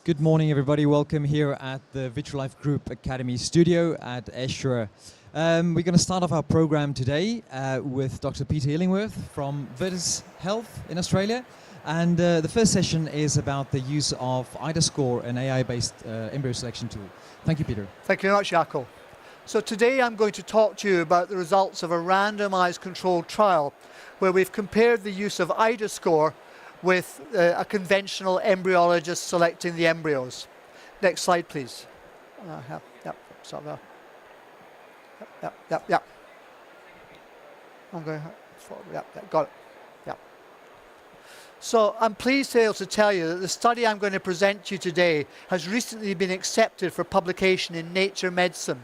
Good morning, everybody. Welcome here at the Vitrolife Group Academy studio at ESHRE. We're going to start off our program today with Dr. Peter Illingworth from Vitrolife Health in Australia. And the first session is about the use of iDAScore, an AI-based embryo selection tool. Thank you, Peter. Thank you very much, Jaco. So today I'm going to talk to you about the results of a randomized controlled trial where we've compared the use of iDAScore with a conventional embryologist selecting the embryos. Next slide, please. Yep. I'm going forward. Yep, got it. Yep. So I'm pleased to be able to tell you that the study I'm going to present to you today has recently been accepted for publication in Nature Medicine.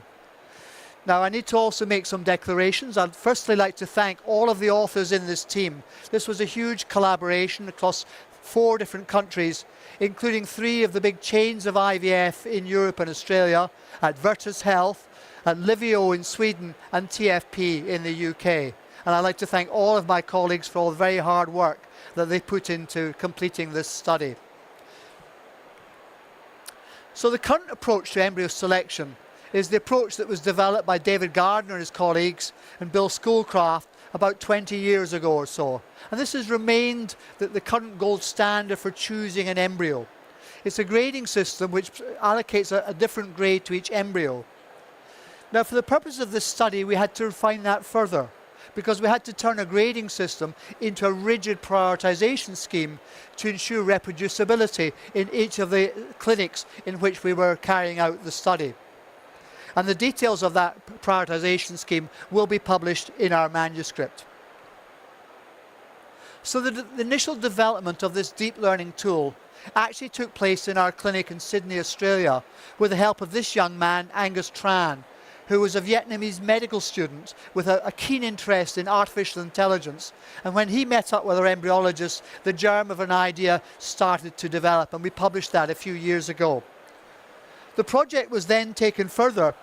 Now, I need to also make some declarations. I'd firstly like to thank all of the authors in this team. This was a huge collaboration across 4 different countries, including 3 of the big chains of IVF in Europe and Australia, at Vitrolife Health, at Livio in Sweden, and TFP in the UK. And I'd like to thank all of my colleagues for all the very hard work that they put into completing this study. So the current approach to embryo selection is the approach that was developed by David Gardner and his colleagues and Bill Schoolcraft about 20 years ago or so. And this has remained the current gold standard for choosing an embryo. It's a grading system which allocates a different grade to each embryo. Now, for the purpose of this study, we had to refine that further because we had to turn a grading system into a rigid prioritization scheme to ensure reproducibility in each of the clinics in which we were carrying out the study. And the details of that prioritization scheme will be published in our manuscript. So the initial development of this deep learning tool actually took place in our clinic in Sydney, Australia, with the help of this young man, Angus Tran, who was a Vietnamese medical student with a keen interest in artificial intelligence. And when he met up with our embryologist, the germ of an idea started to develop, and we published that a few years ago. The project was then taken further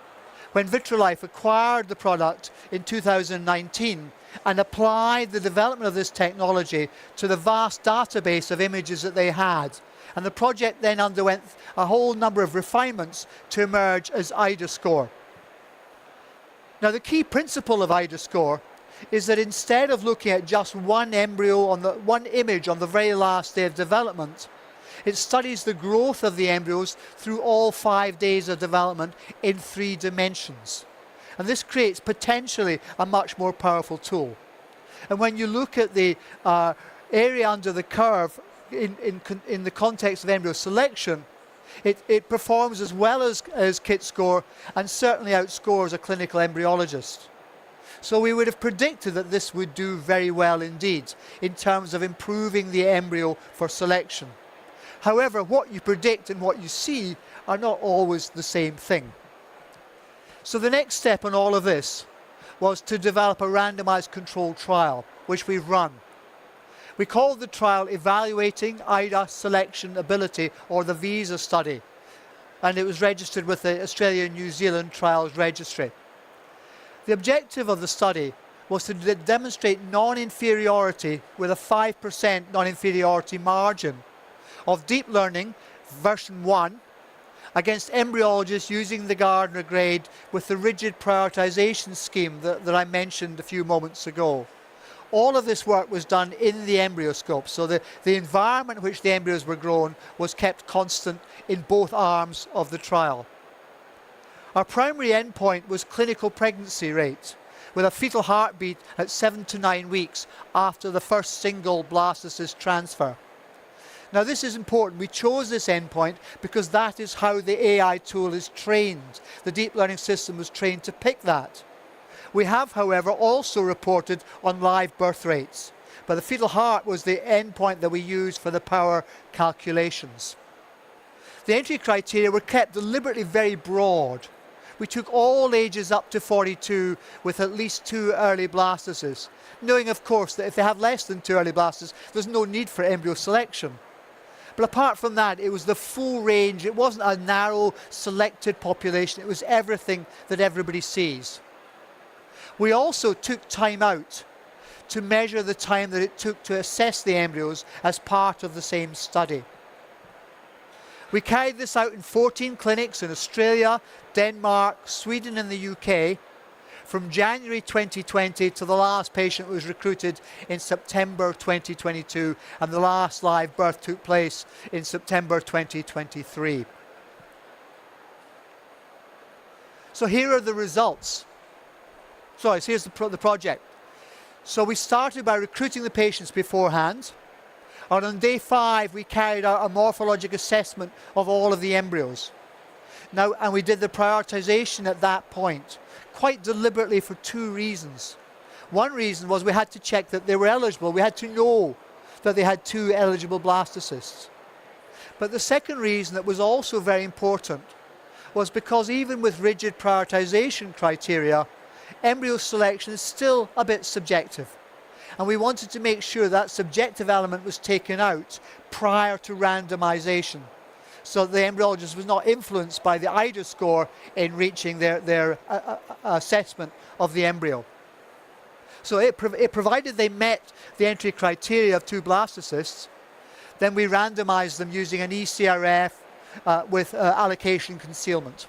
when Vitrolife acquired the product in 2019 and applied the development of this technology to the vast database of images that they had. And the project then underwent a whole number of refinements to emerge as iDAScore. Now, the key principle of iDAScore is that instead of looking at just one embryo on one image on the very last day of development, it studies the growth of the embryos through all 5 days of development in 3 dimensions. And this creates potentially a much more powerful tool. And when you look at the area under the curve in the context of embryo selection, it performs as well as KIT score and certainly outscores a clinical embryologist. So we would have predicted that this would do very well indeed in terms of improving the embryo for selection. However, what you predict and what you see are not always the same thing. So the next step in all of this was to develop a randomized controlled trial, which we've run. We called the trial Evaluating IDA Selection Ability, or the VISA study, and it was registered with the Australia and New Zealand Trials Registry. The objective of the study was to demonstrate non-inferiority with a 5% non-inferiority margin of deep learning version 1 against embryologists using the Gardner grade with the rigid prioritization scheme that I mentioned a few moments ago. All of this work was done in the embryoscope, so the environment in which the embryos were grown was kept constant in both arms of the trial. Our primary endpoint was clinical pregnancy rate, with a fetal heartbeat at 7 to 9 weeks after the first single blastocyst transfer. Now, this is important. We chose this endpoint because that is how the AI tool is trained. The deep learning system was trained to pick that. We have, however, also reported on live birth rates, but the fetal heart was the endpoint that we used for the power calculations. The entry criteria were kept deliberately very broad. We took all ages up to 42 with at least 2 early blastocysts, knowing, of course, that if they have less than 2 early blastocysts, there's no need for embryo selection. But apart from that, it was the full range. It wasn't a narrow, selected population. It was everything that everybody sees. We also took time out to measure the time that it took to assess the embryos as part of the same study. We carried this out in 14 clinics in Australia, Denmark, Sweden and the UK from January 2020 to the last patient was recruited in September 2022, and the last live birth took place in September 2023. So here are the results. Sorry, so here's the project. So we started by recruiting the patients beforehand. And on day 5, we carried out a morphologic assessment of all of the embryos. Now, and we did the prioritization at that point, quite deliberately for 2 reasons. One reason was we had to check that they were eligible. We had to know that they had 2 eligible blastocysts. But the second reason that was also very important was because even with rigid prioritization criteria, embryo selection is still a bit subjective. And we wanted to make sure that subjective element was taken out prior to randomization, so the embryologist was not influenced by the IDA score in reaching their assessment of the embryo. So it provided they met the entry criteria of 2 blastocysts, then we randomized them using an ESHRE with allocation concealment.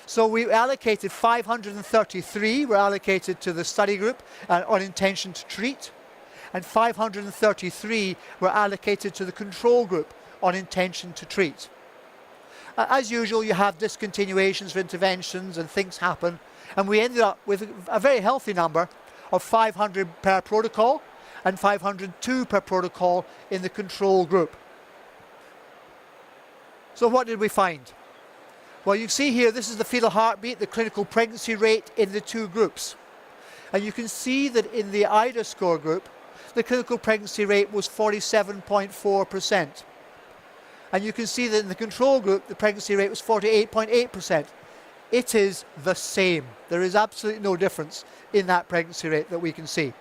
So we allocated 533 were allocated to the study group on intention to treat, and 533 were allocated to the control group on intention to treat. As usual, you have discontinuations for interventions and things happen, and we ended up with a very healthy number of 500 per protocol and 502 per protocol in the control group. So what did we find? Well, you see here, this is the fetal heartbeat, the clinical pregnancy rate in the 2 groups. And you can see that in the IDA score group, the clinical pregnancy rate was 47.4%. And you can see that in the control group, the pregnancy rate was 48.8%. It is the same. There is absolutely no difference in that pregnancy rate that we can see.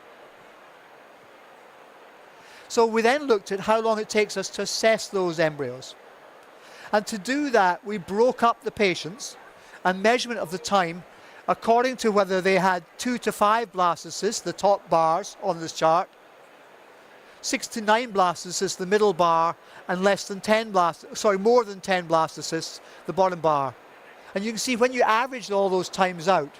So we then looked at how long it takes us to assess those embryos. And to do that, we broke up the patients and measurement of the time according to whether they had 2 to 5 blastocysts, the top bars on this chart, 6 to 9 blastocysts, the middle bar, and more than 10 blastocysts, the bottom bar. And you can see when you averaged all those times out,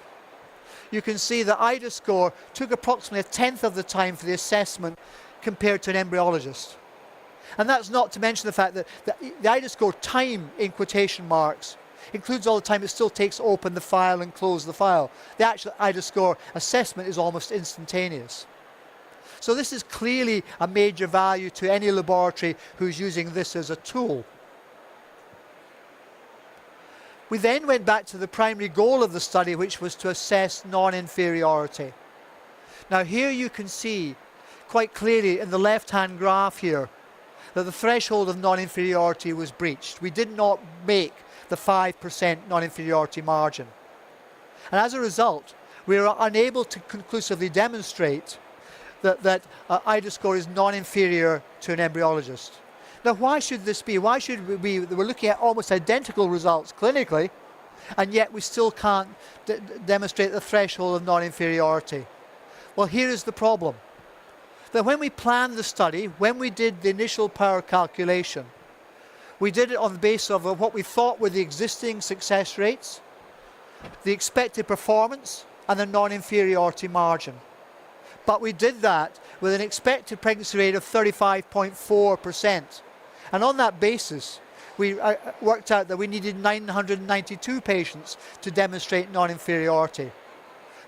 you can see the IDA score took approximately 1/10 of the time for the assessment compared to an embryologist. And that's not to mention the fact that the IDA score time, in quotation marks, includes all the time it still takes to open the file and close the file. The actual IDA score assessment is almost instantaneous. So this is clearly a major value to any laboratory who's using this as a tool. We then went back to the primary goal of the study, which was to assess non-inferiority. Now here you can see quite clearly in the left-hand graph here that the threshold of non-inferiority was breached. We did not make the 5% non-inferiority margin. And as a result, we were unable to conclusively demonstrate that IDA score is non-inferior to an embryologist. Now, why should this be? Why should we're looking at almost identical results clinically, and yet we still can't demonstrate the threshold of non-inferiority? Well, here is the problem. That when we planned the study, when we did the initial power calculation, we did it on the basis of what we thought were the existing success rates, the expected performance, and the non-inferiority margin. But we did that with an expected pregnancy rate of 35.4%. And on that basis, we worked out that we needed 992 patients to demonstrate non-inferiority.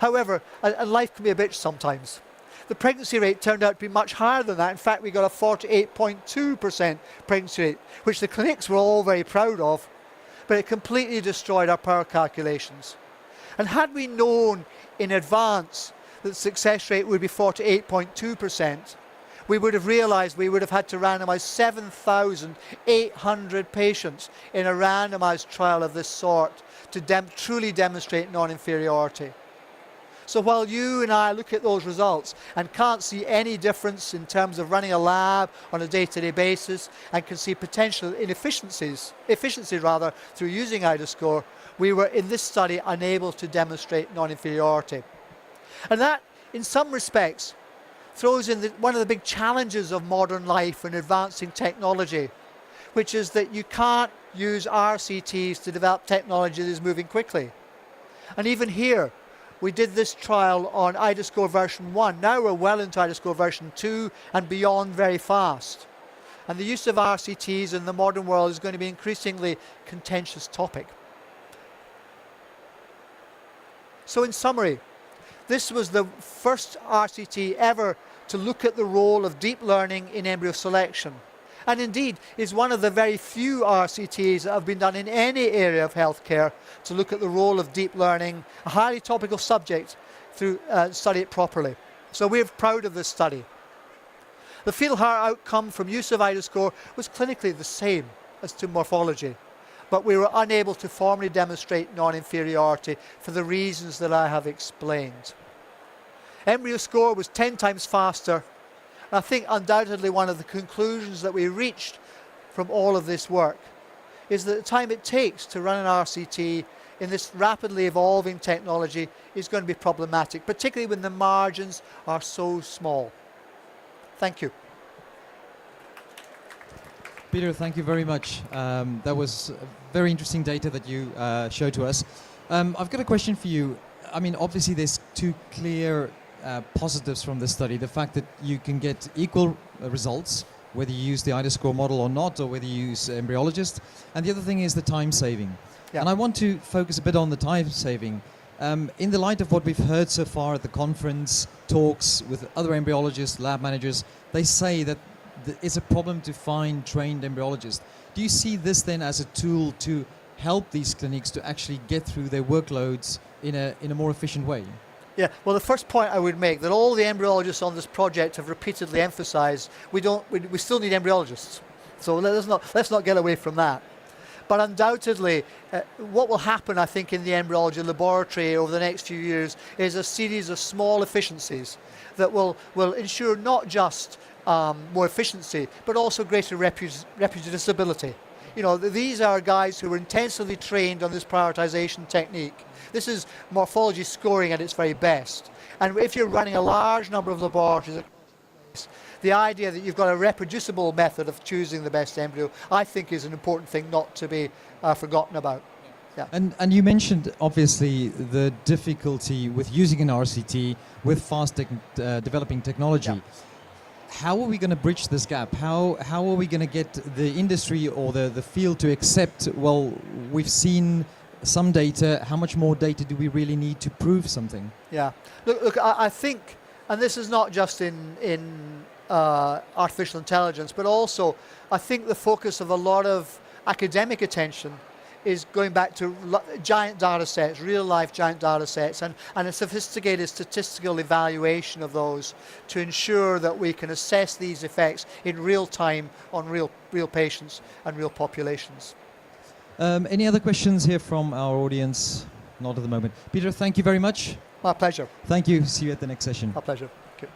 However, and life can be a bitch sometimes, the pregnancy rate turned out to be much higher than that. In fact, we got a 48.2% pregnancy rate, which the clinics were all very proud of, but it completely destroyed our power calculations. And had we known in advance that the success rate would be 48.2%, we would have realized we would have had to randomize 7,800 patients in a randomized trial of this sort to truly demonstrate non-inferiority. So while you and I look at those results and can't see any difference in terms of running a lab on a day-to-day basis and can see potential efficiency through using IDA score, we were in this study unable to demonstrate non-inferiority. And that, in some respects, throws in one of the big challenges of modern life and advancing technology, which is that you can't use RCTs to develop technology that is moving quickly. And even here, we did this trial on iDAScore version 1. Now we're well into iDAScore version 2 and beyond very fast. And the use of RCTs in the modern world is going to be an increasingly contentious topic. So in summary, this was the first RCT ever to look at the role of deep learning in embryo selection. And indeed is one of the very few RCTs that have been done in any area of healthcare to look at the role of deep learning, a highly topical subject, through study it properly. So we're proud of this study. The fetal heart outcome from use of iDAScore was clinically the same as to morphology, but we were unable to formally demonstrate non-inferiority for the reasons that I have explained. Embryo score was 10 times faster. I think undoubtedly one of the conclusions that we reached from all of this work is that the time it takes to run an RCT in this rapidly evolving technology is going to be problematic, particularly when the margins are so small. Thank you. Peter, thank you very much. That was very interesting data that you showed to us. I've got a question for you. I mean, obviously there's two clear positives from this study. The fact that you can get equal results, whether you use the iDAScore model or not, or whether you use embryologists. And the other thing is the time saving. Yeah. And I want to focus a bit on the time saving. In the light of what we've heard so far at the conference, talks with other embryologists, lab managers, they say that it's a problem to find trained embryologists. Do you see this then as a tool to help these clinics to actually get through their workloads in a more efficient way? Yeah, well, the first point I would make that all the embryologists on this project have repeatedly emphasized, we still need embryologists. So let's not get away from that. But undoubtedly, what will happen, I think, in the embryology laboratory over the next few years is a series of small efficiencies that will ensure not just more efficiency, but also greater reproducibility. You know, these are guys who were intensively trained on this prioritization technique. This is morphology scoring at its very best. And if you're running a large number of laboratories, the idea that you've got a reproducible method of choosing the best embryo, I think is an important thing not to be forgotten about. Yeah. And you mentioned, obviously, the difficulty with using an RCT with fast developing technology. Yeah. How are we going to bridge this gap? How are we going to get the industry or the field to accept, well, we've seen some data, how much more data do we really need to prove something? Yeah. Look, I think, and this is not just in artificial intelligence, but also I think the focus of a lot of academic attention is going back to giant data sets, real-life giant data sets, and a sophisticated statistical evaluation of those to ensure that we can assess these effects in real time on real patients and real populations. Any other questions here from our audience? Not at the moment. Peter, thank you very much. My pleasure. Thank you. See you at the next session. My pleasure. Okay.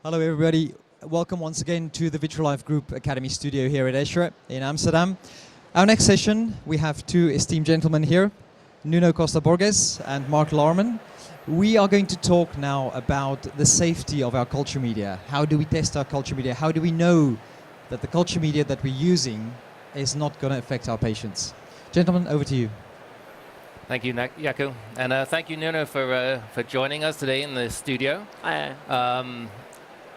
Hello, everybody. Welcome once again to the Vitrolife Group Academy studio here at ESHRE in Amsterdam. Our next session, we have two esteemed gentlemen here, Nuno Costa Borges and Mark Larman. We are going to talk now about the safety of our culture media. How do we test our culture media? How do we know that the culture media that we're using is not going to affect our patients? Gentlemen, over to you. Thank you, Jaco. And thank you, Nuno, for joining us today in the studio.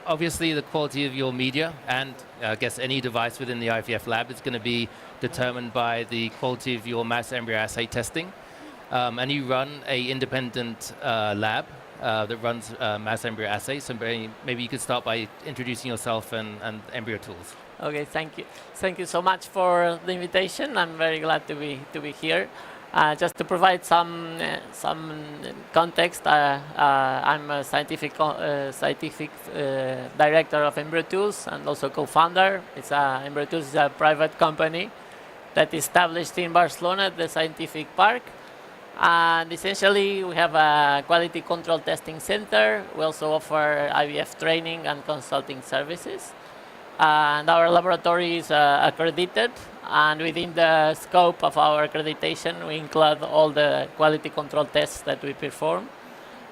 Obviously, the quality of your media and I guess any device within the IVF lab is going to be determined by the quality of your mass embryo assay testing. And you run an independent lab that runs mass embryo assays. So maybe you could start by introducing yourself and embryo tools. Okay, thank you. Thank you so much for the invitation. I'm very glad to be here. Just to provide some context, I'm a scientific director of Embryo Tools and also co-founder. Embryo Tools is a private company that is established in Barcelona at the Scientific Park. And essentially, we have a quality control testing center. We also offer IVF training and consulting services. And our laboratory is accredited. And within the scope of our accreditation, we include all the quality control tests that we perform.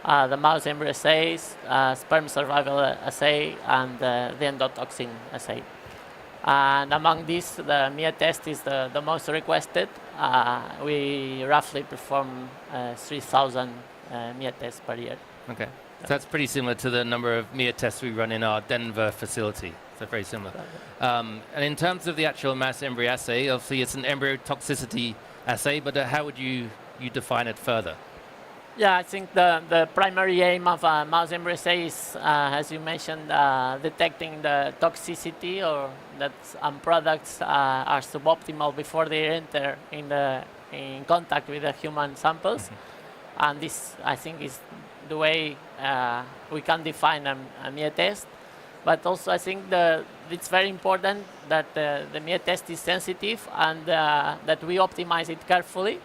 The mouse embryo assays, sperm survival assay, and the endotoxin assay. And among these, the MIA test is the most requested. We roughly perform 3,000 MIA tests per year. Okay, so that's pretty similar to the number of MIA tests we run in our Denver facility. So very similar. And in terms of the actual mass embryo assay, obviously it's an embryo toxicity assay, but how would you define it further? Yeah, I think the primary aim of a mouse embryo assay is, as you mentioned, detecting the toxicity or that some products are suboptimal before they enter in contact with the human samples. Mm-hmm. And this, I think, is the way we can define a MIA test. But also, I think it's very important that the MIA test is sensitive and that we optimize it carefully,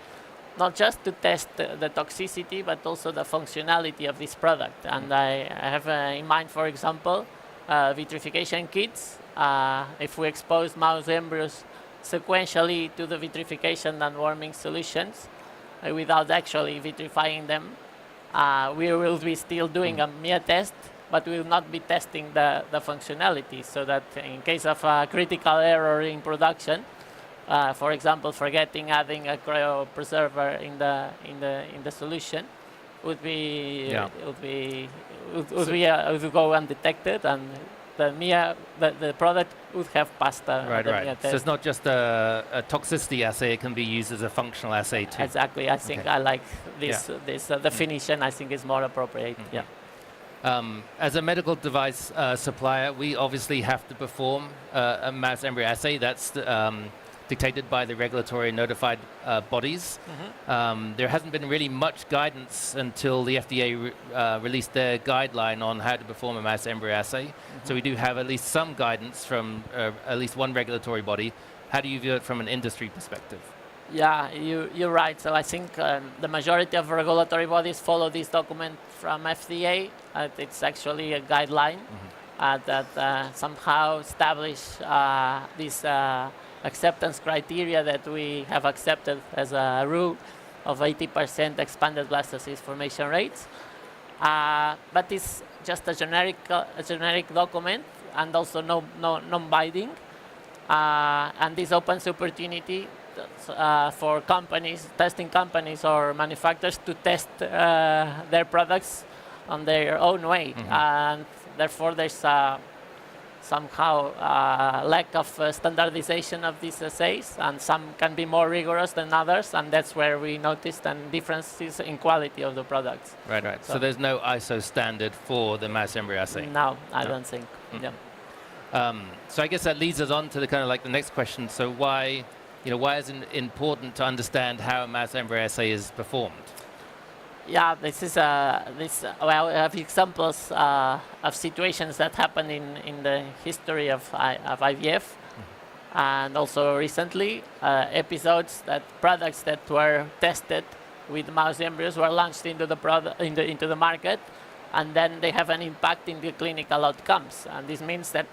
not just to test the toxicity, but also the functionality of this product. And I have in mind, for example, vitrification kits. If we expose mouse embryos sequentially to the vitrification and warming solutions without actually vitrifying them, we will be still doing a MIA test, but we will not be testing the functionality, so that in case of a critical error in production, for example, forgetting adding a cryopreserver in the solution, would go undetected, and the product would have passed the MIA test. So it's not just a toxicity assay; it can be used as a functional assay too. Exactly. I think I like this definition. I think is more appropriate. Mm-hmm. Yeah. As a medical device supplier, we obviously have to perform a mass embryo assay. That's dictated by the regulatory notified bodies. Mm-hmm. There hasn't been really much guidance until the FDA released their guideline on how to perform a mass embryo assay. Mm-hmm. So we do have at least some guidance from at least one regulatory body. How do you view it from an industry perspective? Yeah, you're right. So I think the majority of regulatory bodies follow this document from FDA. It's actually a guideline that somehow establish this acceptance criteria that we have accepted as a rule of 80% expanded blastocyst formation rates. But it's just a generic document and also non-binding. And this opens opportunity for testing companies or manufacturers to test their products on their own way. Mm-hmm. And therefore there's somehow lack of standardization of these assays, and some can be more rigorous than others, and that's where we noticed differences in quality of the products. Right. So there's no ISO standard for the mass embryo assay? No, I don't think. Mm-hmm. Yeah. So I guess that leads us on to the next question. So why is it important to understand how a mass embryo assay is performed? Yeah, we have examples of situations that happened in the history of IVF, and also recently episodes that products that were tested with mouse embryos were launched into the market, and then they have an impact in the clinical outcomes. And this means that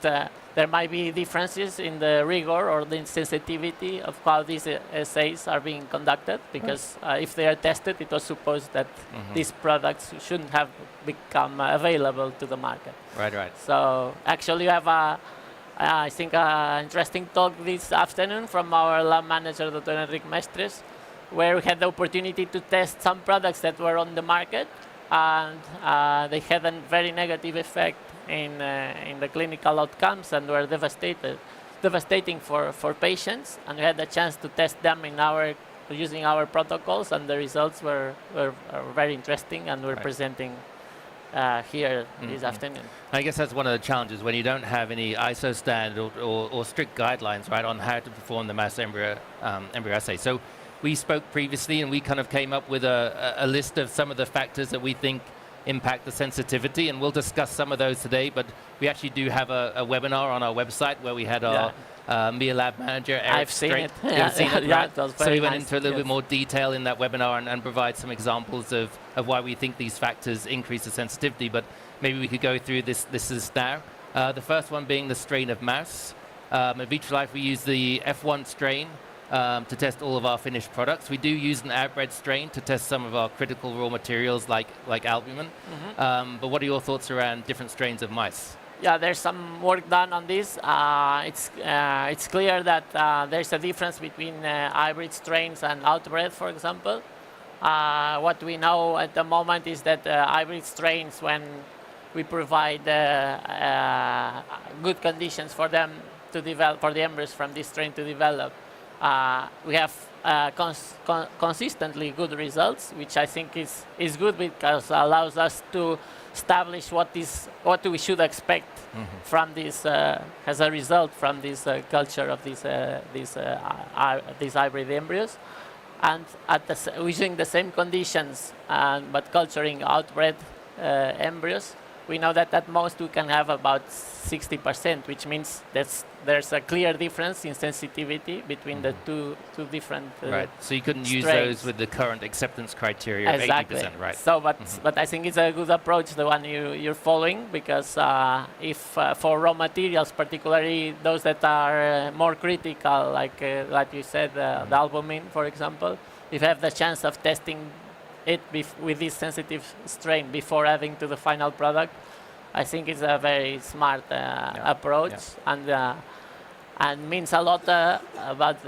there might be differences in the rigor or the sensitivity of how these assays are being conducted, because if they are tested, it was supposed that these products shouldn't have become available to the market. Right, right. So actually, you have I think an interesting talk this afternoon from our lab manager, Dr. Enrique Mestres, where we had the opportunity to test some products that were on the market, and they had a very negative effect in the clinical outcomes and were devastating for patients. And we had the chance to test them using our protocols, and the results were very interesting, and we're presenting here this afternoon. I guess that's one of the challenges when you don't have any ISO standard or strict guidelines, right, on how to perform the mass embryo assay. So we spoke previously, and we kind of came up with a list of some of the factors that we think impact the sensitivity, and we'll discuss some of those today. But we actually do have a webinar on our website where we had our MIA lab manager, Eric. I've seen it. You've seen it, right? So he went into a little bit more detail in that webinar and provide some examples of why we think these factors increase the sensitivity. But maybe we could go through this is now. The first one being the strain of mouse. At Vitrolife, we use the F1 strain to test all of our finished products. We do use an outbred strain to test some of our critical raw materials like albumin. But what are your thoughts around different strains of mice? Yeah, there's some work done on this. It's clear that there's a difference between hybrid strains and outbred, for example. What we know at the moment is that hybrid strains, when we provide good conditions for them to develop, for the embryos from this strain to develop, we have consistently good results, which I think is good, because it allows us to establish what we should expect from this as a result from this culture of these hybrid embryos. And using the same conditions, but culturing outbred embryos, we know that at most we can have about 60%, which means there's a clear difference in sensitivity between the two different right. So you couldn't use strains. those with the current acceptance criteria of Exactly. 80%, right? So, but I think it's a good approach, the one you're following, because if for raw materials, particularly those that are more critical, like you said, the albumin, for example, if you have the chance of testing it with this sensitive strain before adding to the final product, I think it's a very smart approach, and means a lot about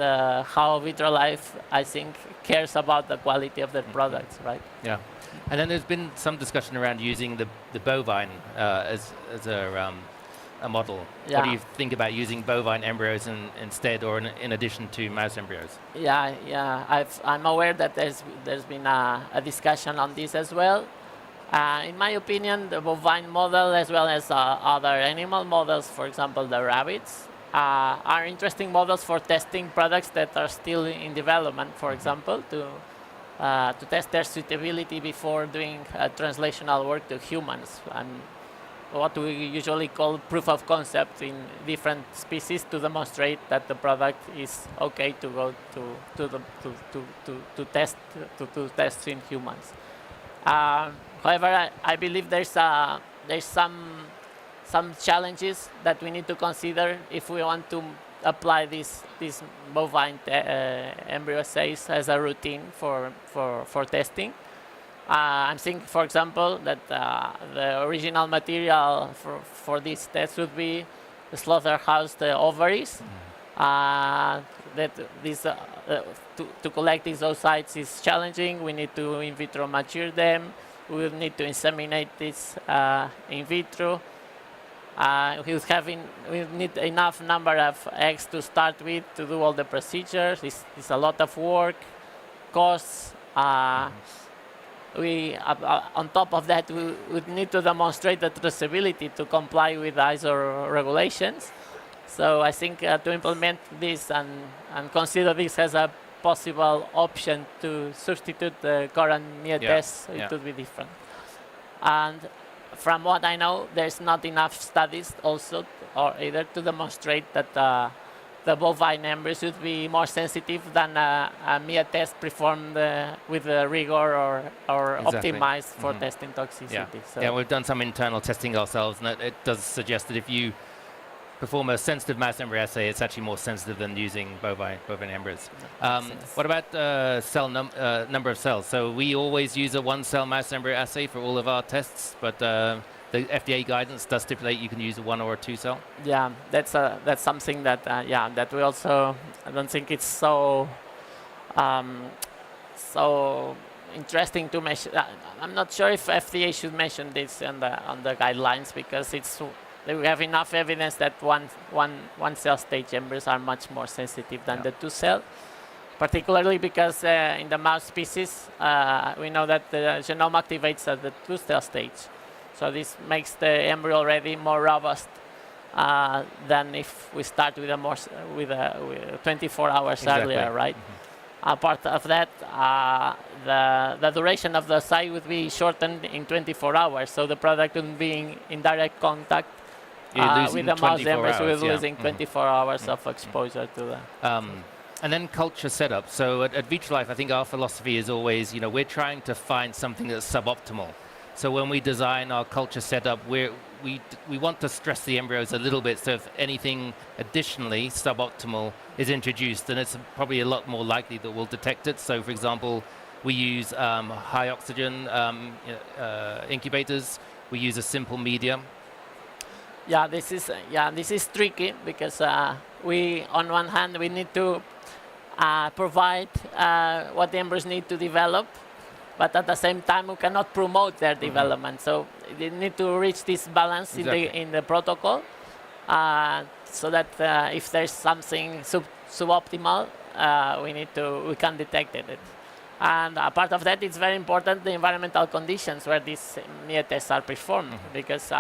how Vitrolife, I think, cares about the quality of their products, right? Yeah, and then there's been some discussion around using the bovine as a model. Yeah. What do you think about using bovine embryos instead, or in addition to mouse embryos? Yeah. I'm aware that there's been a discussion on this as well. In my opinion, the bovine model, as well as other animal models, for example, the rabbits, are interesting models for testing products that are still in development, for example, to test their suitability before doing translational work to humans. And what we usually call proof of concept in different species, to demonstrate that the product is okay to go to test in humans. However, I believe there's some challenges that we need to consider if we want to apply these bovine embryo assays as a routine for testing. I'm thinking, for example, that the original material for this test would be the slaughterhouse ovaries. That to collect these oocytes is challenging. We need to in vitro mature them. We will need to inseminate this in vitro. We need enough number of eggs to start with to do all the procedures. It's a lot of work, costs. On top of that, we would need to demonstrate the traceability to comply with ISO regulations. So I think to implement this and consider this as a possible option to substitute the current MIA tests, it would be different. And from what I know, there's not enough studies also, or either to demonstrate that the bovine embryo should be more sensitive than a Mia test performed with rigor or Exactly. optimized for testing toxicity. Yeah. So Yeah, we've done some internal testing ourselves, and it does suggest that if you perform a sensitive mouse embryo assay, it's actually more sensitive than using bovine embryos. What about number of cells? So we always use a 1-cell mouse embryo assay for all of our tests, but the FDA guidance does stipulate you can use a 1 or a 2-cell. yeah, that's something that that we also, I don't think it's so so interesting to mention. I'm not sure if FDA should mention this on the guidelines, because we have enough evidence that one cell stage embryos are much more sensitive than the 2-cell, particularly because in the mouse species we know that the genome activates at the 2-cell stage. So this makes the embryo already more robust than if we start with 24 hours earlier, right? Apart of that, the duration of the assay would be shortened in 24 hours, so the product would be in direct contact with the mouse embryo, so we're losing 24 hours of exposure to that. And then culture setup. So at Vitrolife, I think our philosophy is always, we're trying to find something that's suboptimal. So when we design our culture setup, we want to stress the embryos a little bit, so if anything additionally suboptimal is introduced, then it's probably a lot more likely that we'll detect it. So for example, we use high oxygen incubators. We use a simple medium. Yeah, this is tricky, because we, on one hand, we need to provide what the embryos need to develop, but at the same time we cannot promote their development. So they need to reach this balance in the protocol, so that if there's something suboptimal, we can detect it. And apart of that, it's very important the environmental conditions where these Mia tests are performed, because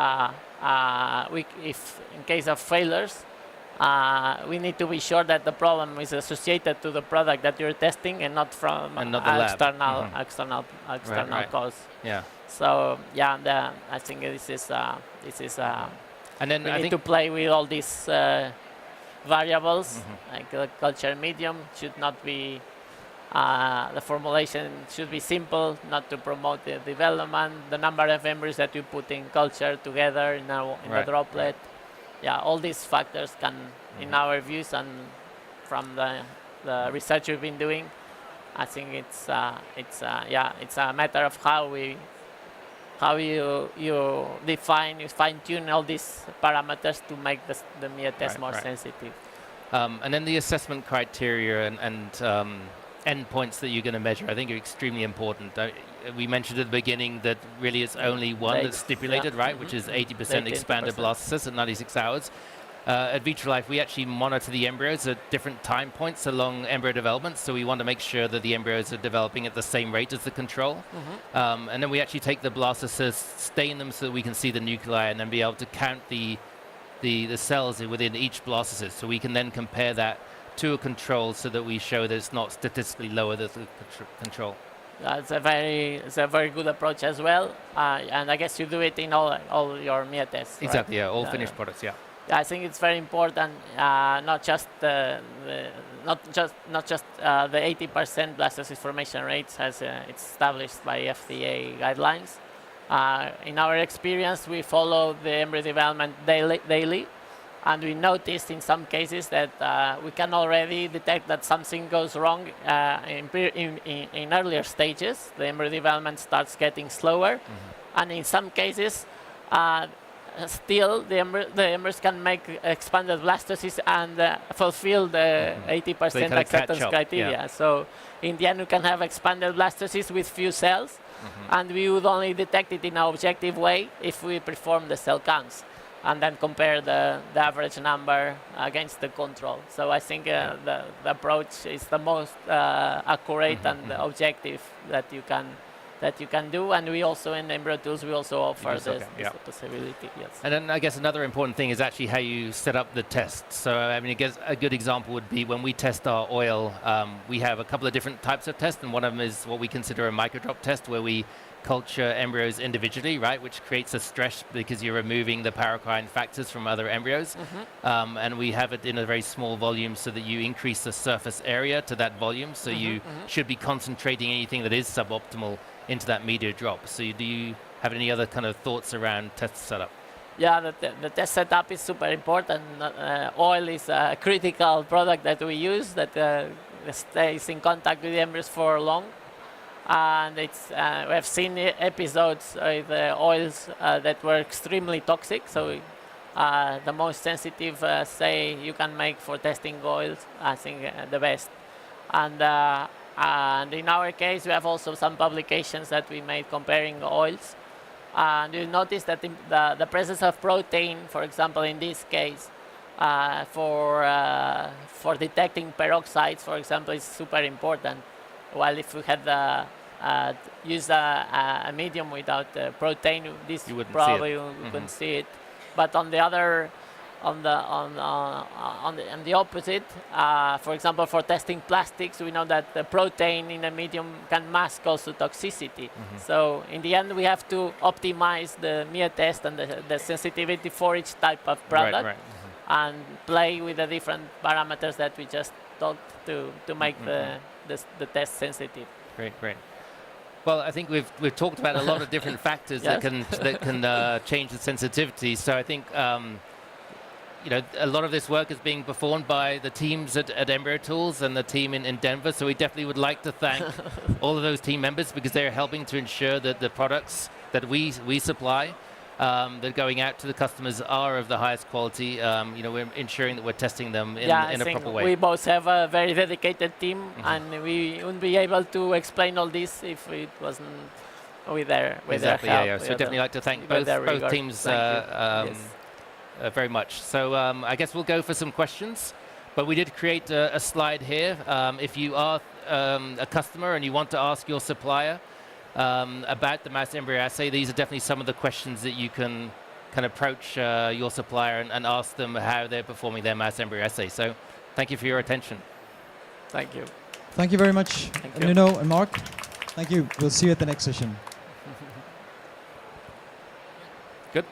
if in case of failures, we need to be sure that the problem is associated to the product that you're testing and not from external cause. Yeah. So yeah, I think this is and then we need to play with all these variables. Like the culture medium should not be the formulation should be simple, not to promote the development. The number of embryos that you put in culture together in the droplet. Yeah, all these factors can, in our views and from the research we've been doing, I think it's a matter of how you define, you fine-tune all these parameters to make the Mia test more sensitive. And then the assessment criteria and endpoints that you're going to measure, I think, are extremely important. We mentioned at the beginning that really it's only one that's stipulated, right, which is 80% expanded blastocysts at 96 hours. At Vitrolife, we actually monitor the embryos at different time points along embryo development, so we want to make sure that the embryos are developing at the same rate as the control. And then we actually take the blastocysts, stain them so that we can see the nuclei, and then be able to count the cells within each blastocyst, so we can then compare that to a control so that we show that it's not statistically lower than the control. It's a very good approach as well, and I guess you do it in all your Mia tests. Exactly, right? yeah, all finished products, yeah. I think it's very important, not just the 80% blastocyst formation rates as it's established by FDA guidelines. In our experience, we follow the embryo development daily. And we noticed in some cases that we can already detect that something goes wrong in earlier stages. The embryo development starts getting slower. And in some cases, still the embryos can make expanded blastocysts and fulfill the 80% acceptance criteria. Yeah. So in the end, we can have expanded blastocysts with few cells. And we would only detect it in an objective way if we perform the cell counts and then compare the average number against the control. So I think the approach is the most accurate and objective that that you can do, and we also in Embryo Tools we also offer also this, can, this yeah. possibility. Yes. And then I guess another important thing is actually how you set up the test. So I mean, I guess a good example would be when we test our oil, we have a couple of different types of tests, and one of them is what we consider a microdrop test, where we culture embryos individually, right, which creates a stress because you're removing the paracrine factors from other embryos. And we have it in a very small volume so that you increase the surface area to that volume, so you should be concentrating anything that is suboptimal into that media drop. So do you have any other kind of thoughts around test setup? Yeah, the test setup is super important. Oil is a critical product that we use that stays in contact with the embryos for long. And it's we have seen episodes with oils that were extremely toxic. So the most sensitive say you can make for testing oils, I think the best. And in our case, we have also some publications that we made comparing oils. And you notice that the presence of protein, for example, in this case, for detecting peroxides, for example, is super important. While if we had used a medium without protein, this You wouldn't probably see it. we couldn't see it. But on the other, on the opposite, for example, for testing plastics, we know that the protein in a medium can mask also toxicity. So in the end, we have to optimize the MIA test and the sensitivity for each type of product, Right. and play with the different parameters that we just talked to make the test sensitive. Great. Well, I think we've talked about a lot of different factors Yes. that can change the sensitivity. So I think a lot of this work is being performed by the teams at Embryo Tools and the team in Denver. So we definitely would like to thank all of those team members, because they're helping to ensure that the products that we supply that are going out to the customers are of the highest quality. We're ensuring that we're testing them in a proper way. We both have a very dedicated team, and we wouldn't be able to explain all this if it wasn't with their Exactly, help. yeah. So we'd definitely like to thank with their both rigor. teams Thank you. Yes. very much. So I guess we'll go for some questions, but we did create a slide here. If you are a customer and you want to ask your supplier about the mouse embryo assay, these are definitely some of the questions that you can approach your supplier and ask them how they're performing their mouse embryo assay. So thank you for your attention. Thank you. Thank you very much, Thank you. Nuno and Mark. Thank you. We'll see you at the next session. Good.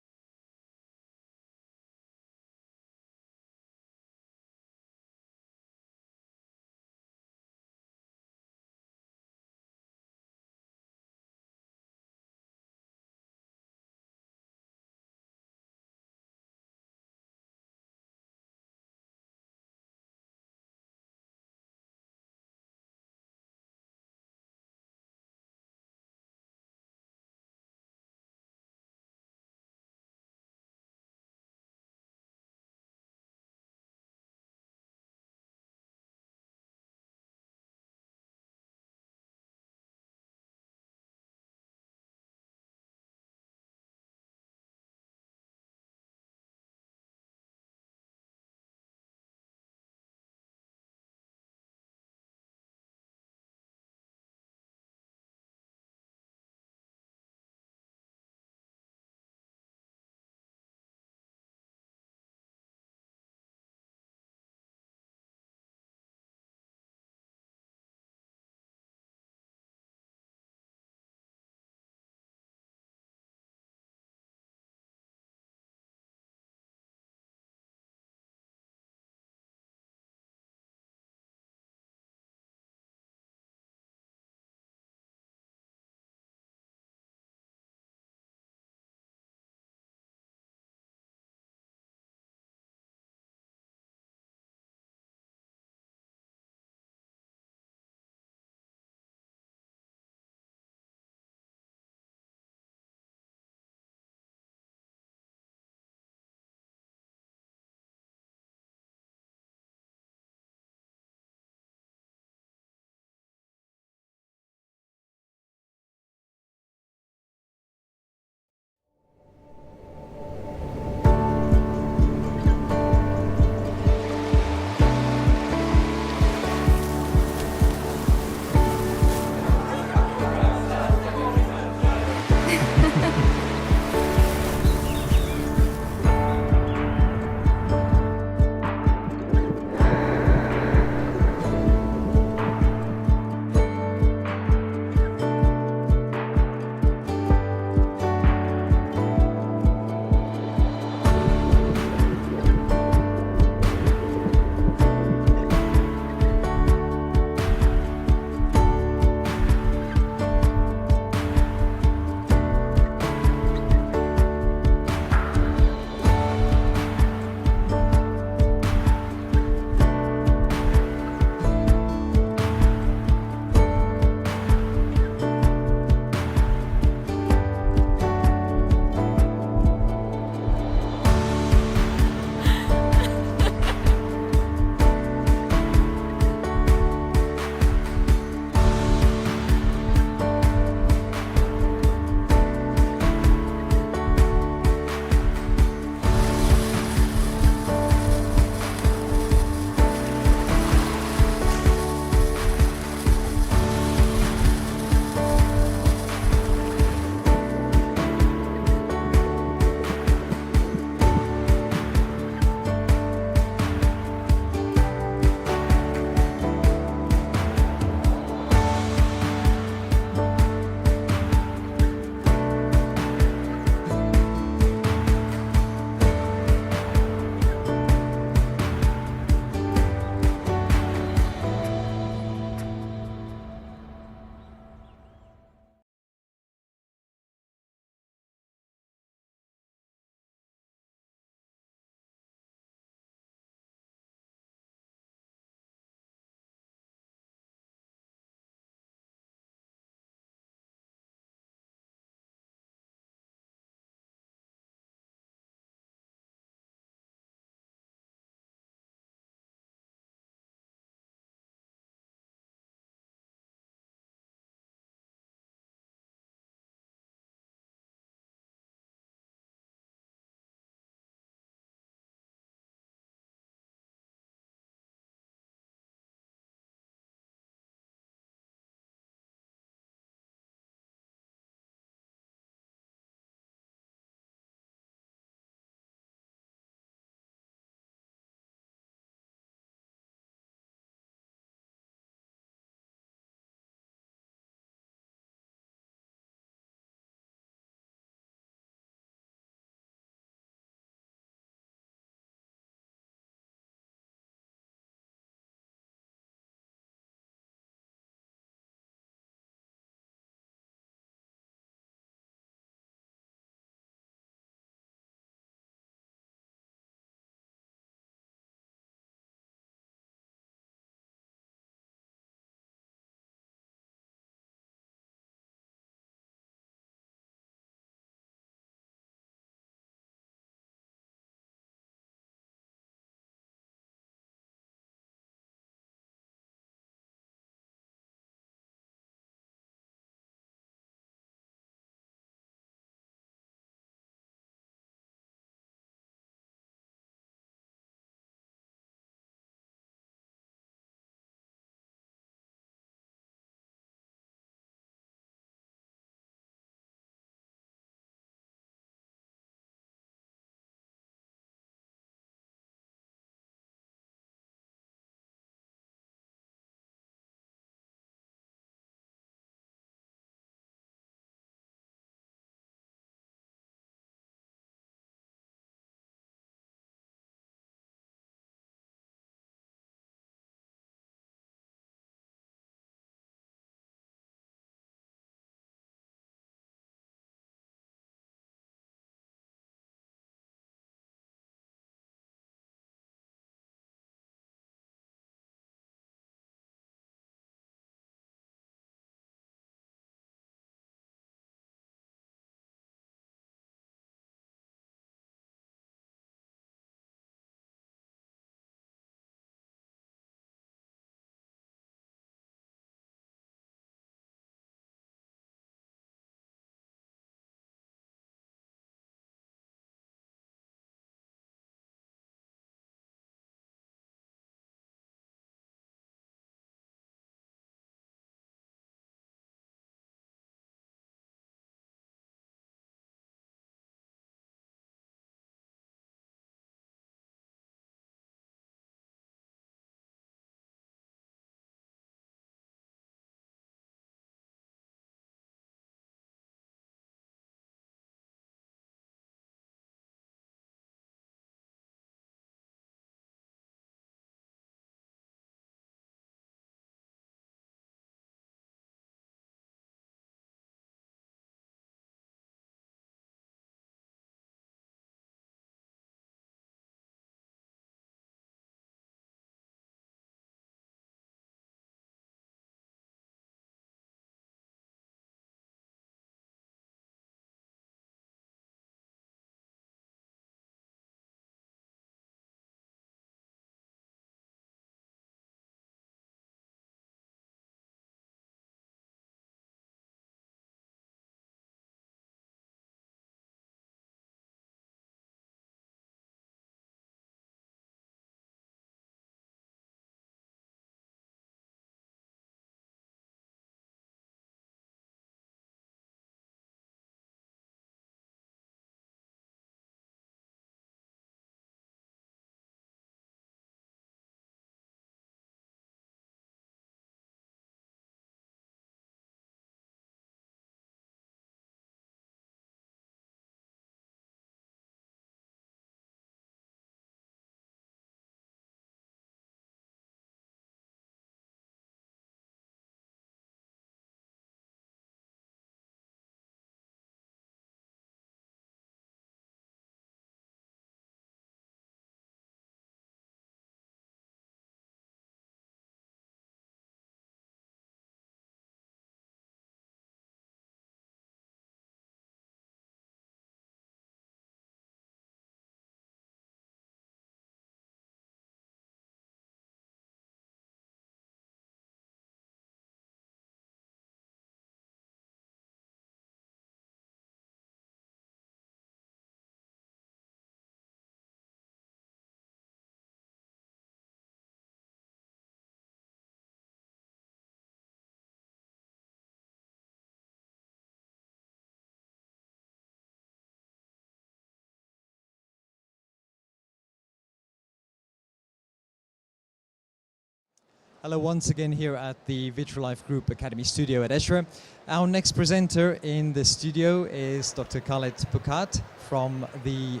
Hello once again here at the Vitrolife Group Academy studio at ESHRE. Our next presenter in the studio is Dr. Khaled Poukat from the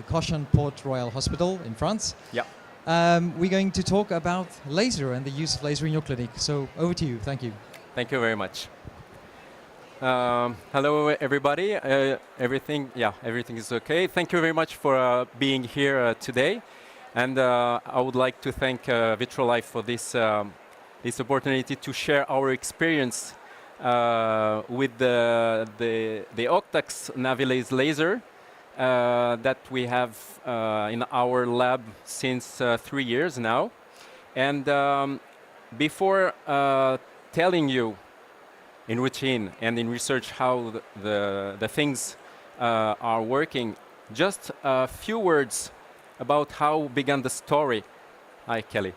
Cochin Port Royal Hospital in France. Yeah. We're going to talk about laser and the use of laser in your clinic. So over to you. Thank you. Thank you very much. Hello, everybody. Everything is okay. Thank you very much for being here today. And I would like to thank Vitrolife for this opportunity to share our experience with the Octax Navilase laser that we have in our lab since 3 years now. And before telling you in routine and in research how the things are working, just a few words about how began the story, hi Kelly,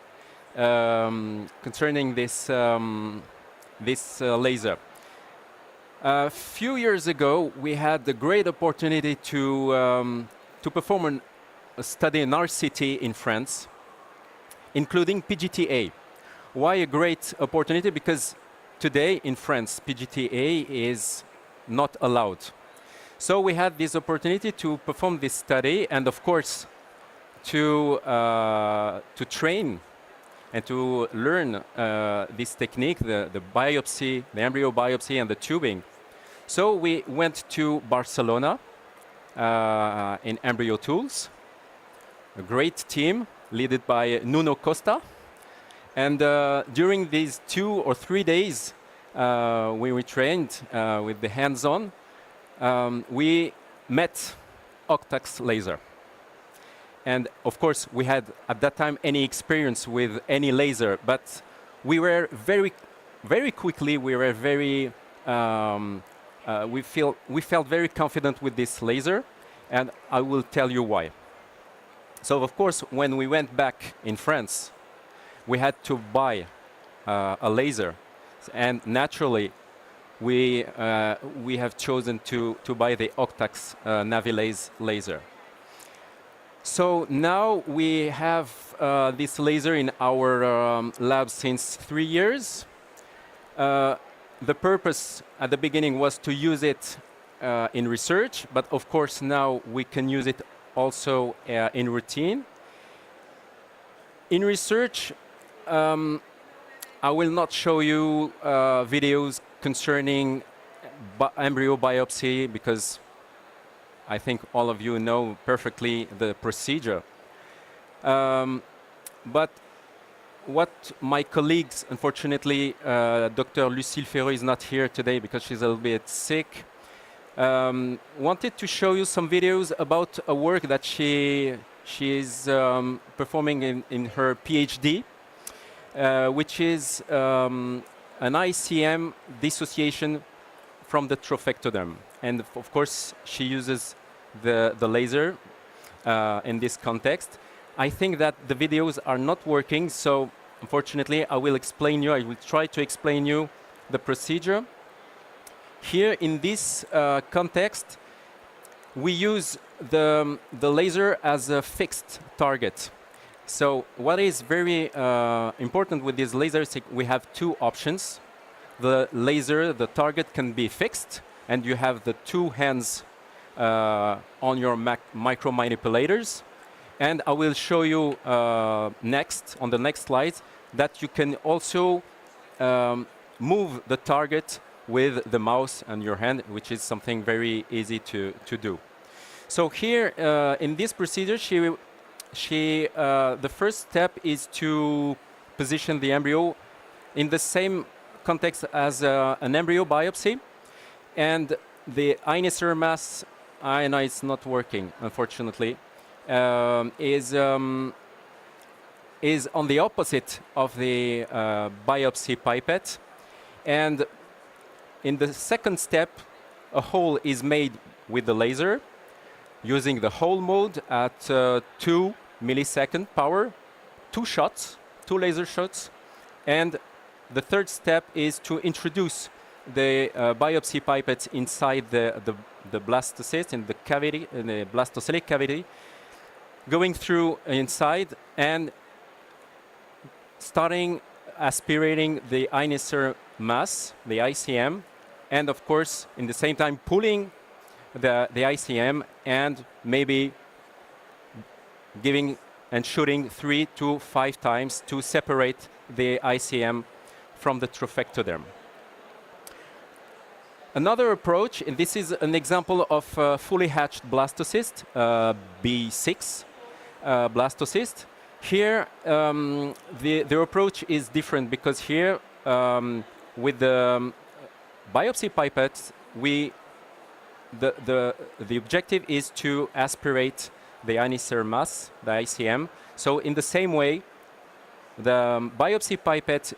concerning this laser. A few years ago, we had the great opportunity to perform a study in our city in France, including PGTA. Why a great opportunity? Because today in France, PGTA is not allowed. So we had this opportunity to perform this study, and of course, to train and to learn this technique, the biopsy, the embryo biopsy and the tubing. So we went to Barcelona in Embryo Tools, a great team led by Nuno Costa. And during these 2 or 3 days we trained with the hands-on, we met Octax laser. And of course, we had at that time any experience with any laser, but we were very quickly, we felt very confident with this laser, and I will tell you why. So of course, when we went back in France, we had to buy a laser, and naturally, we have chosen to buy the Octax Navilase laser. So now we have this laser in our lab since 3 years. The purpose at the beginning was to use it in research, but of course now we can use it also in routine. In research, I will not show you videos concerning embryo biopsy because I think all of you know perfectly the procedure. But what my colleagues, unfortunately, Dr. Lucille Ferreux is not here today because she's a little bit sick, wanted to show you some videos about a work that she is performing in her PhD, which is an ICM dissociation from the trophectoderm. And of course, she uses the laser in this context. I think that the videos are not working, so unfortunately, I will try to explain you the procedure. Here in this context, we use the laser as a fixed target. So what is very important with this laser is we have 2 options. The laser, the target can be fixed, and you have the 2 hands on your micro manipulators. And I will show you next, on the next slide, that you can also move the target with the mouse and your hand, which is something very easy to do. So here, in this procedure, the first step is to position the embryo in the same context as an embryo biopsy. And the ionosphere mass, it's not working, unfortunately, is on the opposite of the biopsy pipette. And in the second step, a hole is made with the laser using the hole mode at 2 millisecond power, 2 shots, 2 laser shots. And the third step is to introduce the biopsy pipette inside the blastocyst, in the cavity, in the blastocellic cavity, going through inside and starting aspirating the initial mass, the ICM, and of course, in the same time, pulling the ICM and maybe giving and shooting 3 to 5 times to separate the ICM from the trophectoderm. Another approach, and this is an example of fully hatched blastocyst, B6 blastocyst. Here, the approach is different because here, with the biopsy pipettes, the objective is to aspirate the initial mass, the ICM. So in the same way, the biopsy pipette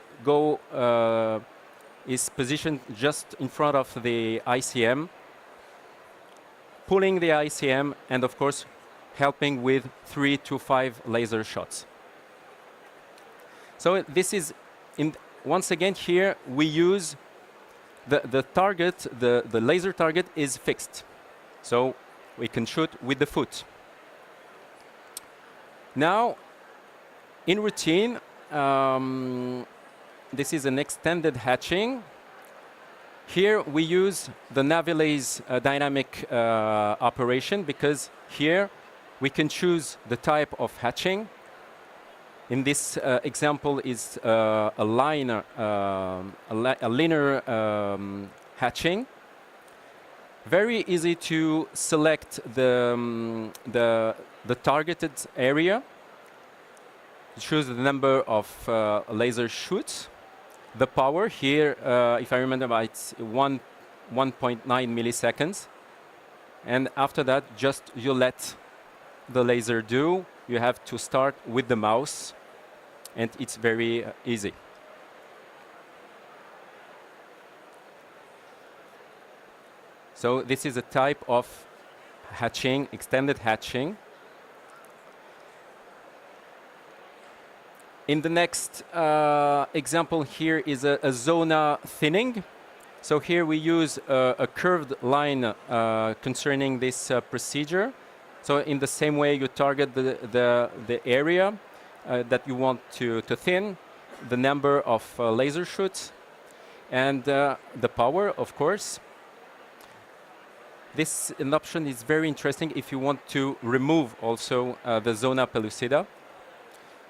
is positioned just in front of the ICM, pulling the ICM, and of course, helping with 3 to 5 laser shots. So this is, once again here, we use the target, the laser target is fixed. So we can shoot with the foot. Now, in routine, this is an extended hatching. Here we use the Navilace dynamic operation because here we can choose the type of hatching. In this example is a linear hatching. Very easy to select the targeted area. Choose the number of laser shoots. The power here, if I remember right, it's 1.9 milliseconds. And after that, just you let the laser do. You have to start with the mouse, and it's very easy. So this is a type of hatching, extended hatching. In the next example here is a zona thinning. So here we use a curved line concerning this procedure. So in the same way you target the area that you want to thin, the number of laser shoots, and the power, of course. This an option is very interesting if you want to remove also the zona pellucida.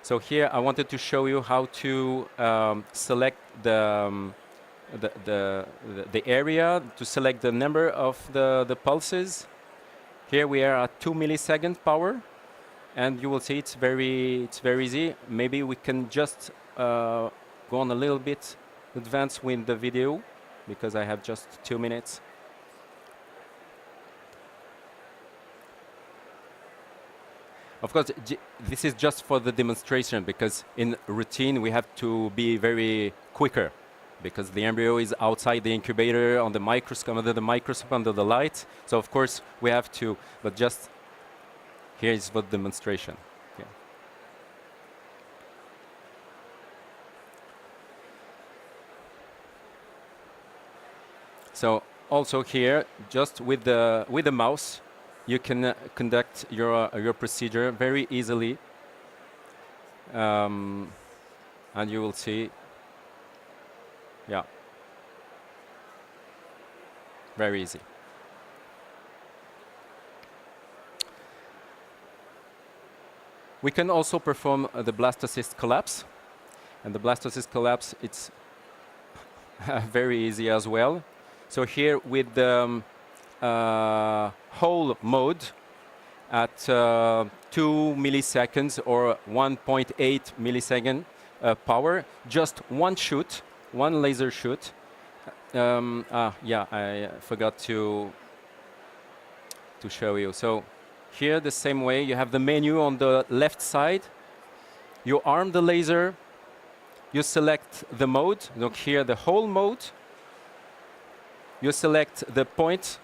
So here I wanted to show you how to select the area, to select the number of the pulses. Here we are at 2 millisecond power, and you will see it's very easy. Maybe we can just go on a little bit advance with the video because I have just 2 minutes. Of course, this is just for the demonstration because in routine we have to be very quicker because the embryo is outside the incubator on the microscope, under the microscope, under the light. So of course we have to, but just here is for demonstration. Yeah. So also here, just with the mouse, you can conduct your procedure very easily, and you will see, yeah, very easy. We can also perform the blastocyst collapse, and the blastocyst collapse, it's very easy as well. So here with the whole mode at 2 milliseconds or 1.8 millisecond power, just one shoot, one laser shoot. Yeah, I forgot to show you. So here the same way, you have the menu on the left side. You arm the laser, you select the mode. Look here, the whole mode. You select the point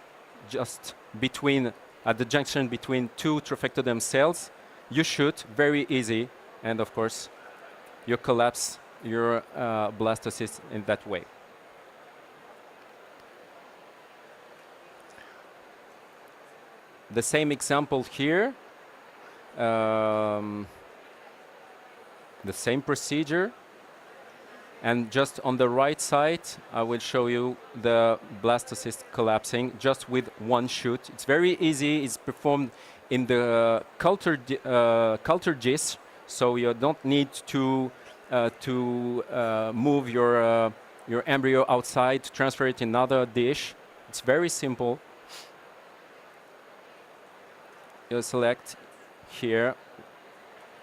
just between, at the junction between 2 trophectoderm cells. You shoot, very easy, and of course, you collapse your blastocyst in that way. The same example here, the same procedure. And just on the right side, I will show you the blastocyst collapsing just with one shoot. It's very easy. It's performed in the culture dish, so you don't need to move your embryo outside, to transfer it in another dish. It's very simple. You select here.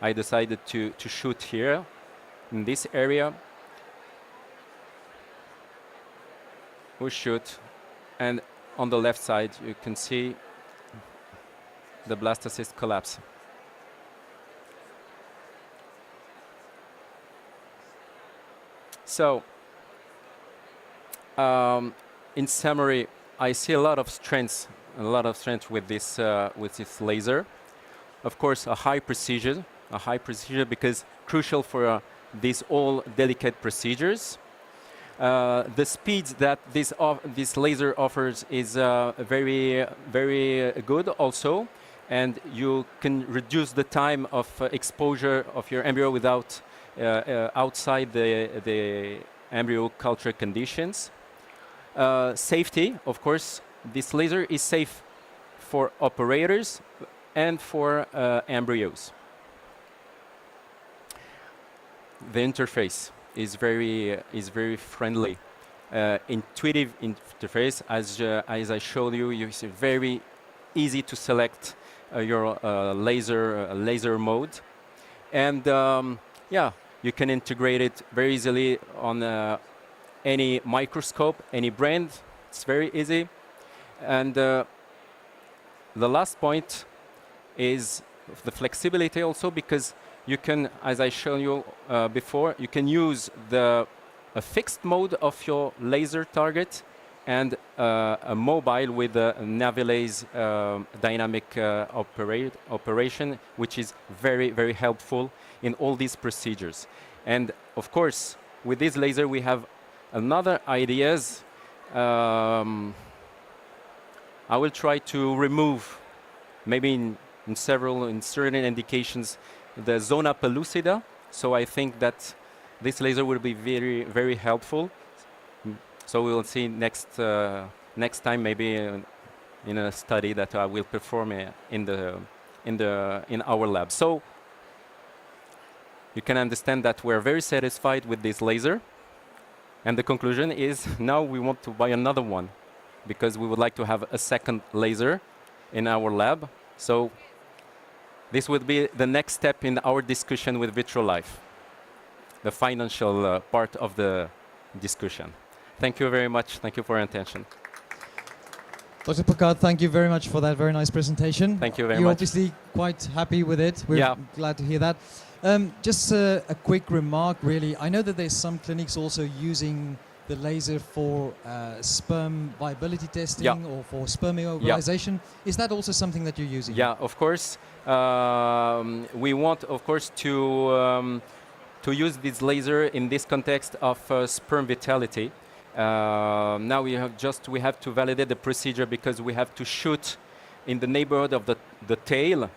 I decided to shoot here in this area. We shoot, and on the left side you can see the blastocyst collapse. So, in summary, I see a lot of strengths with this laser. Of course, a high precision because crucial for these all delicate procedures. The speed that this laser offers is very good also, and you can reduce the time of exposure of your embryo without outside the embryo culture conditions. Safety, of course, this laser is safe for operators and for embryos. The interface is very friendly, intuitive interface. As I showed you, it's very easy to select your laser mode, and yeah, you can integrate it very easily on any microscope, any brand. It's very easy, and the last point is the flexibility also, because you can, as I showed you before, you can use a fixed mode of your laser target and a mobile with a Navilaze dynamic operation, which is very helpful in all these procedures. And of course, with this laser we have another ideas. I will try to remove, maybe in certain indications, the zona pellucida. So I think that this laser will be very helpful. So we will see next time, maybe in a study that I will perform in our lab. So you can understand that we're very satisfied with this laser, and the conclusion is now we want to buy another one, because we would like to have a second laser in our lab. So this would be the next step in our discussion with Vitrolife, the financial part of the discussion. Thank you very much. Thank you for your attention. Dr. Picard, thank you very much for that very nice presentation. Thank you very You're much. obviously quite happy with it. We're glad to hear that. Just a quick remark, really. I know that there's some clinics also using the laser for sperm viability testing or for sperm immobilization. Is that also something that you're using? Yeah, of course. We want, of course, to use this laser in this context of sperm vitality. Now we have to validate the procedure, because we have to shoot in the neighborhood of the tail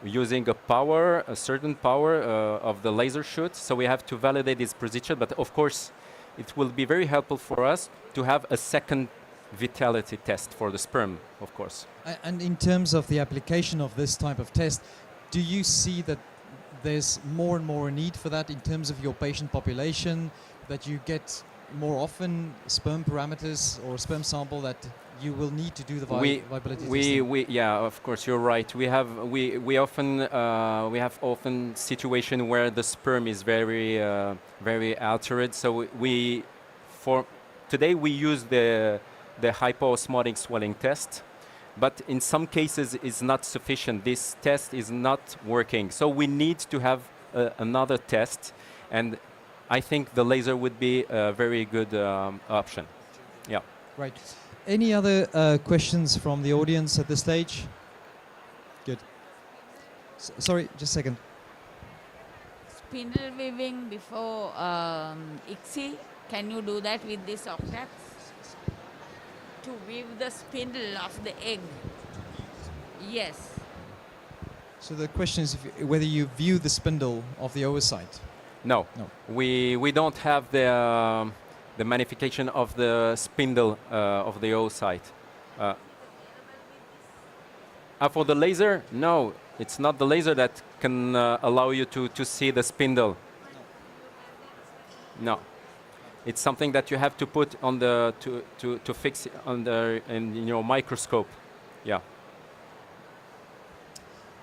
using a certain power of the laser shoot. So we have to validate this procedure, but of course it will be very helpful for us to have a second vitality test for the sperm, of course. And in terms of the application of this type of test, do you see that there's more and more a need for that in terms of your patient population, that you get more often sperm parameters or sperm sample that you will need to do the viability testing? Yeah, of course, you're right. We have often situation where the sperm is very altered. So today we use the hypoosmotic swelling test, but in some cases it's not sufficient. This test is not working, so we need to have another test, and I think the laser would be a very good option. Yeah. Right. Any other questions from the audience at this stage? Good. Sorry, just a second. Spindle weaving before ESHRE, can you do that with this octet? To weave the spindle of the egg. Yes. So the question is whether you view the spindle of the oocyte. No. No. We don't have the magnification of the spindle of the oocyte. For the laser, no, it's not the laser that can allow you to see the spindle. No. It's something that you have to put on the to fix on the in your microscope. Yeah.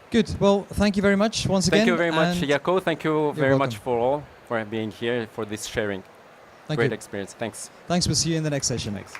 Good. Well, thank you very much once again. Thank you very much, and Jaco. Thank you very much welcome. for all for being here for this sharing. Thank Great you. experience. Thanks. Thanks. We'll see you in the next session. Thanks.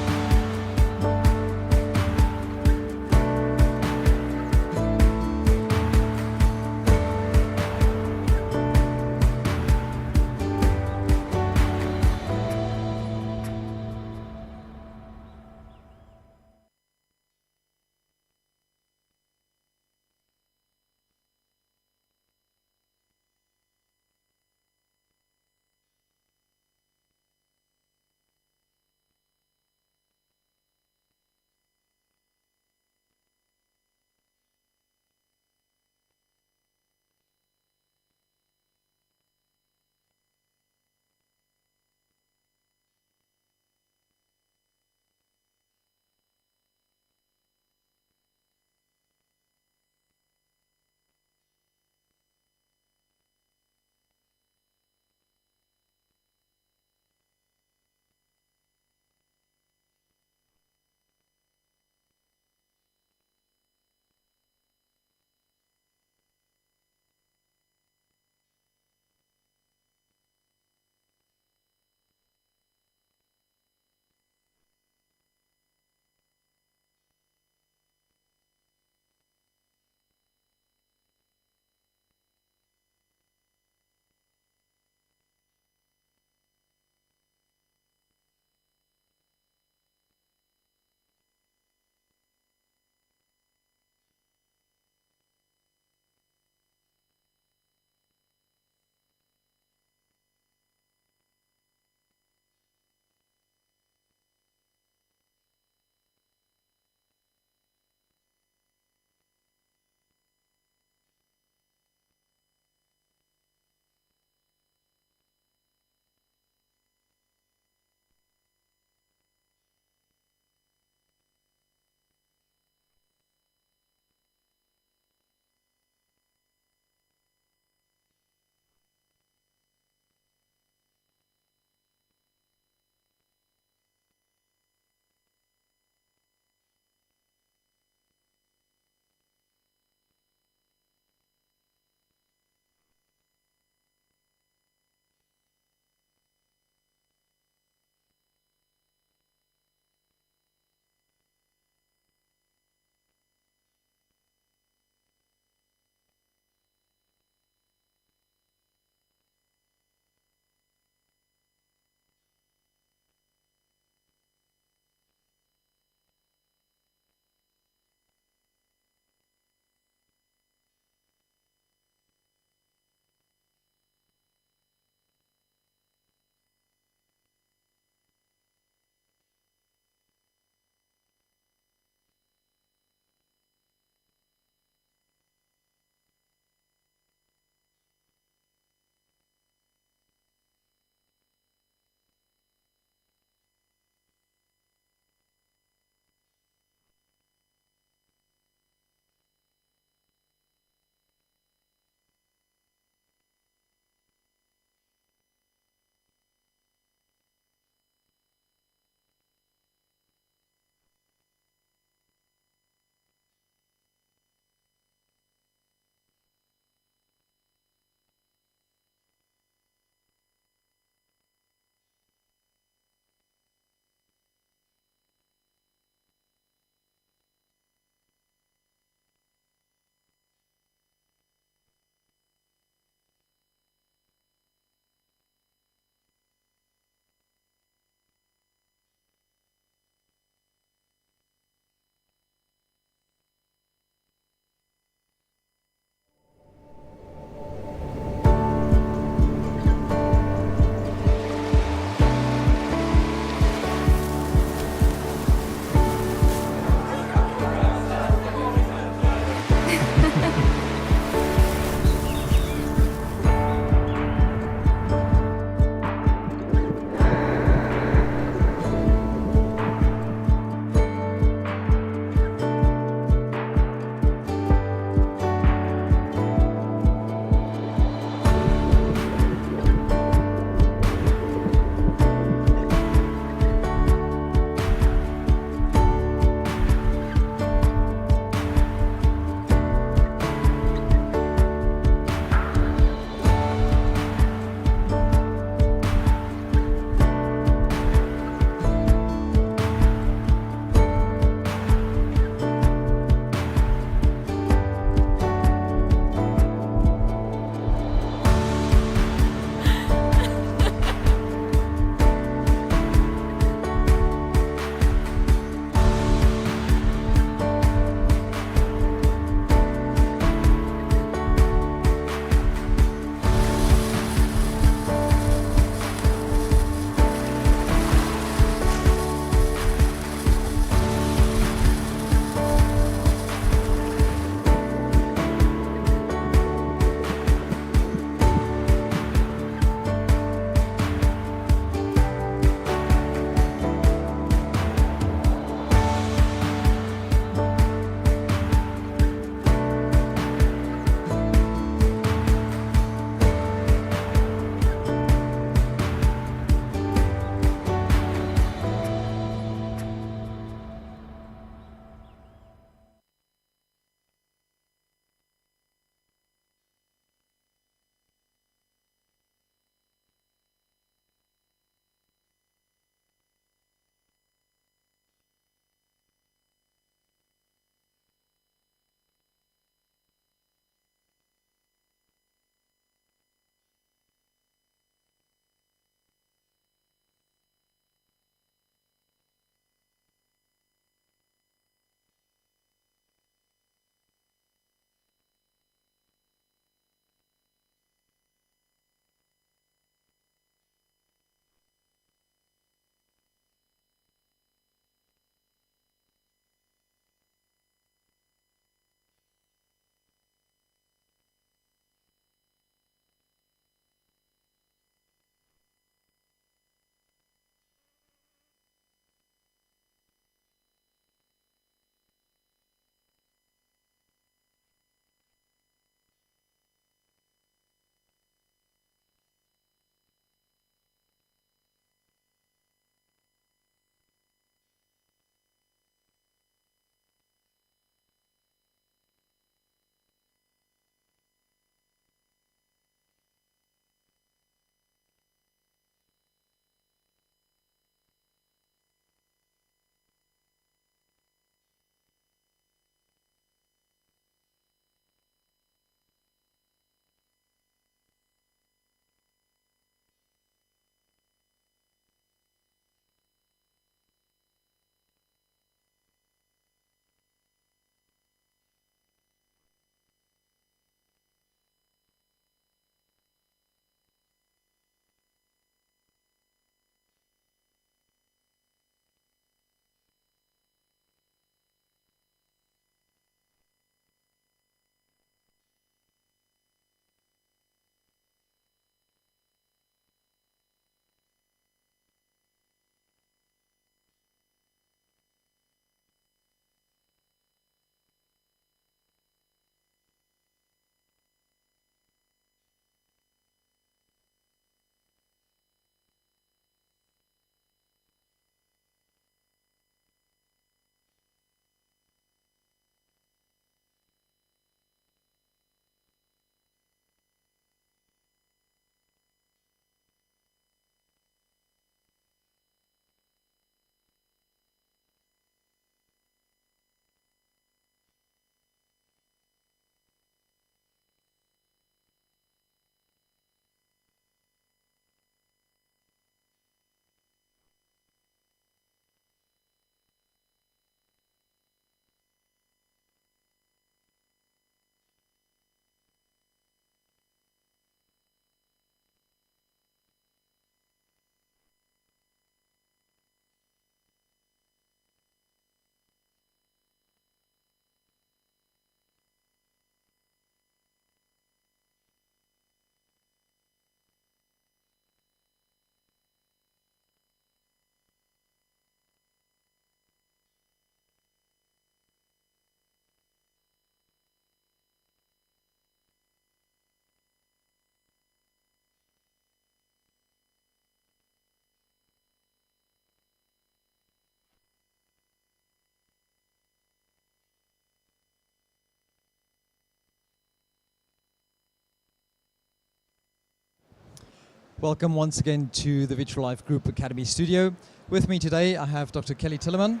Welcome once again to the Vitrolife Group Academy studio. With me today I have Dr. Kelly Tillerman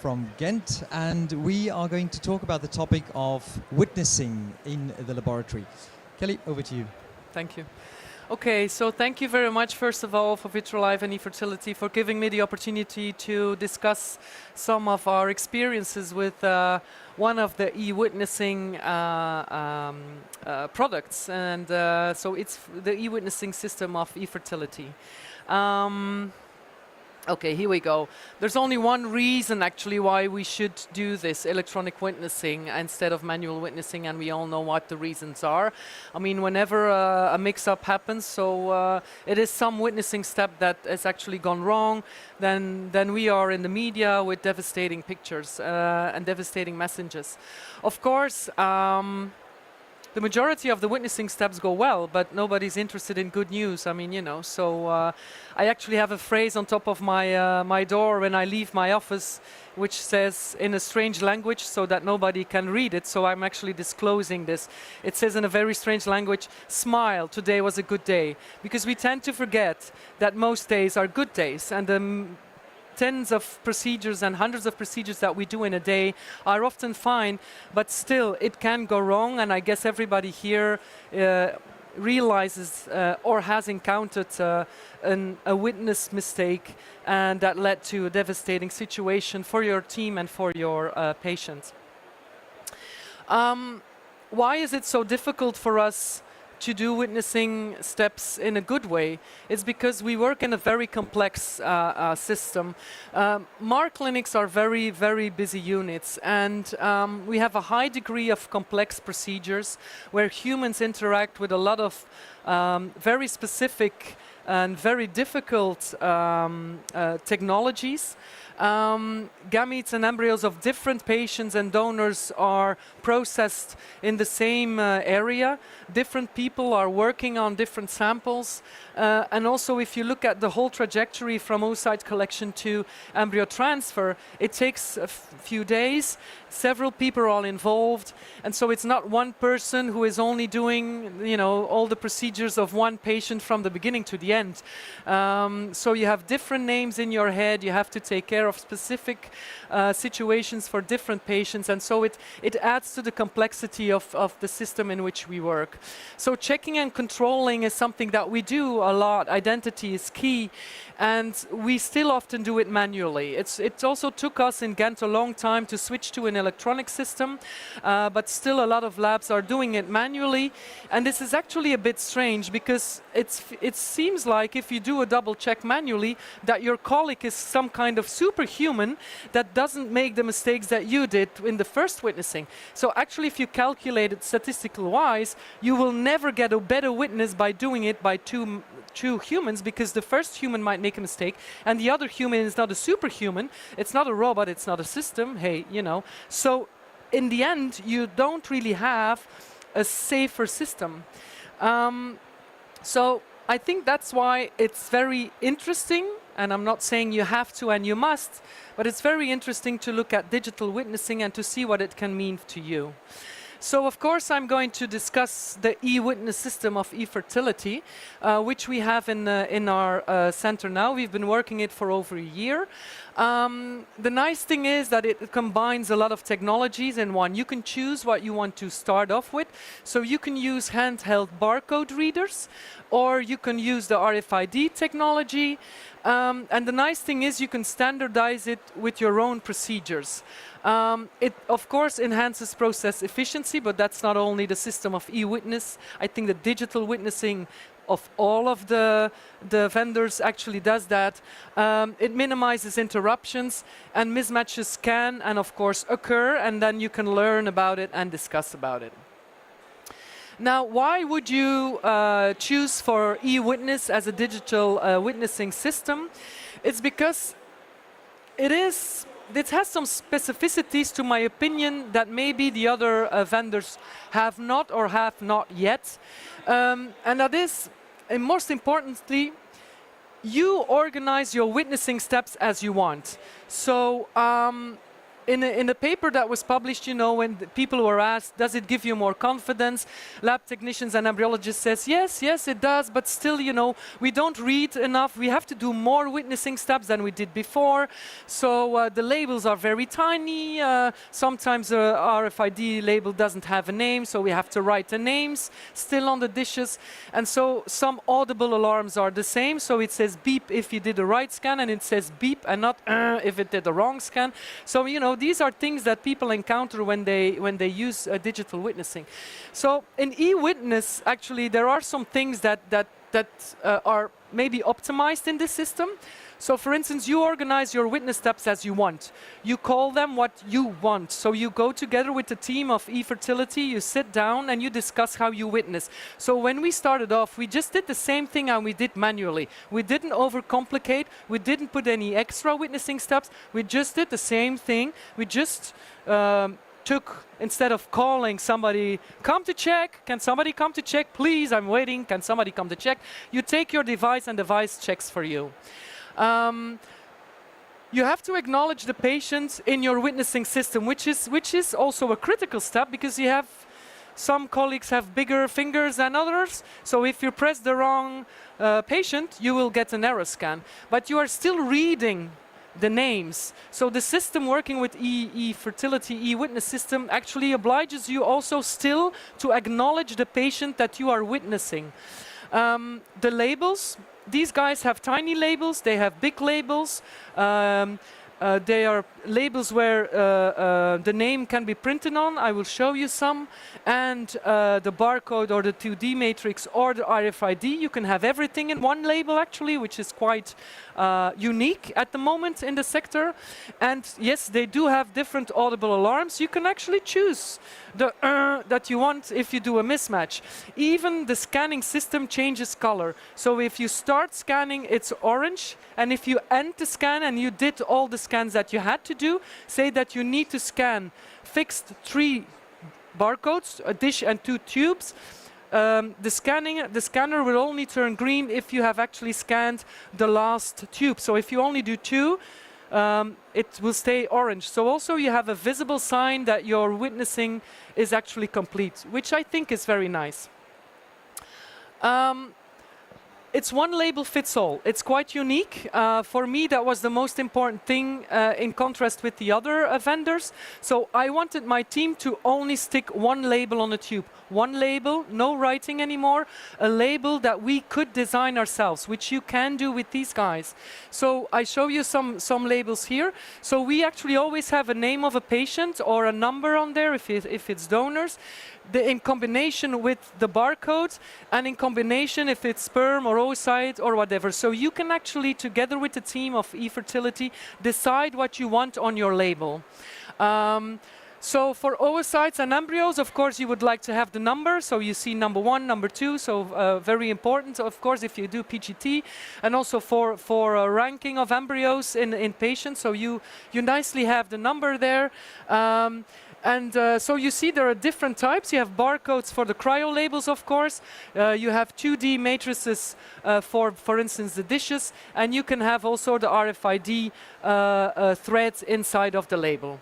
from Ghent, and we are going to talk about the topic of witnessing in the laboratory. Kelly, over to you. Thank you. Okay, so thank you very much, first of all, for Vitrolife and eFertility for giving me the opportunity to discuss some of our experiences with one of the e-witnessing products, and so it's the e-witnessing system of eFertility. Okay, here we go. There's only one reason actually why we should do this electronic witnessing instead of manual witnessing, and we all know what the reasons are. I mean, whenever a mix-up happens, so it is some witnessing step that has actually gone wrong, then we are in the media with devastating pictures and devastating messages. Of course, the majority of the witnessing steps go well, but nobody's interested in good news. I mean, you know, so I actually have a phrase on top of my my door when I leave my office, which says in a strange language so that nobody can read it, so I'm actually disclosing this. It says in a very strange language, "Smile, today was a good day," because we tend to forget that most days are good days, and tens of procedures and hundreds of procedures that we do in a day are often fine, but still it can go wrong, and I guess everybody here realizes or has encountered a witness mistake, and that led to a devastating situation for your team and for your patient. Why is it so difficult for us to do witnessing steps in a good way? It's because we work in a very complex system. MAR clinics are very, very busy units, and we have a high degree of complex procedures where humans interact with a lot of very specific and very difficult technologies. Gametes and embryos of different patients and donors are processed in the same area. Different people are working on different samples. And also, if you look at the whole trajectory from oocyte collection to embryo transfer, it takes a few days. Several people are all involved. And so it's not one person who is only doing, you know, all the procedures of one patient from the beginning to the end. So you have different names in your head. You have to take care of specific situations for different patients, and so it adds to the complexity of the system in which we work. So checking and controlling is something that we do a lot. Identity is key, and we still often do it manually. It also took us in Ghent a long time to switch to an electronic system, but still a lot of labs are doing it manually, and this is actually a bit strange because it seems like if you do a double check manually that your colleague is some kind of superhuman that doesn't make the mistakes that you did in the first witnessing. So actually, if you calculate it statistical wise, you will never get a better witness by doing it by two humans, because the first human might make a mistake and the other human is not a superhuman. It's not a robot, it's not a system, hey, you know. So in the end, you don't really have a safer system. So I think that's why it's very interesting, and I'm not saying you have to and you must, but it's very interesting to look at digital witnessing and to see what it can mean to you. So of course I'm going to discuss the e-witness system of eFertility, which we have in our center now. We've been working it for over a year. The nice thing is that it combines a lot of technologies in one. You can choose what you want to start off with. So you can use handheld barcode readers, or you can use the RFID technology. And the nice thing is you can standardize it with your own procedures. It, of course, enhances process efficiency, but that's not only the system of e-witness. I think the digital witnessing of all of the vendors actually does that. It minimizes interruptions, and mismatches can and of course occur, and then you can learn about it and discuss about it. Now, why would you choose for e-witness as a digital witnessing system? It's because it has some specificities, to my opinion, that maybe the other vendors have not or have not yet. And that is, and most importantly, you organize your witnessing steps as you want. So in a paper that was published, you know, when the people were asked, does it give you more confidence? Lab technicians and embryologists says, yes, it does, but still, you know, we don't read enough. We have to do more witnessing steps than we did before. So the labels are very tiny. Sometimes the RFID label doesn't have a name, so we have to write the names still on the dishes. And so some audible alarms are the same. So it says beep if you did the right scan, and it says beep and not if it did the wrong scan. So, you know, these are things that people encounter when they use digital witnessing. So in e-witness, actually, there are some things that are maybe optimized in this system. So for instance, you organize your witness steps as you want. You call them what you want. So you go together with the team of eFertility, you sit down and you discuss how you witness. So when we started off, we just did the same thing and we did manually. We didn't overcomplicate. We didn't put any extra witnessing steps. We just did the same thing. We just took, instead of calling somebody, come to check, can somebody come to check, please, I'm waiting, can somebody come to check? You take your device and the device checks for you. You have to acknowledge the patient in your witnessing system, which is also a critical step, because you have some colleagues have bigger fingers than others. So if you press the wrong patient, you will get an error scan. But you are still reading the names. So the system working with eFertility, e-witness system actually obliges you also still to acknowledge the patient that you are witnessing. The labels, these guys have tiny labels, they have big labels. They are labels where the name can be printed on. I will show you some. And the barcode or the 2D matrix or the RFID, you can have everything in one label actually, which is quite unique at the moment in the sector. And yes, they do have different audible alarms. You can actually choose the that you want if you do a mismatch. Even the scanning system changes color. So if you start scanning, it's orange. And if you end the scan and you did all the scans that you had to do, say that you need to scan fixed 3 barcodes, a dish and 2 tubes, the scanner will only turn green if you have actually scanned the last tube. So if you only do 2, it will stay orange. So also you have a visible sign that your witnessing is actually complete, which I think is very nice. It's one label fits all. It's quite unique. For me, that was the most important thing in contrast with the other vendors. So I wanted my team to only stick one label on a tube. One label, no writing anymore, a label that we could design ourselves, which you can do with these guys. So I show you some labels here. So we actually always have a name of a patient or a number on there if it's donors. In combination with the barcode, and in combination if it's sperm or oocyte or whatever. So you can actually, together with the team of eFertility, decide what you want on your label. So for oocytes and embryos, of course, you would like to have the number. So you see number 1, number 2. So very important, of course, if you do PGT, and also for a ranking of embryos in patients. So you nicely have the number there. So you see there are different types. You have barcodes for the cryo labels, of course. You have 2D matrices for instance, the dishes. And you can have also the RFID threads inside of the label.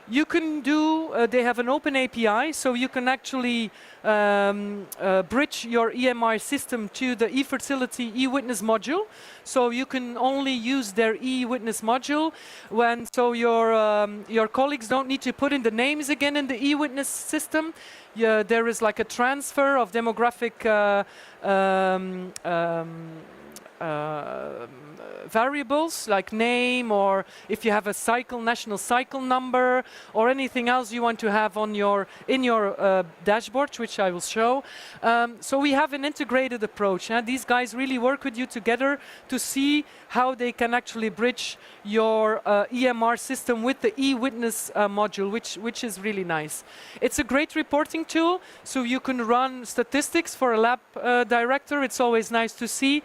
You can do, they have an open API, so you can actually bridge your EMR system to the eFertility e-witness module. So you can only use their e-witness module so your colleagues don't need to put in the names again in the e-witness system. There is like a transfer of demographic variables like name, or if you have a national cycle number, or anything else you want to have on in your dashboard, which I will show. So we have an integrated approach. These guys really work with you together to see how they can actually bridge your EMR system with the e-witness module, which is really nice. It's a great reporting tool, so you can run statistics for a lab director. It's always nice to see.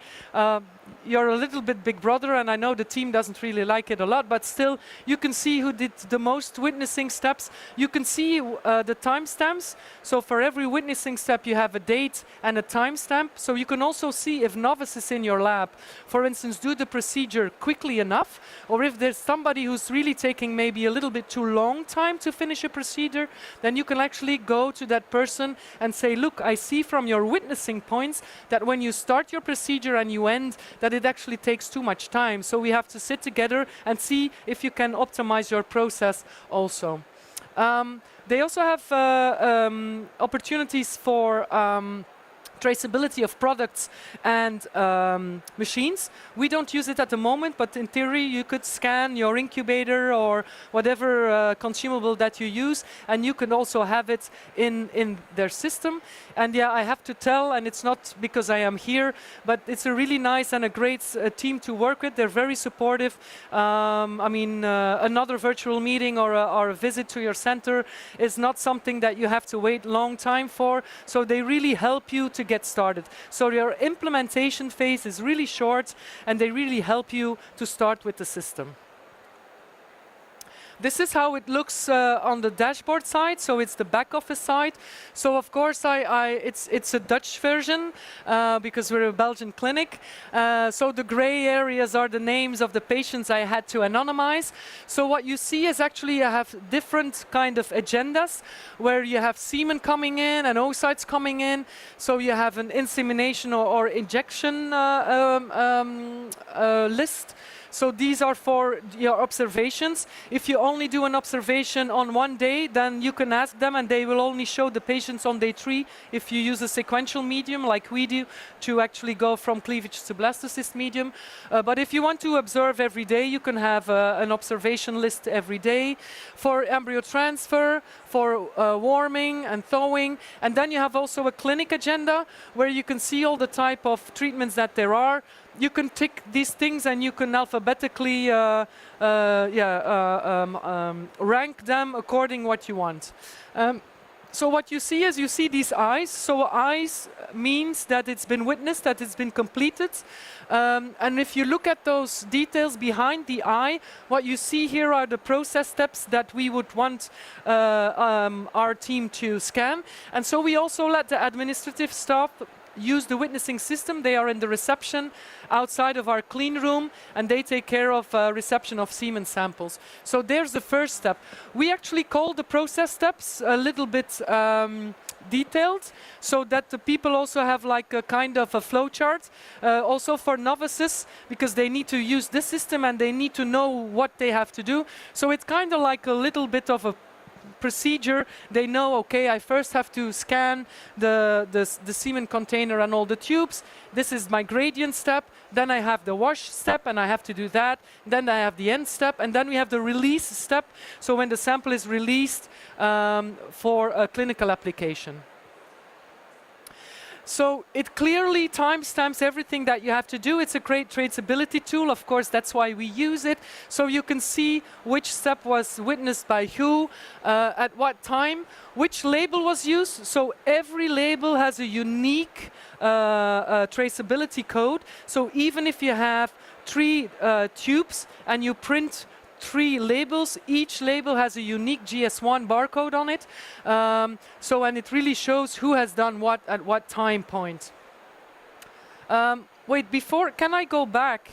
you're a little bit big brother, and I know the team doesn't really like it a lot, but still, you can see who did the most witnessing steps. You can see the timestamps. So for every witnessing step, you have a date and a timestamp. So you can also see if novices in your lab, for instance, do the procedure quickly enough, or if there's somebody who's really taking maybe a little bit too long time to finish a procedure, then you can actually go to that person and say, look, I see from your witnessing points that when you start your procedure and you end, that it actually takes too much time. So we have to sit together and see if you can optimize your process also. They also have opportunities for traceability of products and machines. We don't use it at the moment, but in theory you could scan your incubator or whatever consumable that you use, and you can also have it in their system. And yeah, I have to tell, and it's not because I am here, but it's a really nice and a great team to work with. They're very supportive. I mean, another virtual meeting or a visit to your center is not something that you have to wait a long time for, so they really help you to get started. So your implementation phase is really short, and they really help you to start with the system. This is how it looks on the dashboard side, so it's the back office side. So of course it's a Dutch version because we're a Belgian clinic. So the gray areas are the names of the patients I had to anonymize. So what you see is actually I have different kind of agendas where you have semen coming in and oocytes coming in. So you have an insemination or injection list. So these are for your observations. If you only do an observation on one day, then you can ask them and they will only show the patients on day 3 if you use a sequential medium like we do to actually go from cleavage to blastocyst medium. But if you want to observe every day, you can have an observation list every day for embryo transfer, for warming and thawing. And then you have also a clinic agenda where you can see all the type of treatments that there are. You can tick these things and you can alphabetically rank them according what you want. So what you see is you see these eyes. So eyes means that it's been witnessed, that it's been completed. And if you look at those details behind the eye, what you see here are the process steps that we would want our team to scan. And so we also let the administrative staff use the witnessing system. They are in the reception outside of our clean room, and they take care of reception of semen samples. So there's the first step. We actually call the process steps a little bit detailed, so that the people also have like a kind of a flow chart, also for novices, because they need to use this system and they need to know what they have to do. So it's kind of like a little bit of a procedure. They know, okay, I first have to scan the semen container and all the tubes. This is my gradient step. Then I have the wash step, and I have to do that. Then I have the end step, and then we have the release step. So when the sample is released for a clinical application. So it clearly timestamps everything that you have to do. It's a great traceability tool. Of course, that's why we use it. So you can see which step was witnessed by who, at what time, which label was used. So every label has a unique traceability code. So even if you have 3 tubes and you print 3 labels, each label has a unique GS1 barcode on it. And it really shows who has done what at what time point. Wait, before, can I go back?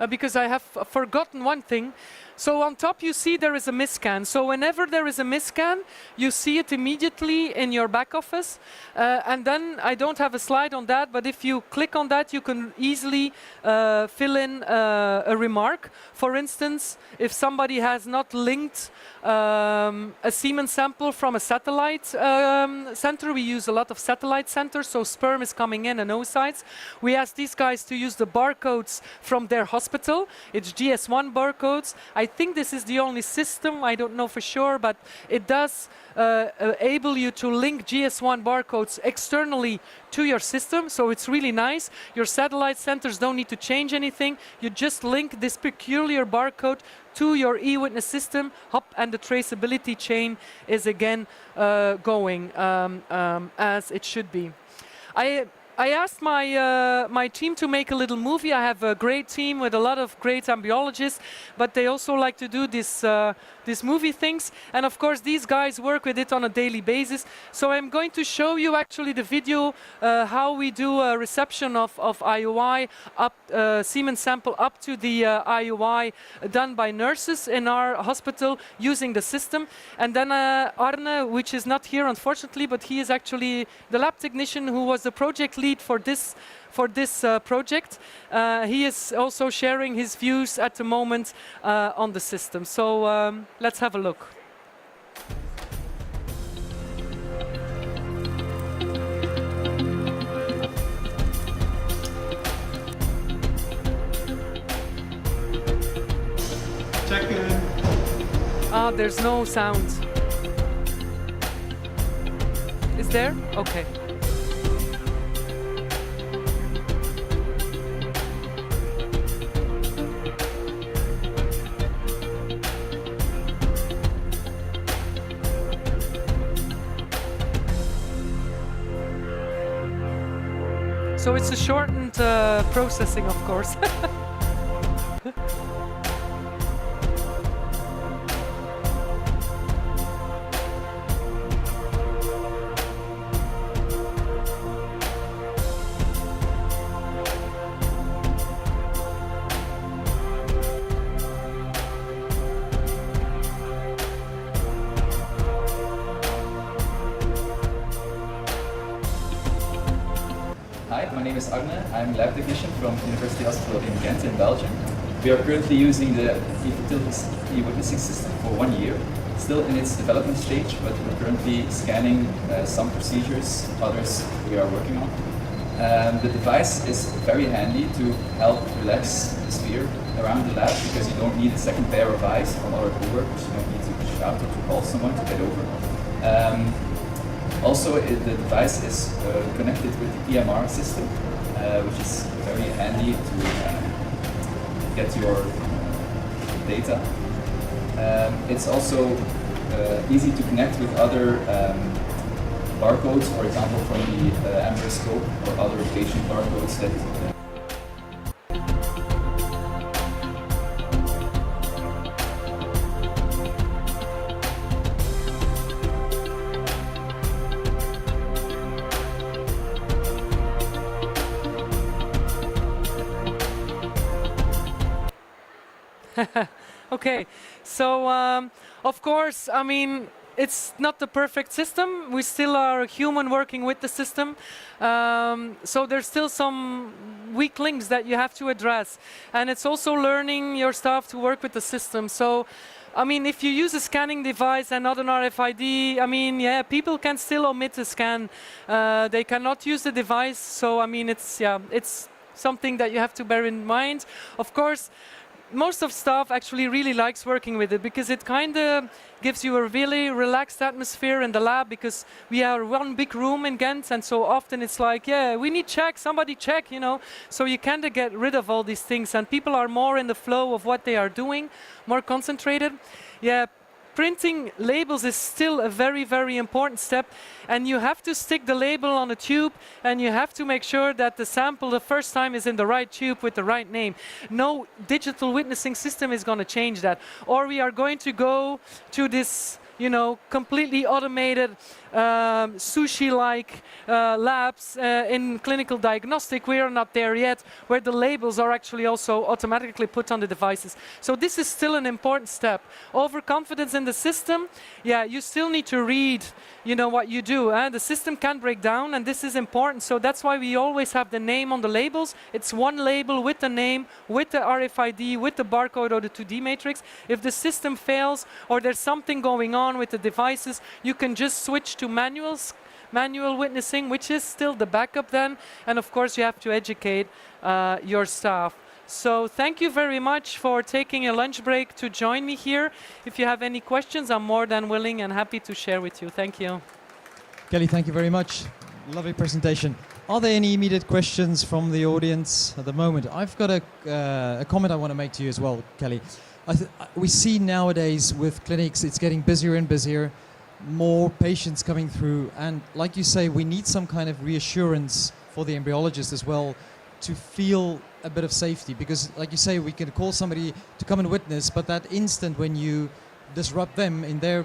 Because I have forgotten one thing. So on top you see there is a misscan. So whenever there is a misscan, you see it immediately in your back office. And then I don't have a slide on that, but if you click on that, you can easily fill in a remark. For instance, if somebody has not linked a semen sample from a satellite center, we use a lot of satellite centers, so sperm is coming in and oocytes. We ask these guys to use the barcodes from their hospital. It's GS1 barcodes. I think this is the only system, I don't know for sure, but it does able you to link GS1 barcodes externally to your system, so it's really nice. Your satellite centers don't need to change anything. You just link this peculiar barcode to your e-witness system, hop, and the traceability chain is again going as it should be. I asked my team to make a little movie. I have a great team with a lot of great embryologists, but they also like to do these movie things. And of course, these guys work with it on a daily basis. So I'm going to show you actually the video how we do a reception of IUI, semen sample up to the IUI done by nurses in our hospital using the system. And then Arne, which is not here unfortunately, but he is actually the lab technician who was the project lead for this project. He is also sharing his views at the moment on the system. So let's have a look. Check in. Ah, there's no sound. Is there? Okay. So it's a shortened processing, of course. Hi, my name is Arne. I'm lab technician from University Hospital in Ghent in Belgium. We are currently using the e-witnessing system for 1 year, still in its development stage, but we're currently scanning some procedures, others we are working on. The device is very handy to help relax the sphere around the lab because you don't need a second pair of eyes from other co-workers, you don't need to shout or to call someone to get over. Also, the device is connected with the EMR system, which is very handy to get your data. It's also easy to connect with other barcodes, for example, from the EmbryoScope or other patient barcodes that Okay, so of course, I mean, it's not the perfect system. We still are human working with the system. So there's still some weak links that you have to address. And it's also learning your staff to work with the system. So, I mean, if you use a scanning device and not an RFID, I mean, yeah, people can still omit the scan. They cannot use the device. So, I mean, it's something that you have to bear in mind. Of course, most of staff actually really likes working with it because it kind of gives you a really relaxed atmosphere in the lab because we are one big room in Ghent and so often it's like, yeah, we need check, somebody check, you know. So you kind of get rid of all these things and people are more in the flow of what they are doing, more concentrated. Yeah. Printing labels is still a very, very important step and you have to stick the label on a tube and you have to make sure that the sample the first time is in the right tube with the right name. No digital witnessing system is going to change that. Or we are going to go to this, you know, completely automated sushi-like labs in clinical diagnostic. We are not there yet, where the labels are actually also automatically put on the devices. So this is still an important step. Overconfidence in the system, yeah, you still need to read, you know, what you do. The system can break down, and this is important. So that's why we always have the name on the labels. It's one label with the name, with the RFID, with the barcode or the 2D matrix. If the system fails or there's something going on with the devices, you can just switch to manual witnessing, which is still the backup then. And of course, you have to educate your staff. So thank you very much for taking a lunch break to join me here. If you have any questions, I'm more than willing and happy to share with you. Thank you. Kelly, thank you very much. Lovely presentation. Are there any immediate questions from the audience at the moment? I've got a comment I want to make to you as well, Kelly. We see nowadays with clinics, it's getting busier and busier, more patients coming through, and like you say, we need some kind of reassurance for the embryologist as well to feel a bit of safety, because like you say, we can call somebody to come and witness, but that instant when you disrupt them in their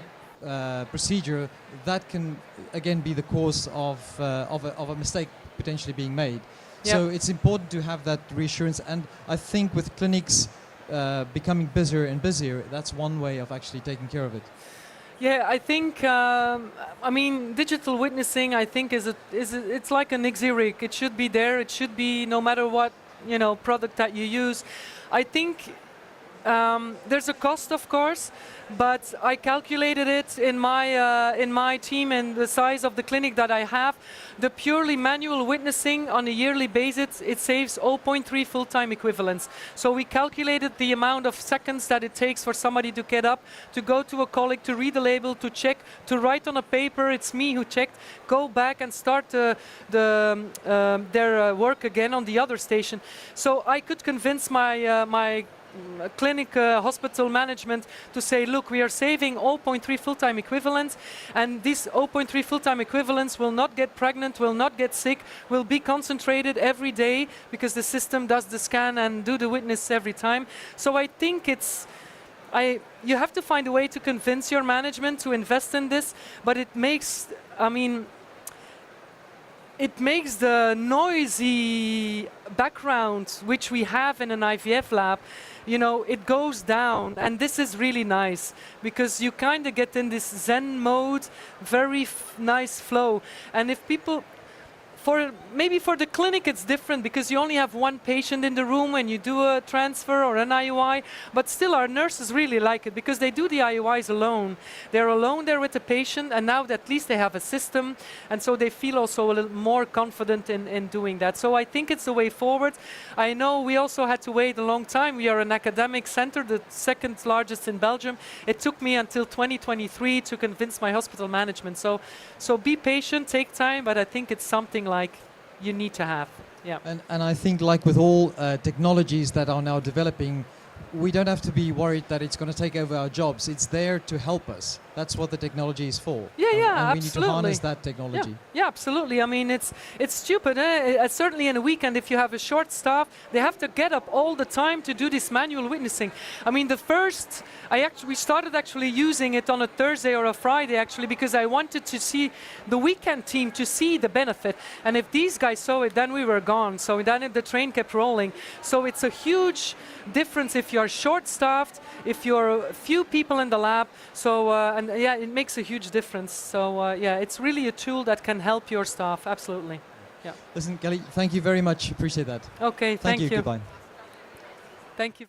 procedure, that can again be the cause of a mistake potentially being made. Yep. So it's important to have that reassurance, and I think with clinics becoming busier and busier, that's one way of actually taking care of it. Yeah, I think, I mean, digital witnessing, I think, it's like an ESHRE. It should be there. It should be no matter what, product that you use. I think there's a cost, of course, but I calculated it in my team and the size of the clinic that I have. The purely manual witnessing on a yearly basis, it saves 0.3 full-time equivalents. So we calculated the amount of seconds that it takes for somebody to get up, to go to a colleague, to read the label, to check, to write on a paper, it's me who checked, go back and start their work again on the other station. So I could convince my clinic hospital management to say, look, we are saving 0.3 full-time equivalents, and these 0.3 full-time equivalents will not get pregnant, will not get sick, will be concentrated every day because the system does the scan and do the witness every time. So I think you have to find a way to convince your management to invest in this, but it makes, it makes the noisy background which we have in an IVF lab, it goes down, and this is really nice because you kind of get in this Zen mode, very nice flow. And if people, maybe for the clinic it's different because you only have one patient in the room when you do a transfer or an IUI, but still our nurses really like it because they do the IUIs alone. They're alone there with the patient, and now at least they have a system, and so they feel also a little more confident in doing that. So I think it's the way forward. I know we also had to wait a long time. We are an academic center, the second largest in Belgium. It took me until 2023 to convince my hospital management. So be patient, take time, but I think it's something like you need to have. Yeah. And I think, like with all technologies that are now developing, we don't have to be worried that it's going to take over our jobs. It's there to help us. That's what the technology is for. Yeah, and we absolutely. need to harness that technology. Yeah, absolutely. I mean, it's stupid. Certainly in a weekend, if you have a short staff, they have to get up all the time to do this manual witnessing. I mean, we started actually using it on a Thursday or a Friday, actually, because I wanted to see the weekend team to see the benefit. And if these guys saw it, then we were gone. So then the train kept rolling. So it's a huge difference if you're short-staffed, if you're a few people in the lab. So it makes a huge difference. So it's really a tool that can help your staff. Absolutely. Yeah. Listen, Kelly, thank you very much. Appreciate that. Okay, thank you. Goodbye. Thank you.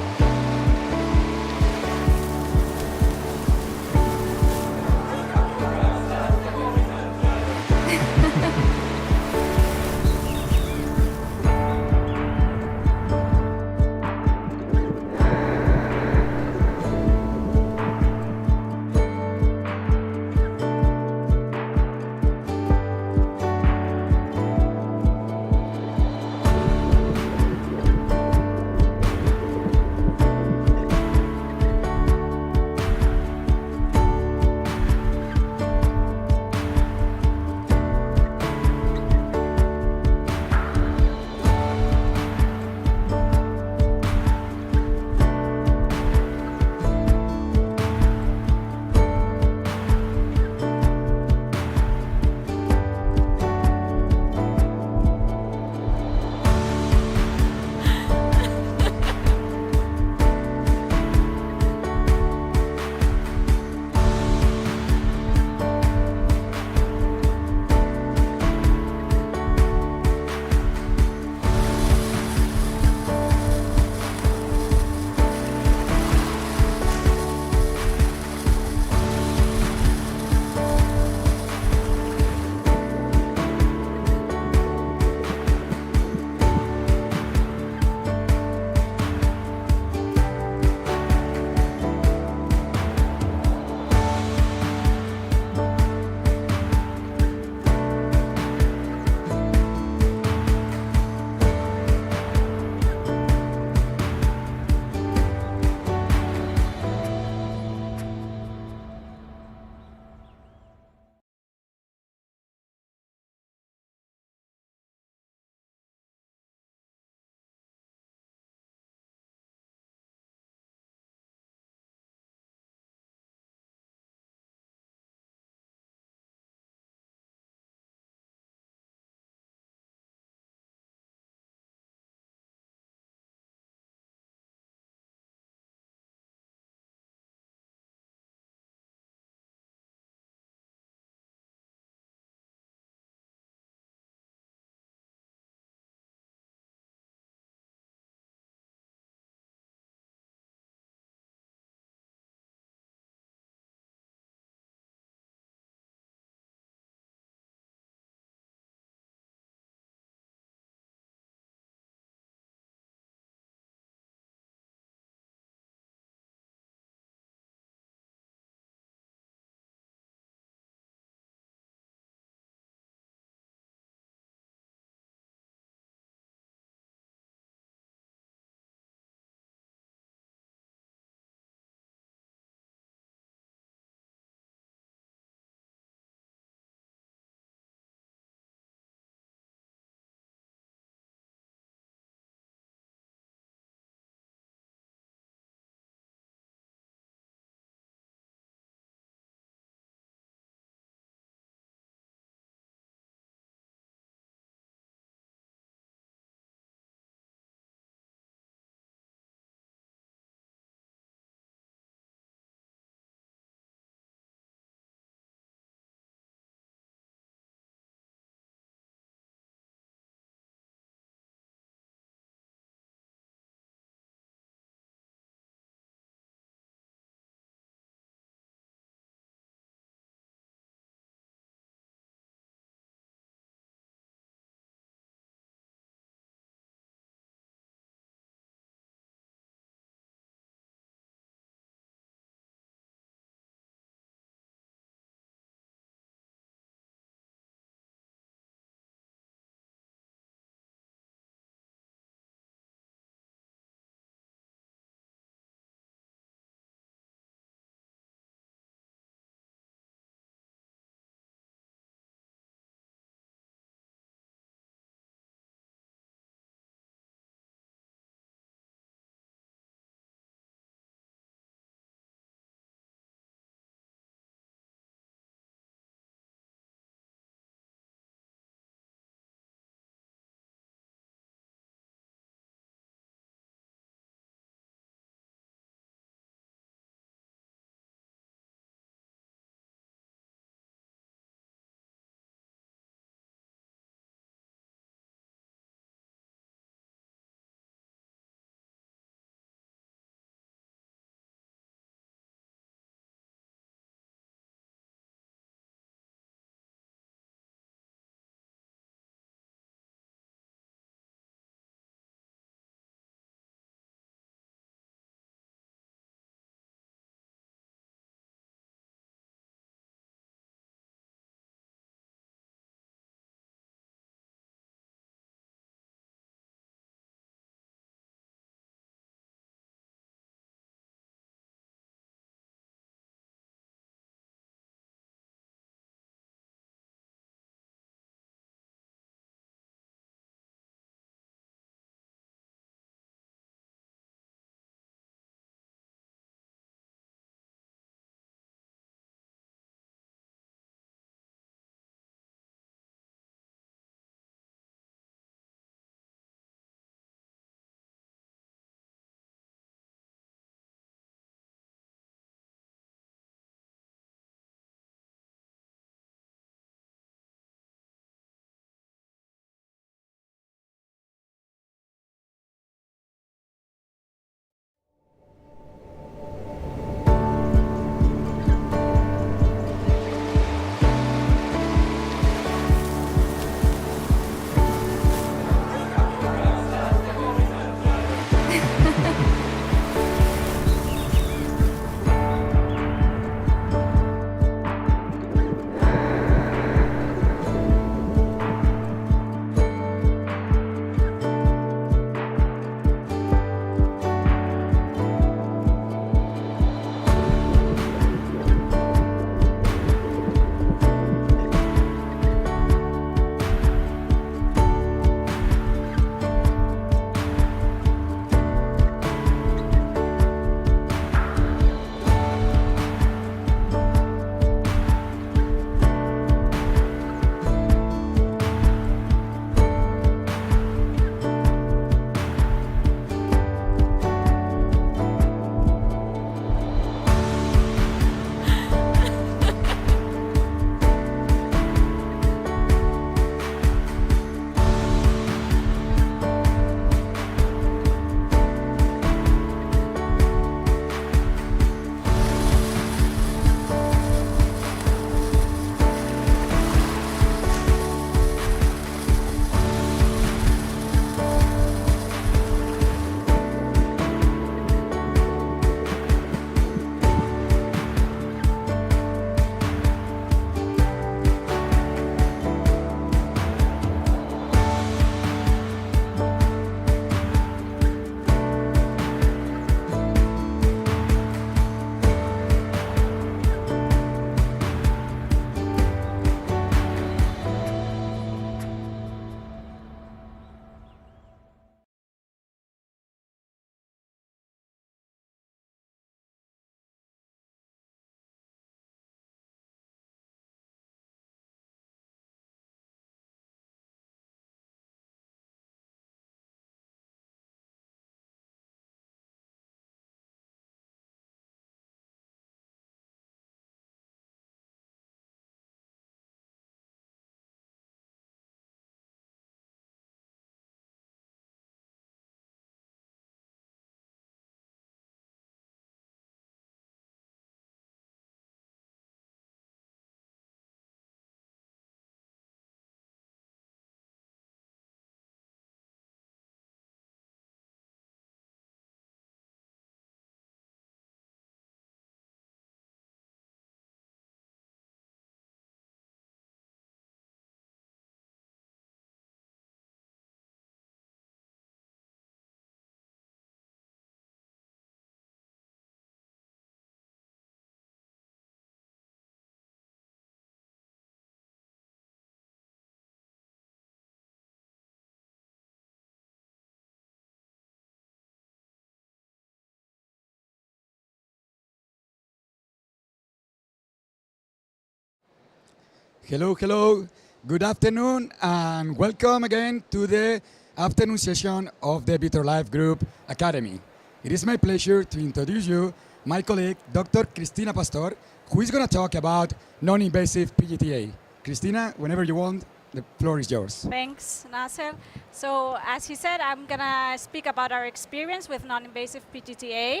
Hello, hello. Good afternoon and welcome again to the afternoon session of the Vitrolife Group Academy. It is my pleasure to introduce you my colleague, Dr. Cristina Pastor, who is going to talk about non-invasive PGTA. Cristina, whenever you want, the floor is yours. Thanks, Nasser. So as he said, I'm going to speak about our experience with non-invasive PGTA.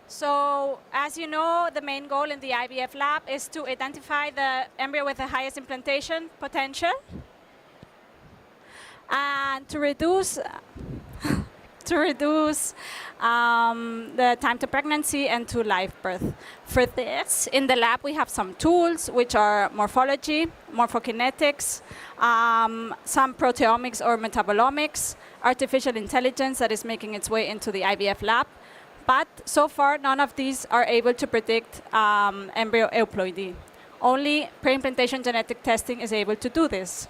So as you know, the main goal in the IVF lab is to identify the embryo with the highest implantation potential and to reduce the time to pregnancy and to live birth. For this, in the lab, we have some tools, which are morphology, morphokinetics, some proteomics or metabolomics, artificial intelligence that is making its way into the IVF lab. But so far, none of these are able to predict embryo euploidy. Only pre-implantation genetic testing is able to do this.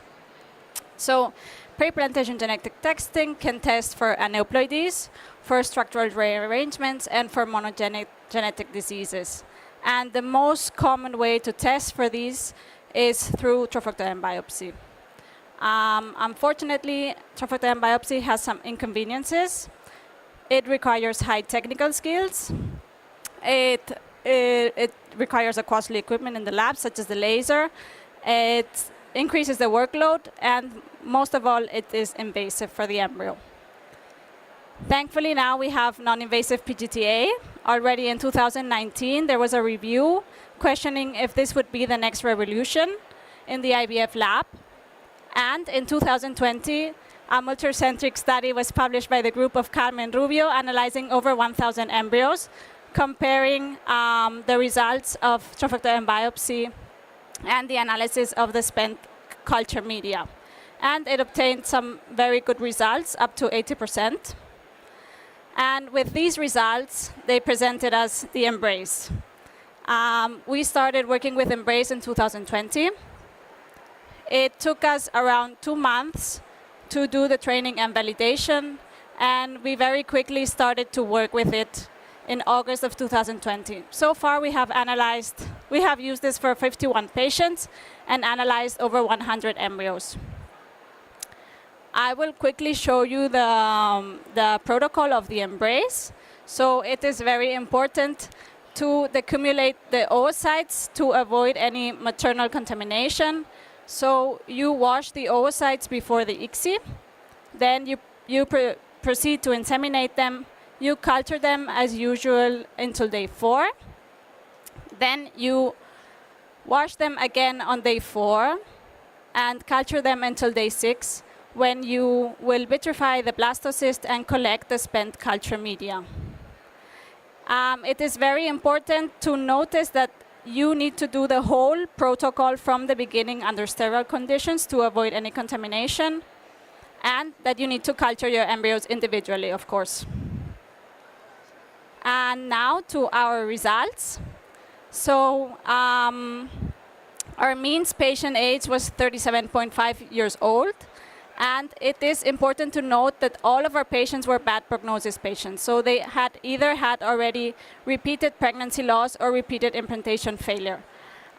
So pre-implantation genetic testing can test for aneuploidies, for structural rearrangements, and for monogenic genetic diseases. And the most common way to test for these is through trophectoderm biopsy. Unfortunately, trophectoderm biopsy has some inconveniences. It requires high technical skills. It requires a costly equipment in the lab, such as the laser. It increases the workload, and most of all, it is invasive for the embryo. Thankfully, now we have non-invasive PGTA. Already in 2019, there was a review questioning if this would be the next revolution in the IVF lab. And in 2020, a multicentric study was published by the group of Carmen Rubio, analyzing over 1,000 embryos, comparing the results of trophectoderm biopsy and the analysis of the spent culture media. And it obtained some very good results, up to 80%. And with these results, they presented us the EMBRACE. We started working with EMBRACE in 2020. It took us around 2 months to do the training and validation, and we very quickly started to work with it in August of 2020. So far, we have used this for 51 patients and analyzed over 100 embryos. I will quickly show you the protocol of the EMBRACE. So it is very important to decumulate the oocytes to avoid any maternal contamination. So you wash the oocytes before the ICSI. Then you proceed to inseminate them. You culture them as usual until day 4. Then you wash them again on day 4 and culture them until day 6, when you will vitrify the blastocyst and collect the spent culture media. It is very important to notice that you need to do the whole protocol from the beginning under sterile conditions to avoid any contamination, and that you need to culture your embryos individually, of course. And now to our results. So our mean patient age was 37.5 years old. And it is important to note that all of our patients were bad prognosis patients. So they had either had already repeated pregnancy loss or repeated implantation failure.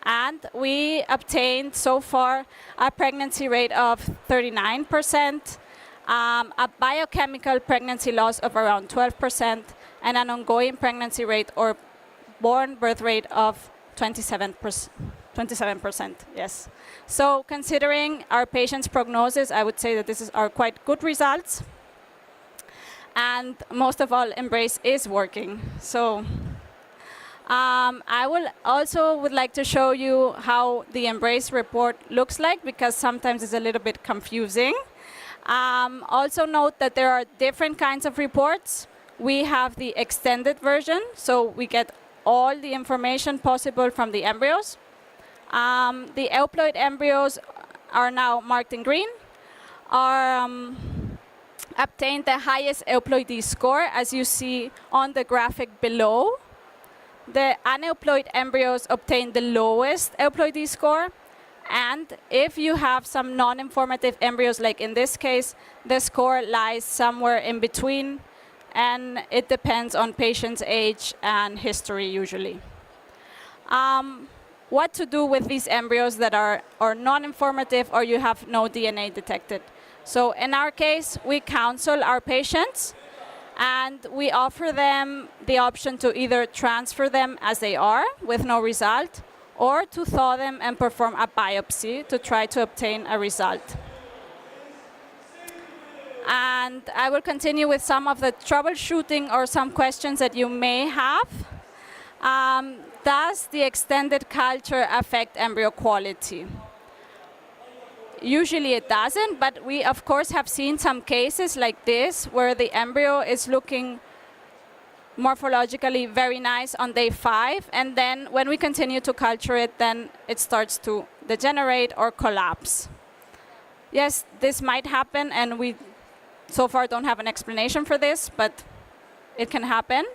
And we obtained so far a pregnancy rate of 39%, a biochemical pregnancy loss of around 12%, and an ongoing pregnancy rate or born birth rate of 27%. 27%, yes. So considering our patient's prognosis, I would say that this are quite good results. And most of all, EMBRACE is working. So I would like to show you how the EMBRACE report looks like, because sometimes it's a little bit confusing. Also note that there are different kinds of reports. We have the extended version, so we get all the information possible from the embryos. The euploid embryos are now marked in green, obtained the highest euploidy score, as you see on the graphic below. The aneuploid embryos obtained the lowest euploidy score, and if you have some non-informative embryos, like in this case, the score lies somewhere in between, and it depends on patient's age and history usually. what to do with these embryos that are non-informative or you have no DNA detected. So in our case, we counsel our patients and we offer them the option to either transfer them as they are with no result or to thaw them and perform a biopsy to try to obtain a result. And I will continue with some of the troubleshooting or some questions that you may have. Does the extended culture affect embryo quality? Usually it doesn't, but we of course have seen some cases like this where the embryo is looking morphologically very nice on day 5, and then when we continue to culture it, then it starts to degenerate or collapse. Yes, this might happen, and we so far don't have an explanation for this, but it can happen.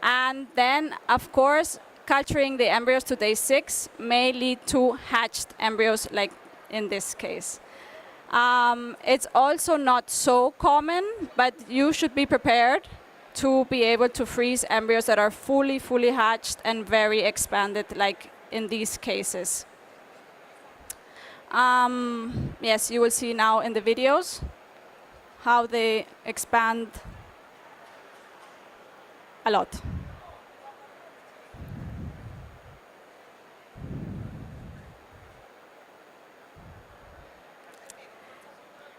And then, of course, culturing the embryos to day 6 may lead to hatched embryos like in this case. It's also not so common, but you should be prepared to be able to freeze embryos that are fully hatched and very expanded, like in these cases. Yes, you will see now in the videos how they expand a lot.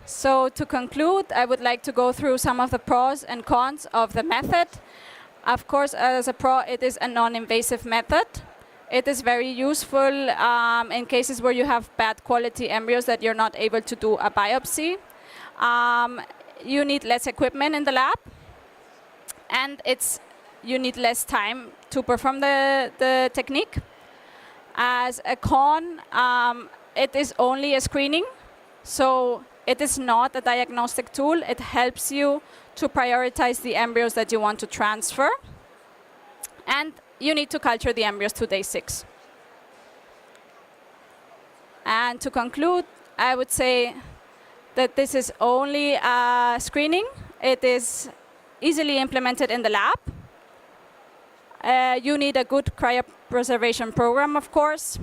So to conclude, I would like to go through some of the pros and cons of the method. Of course, as a pro, it is a non-invasive method. It is very useful in cases where you have bad quality embryos that you're not able to do a biopsy. You need less equipment in the lab, and you need less time to perform the technique. As a con, it is only a screening, so it is not a diagnostic tool. It helps you to prioritize the embryos that you want to transfer. And you need to culture the embryos to day 6. And to conclude, I would say that this is only a screening. It is easily implemented in the lab. You need a good cryopreservation program, of course.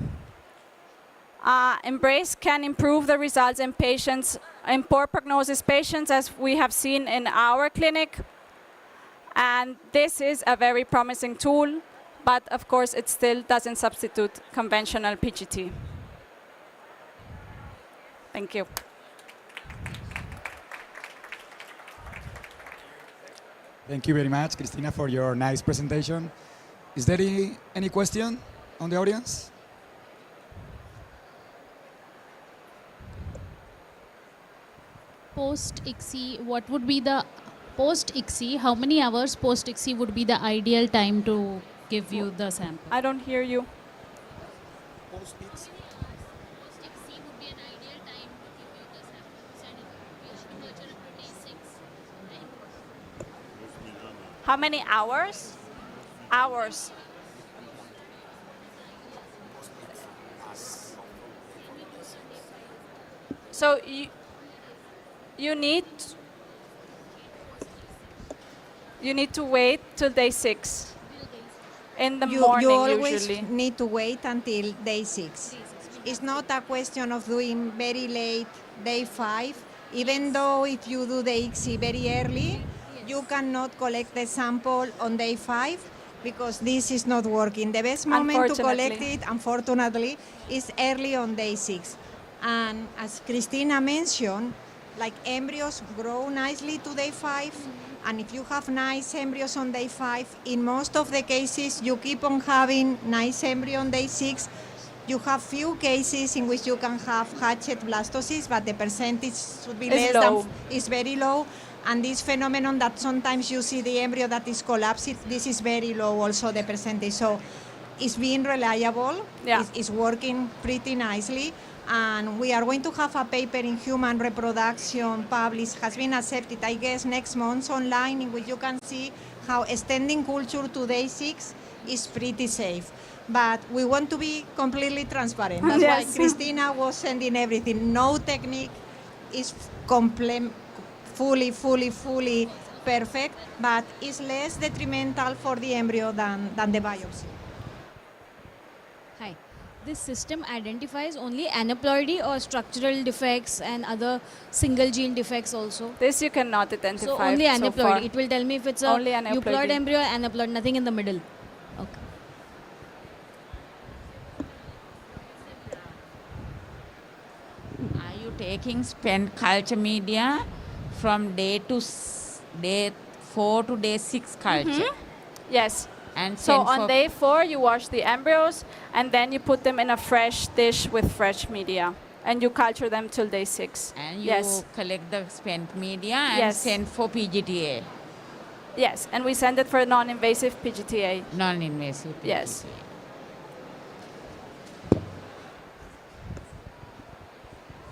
Embrace can improve the results in patients, in poor prognosis patients, as we have seen in our clinic. And this is a very promising tool, but of course it still doesn't substitute conventional PGT. Thank you. Thank you very much, Cristina, for your nice presentation. Is there any question on the audience? Post-ESHRE, what would be the post-ESHRE? How many hours post-ESHRE would be the ideal time to give you the sample? I don't hear you. Post-ESHRE would be an ideal time to give you the sample. You should culture up to day 6, right? How many hours? Hours. So you need to wait till day 6 in the morning. You always usually need to wait until day 6. It's not a question of doing very late, day 5. Even though if you do the ESHRE very early, you cannot collect the sample on day 5 because this is not working. The best moment to collect it, unfortunately, is early on day 6. And as Cristina mentioned, like embryos grow nicely to day 5, and if you have nice embryos on day 5, in most of the cases you keep on having nice embryo on day 6. You have few cases in which you can have hatchet blastocysts, but the percentage should be less than, is very low. And this phenomenon that sometimes you see the embryo that is collapsed, this is very low also, the percentage. So it's being reliable, it's working pretty nicely. And we are going to have a paper in human reproduction published, has been accepted, I guess, next month online, in which you can see how extending culture to day 6 is pretty safe. But we want to be completely transparent. That's why Cristina was sending everything. No technique is fully perfect, but it's less detrimental for the embryo than the biopsy. Hi. this system identifies only aneuploidy or structural defects and other single gene defects also? This you cannot identify. So only so aneuploidy. far. It will tell me if it's a Only aneuploidy. euploid embryo or aneuploid, nothing in the middle. Okay. Are you taking spent culture media from day 4 to day 6 culture? Yes. And So send on for- day 4, you wash the embryos, and then you put them in a fresh dish with fresh media, and you culture them till day 6. And you Yes. collect the spent media and Yes. send for PGTA, Yes, and we send it for non-invasive PGTA. non-invasive PGTA. Yes.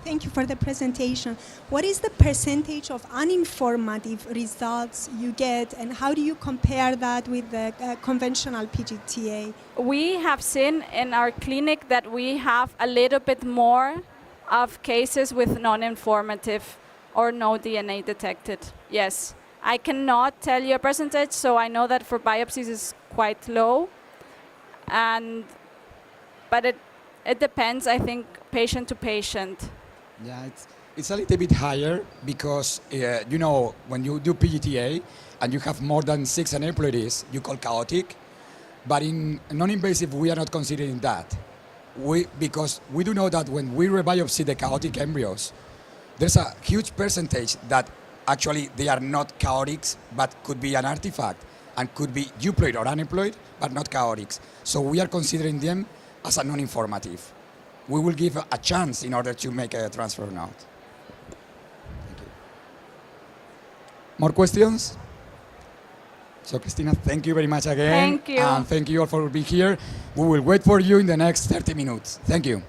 Thank you for the presentation. What is the percentage of uninformative results you get, and how do you compare that with the conventional PGTA? We have seen in our clinic that we have a little bit more of cases with non-informative or no DNA detected. Yes. I cannot tell you a percentage, so I know that for biopsies it's quite low. But it depends, I think, patient to patient. Yeah, it's a little bit higher because, you know, when you do PGTA and you have more than 6 aneuploidies, you call chaotic. But in non-invasive, we are not considering that. Because we do know that when we rebiopsy the chaotic embryos, there's a huge percentage that actually they are not chaotics, but could be an artifact and could be euploid or aneuploid, but not chaotics. So we are considering them as a non-informative. We will give a chance in order to make a transfer or not. Thank you. More questions? So Christina, thank you very much again. Thank you. And thank you all for being here. We will wait for you in the next 30 minutes. Thank you.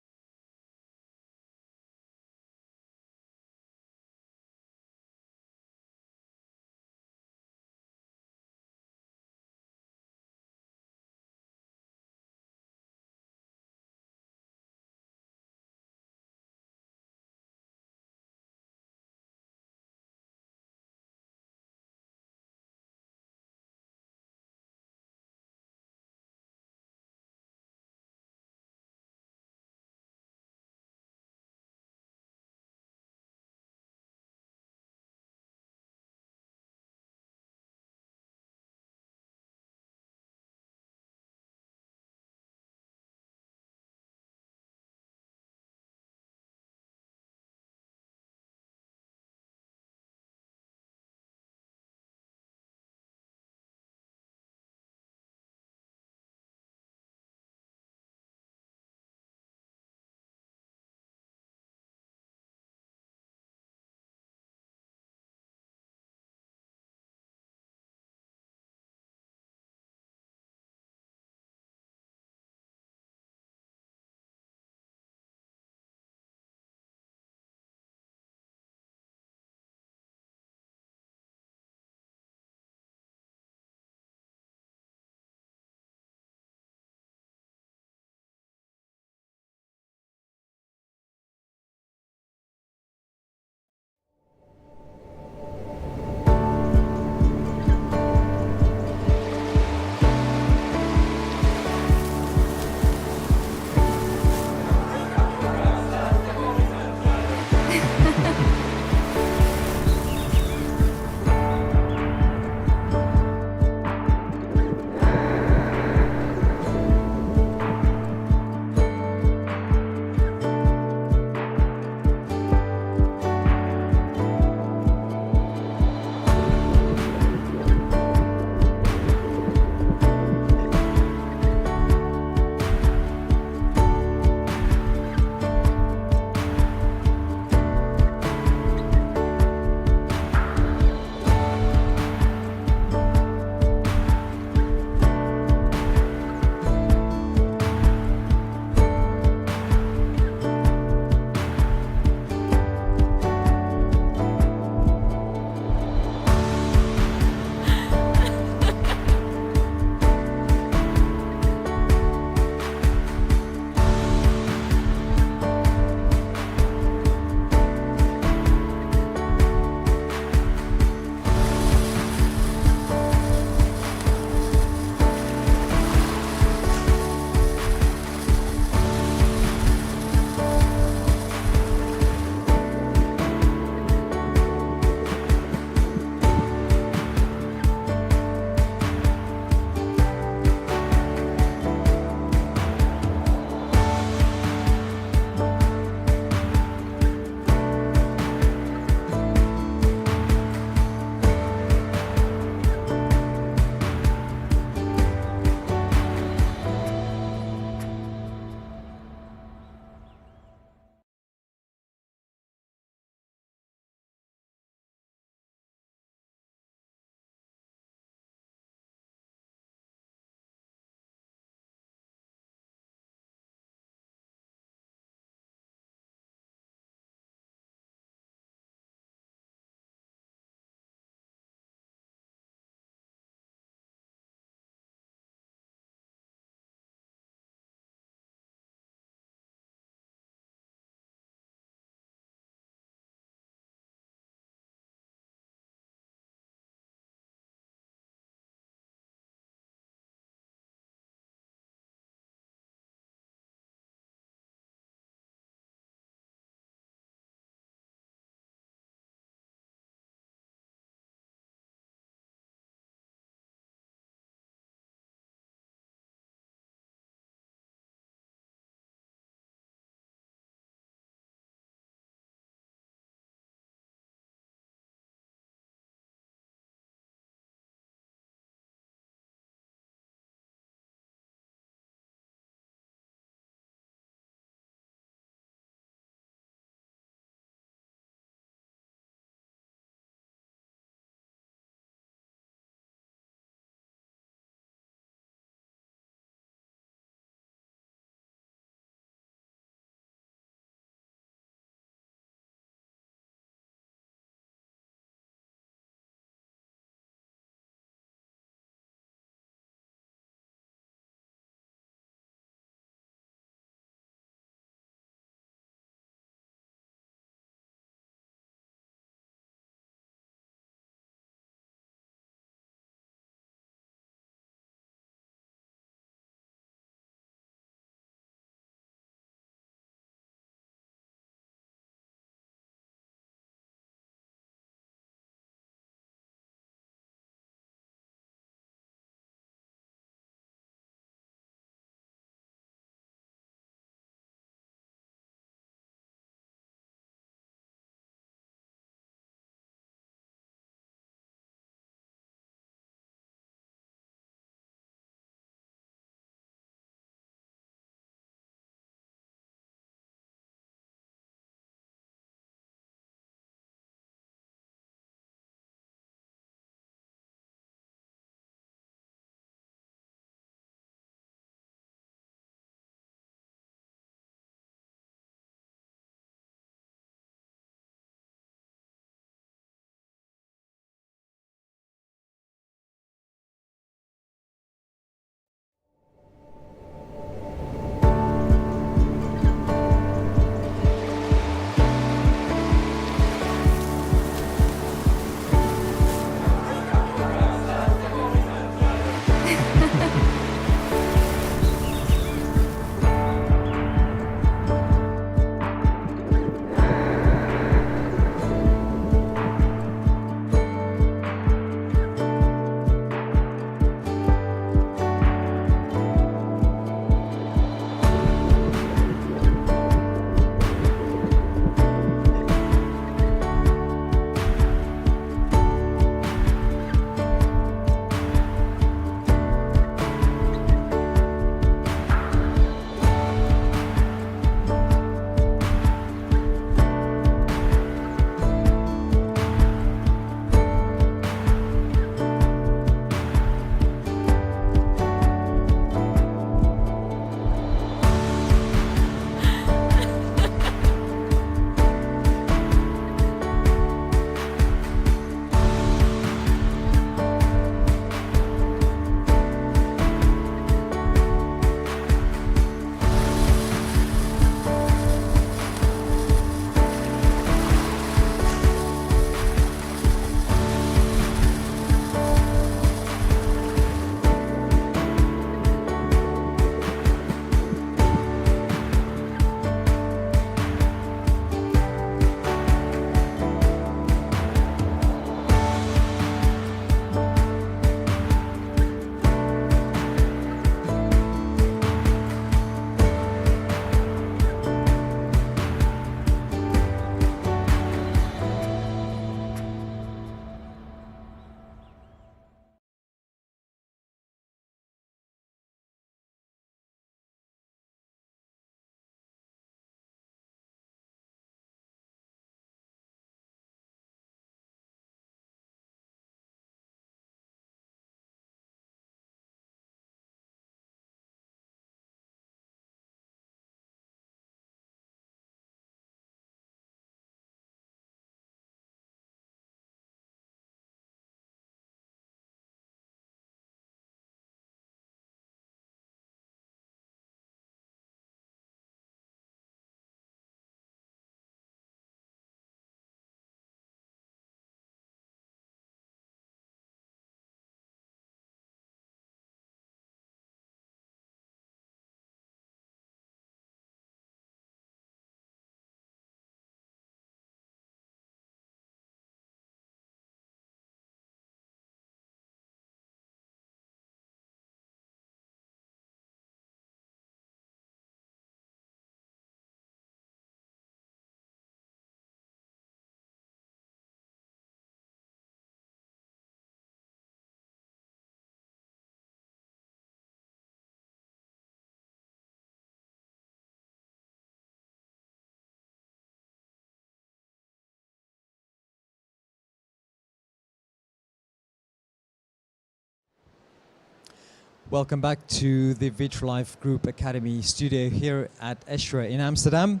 Welcome back to the Vitrolife Group Academy studio here at ESHRE in Amsterdam.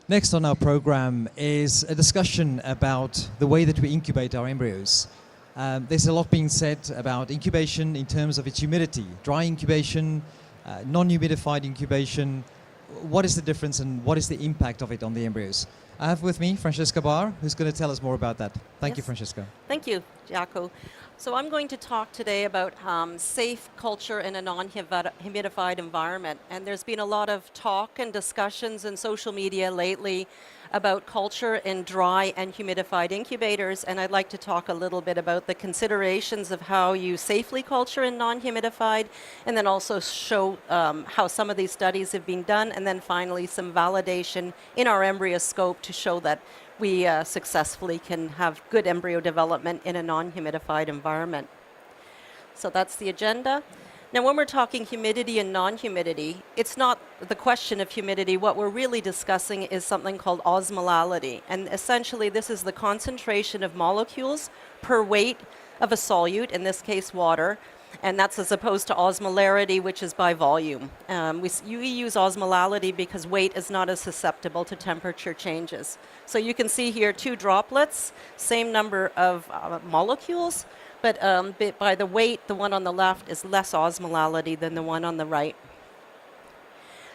Next on our program is a discussion about the way that we incubate our embryos. There's a lot being said about incubation in terms of its humidity, dry incubation, non-humidified incubation. What is the difference and what is the impact of it on the embryos? I have with me Francesca Barr, who's going to tell us more about that. Thank you, Francesca. Thank you, Jaco. So I'm going to talk today about safe culture in a non-humidified environment. And there's been a lot of talk and discussions in social media lately about culture in dry and humidified incubators. And I'd like to talk a little bit about the considerations of how you safely culture in non-humidified, and then also show how some of these studies have been done, and then finally some validation in our embryoscope to show that we successfully can have good embryo development in a non-humidified environment. So that's the agenda. Now, when we're talking humidity and non-humidity, it's not the question of humidity. What we're really discussing is something called osmolality. And essentially, this is the concentration of molecules per weight of a solute, in this case water, and that's as opposed to osmolarity, which is by volume. We use osmolality because weight is not as susceptible to temperature changes. So you can see here 2 droplets, same number of molecules, but by the weight, the one on the left is less osmolality than the one on the right.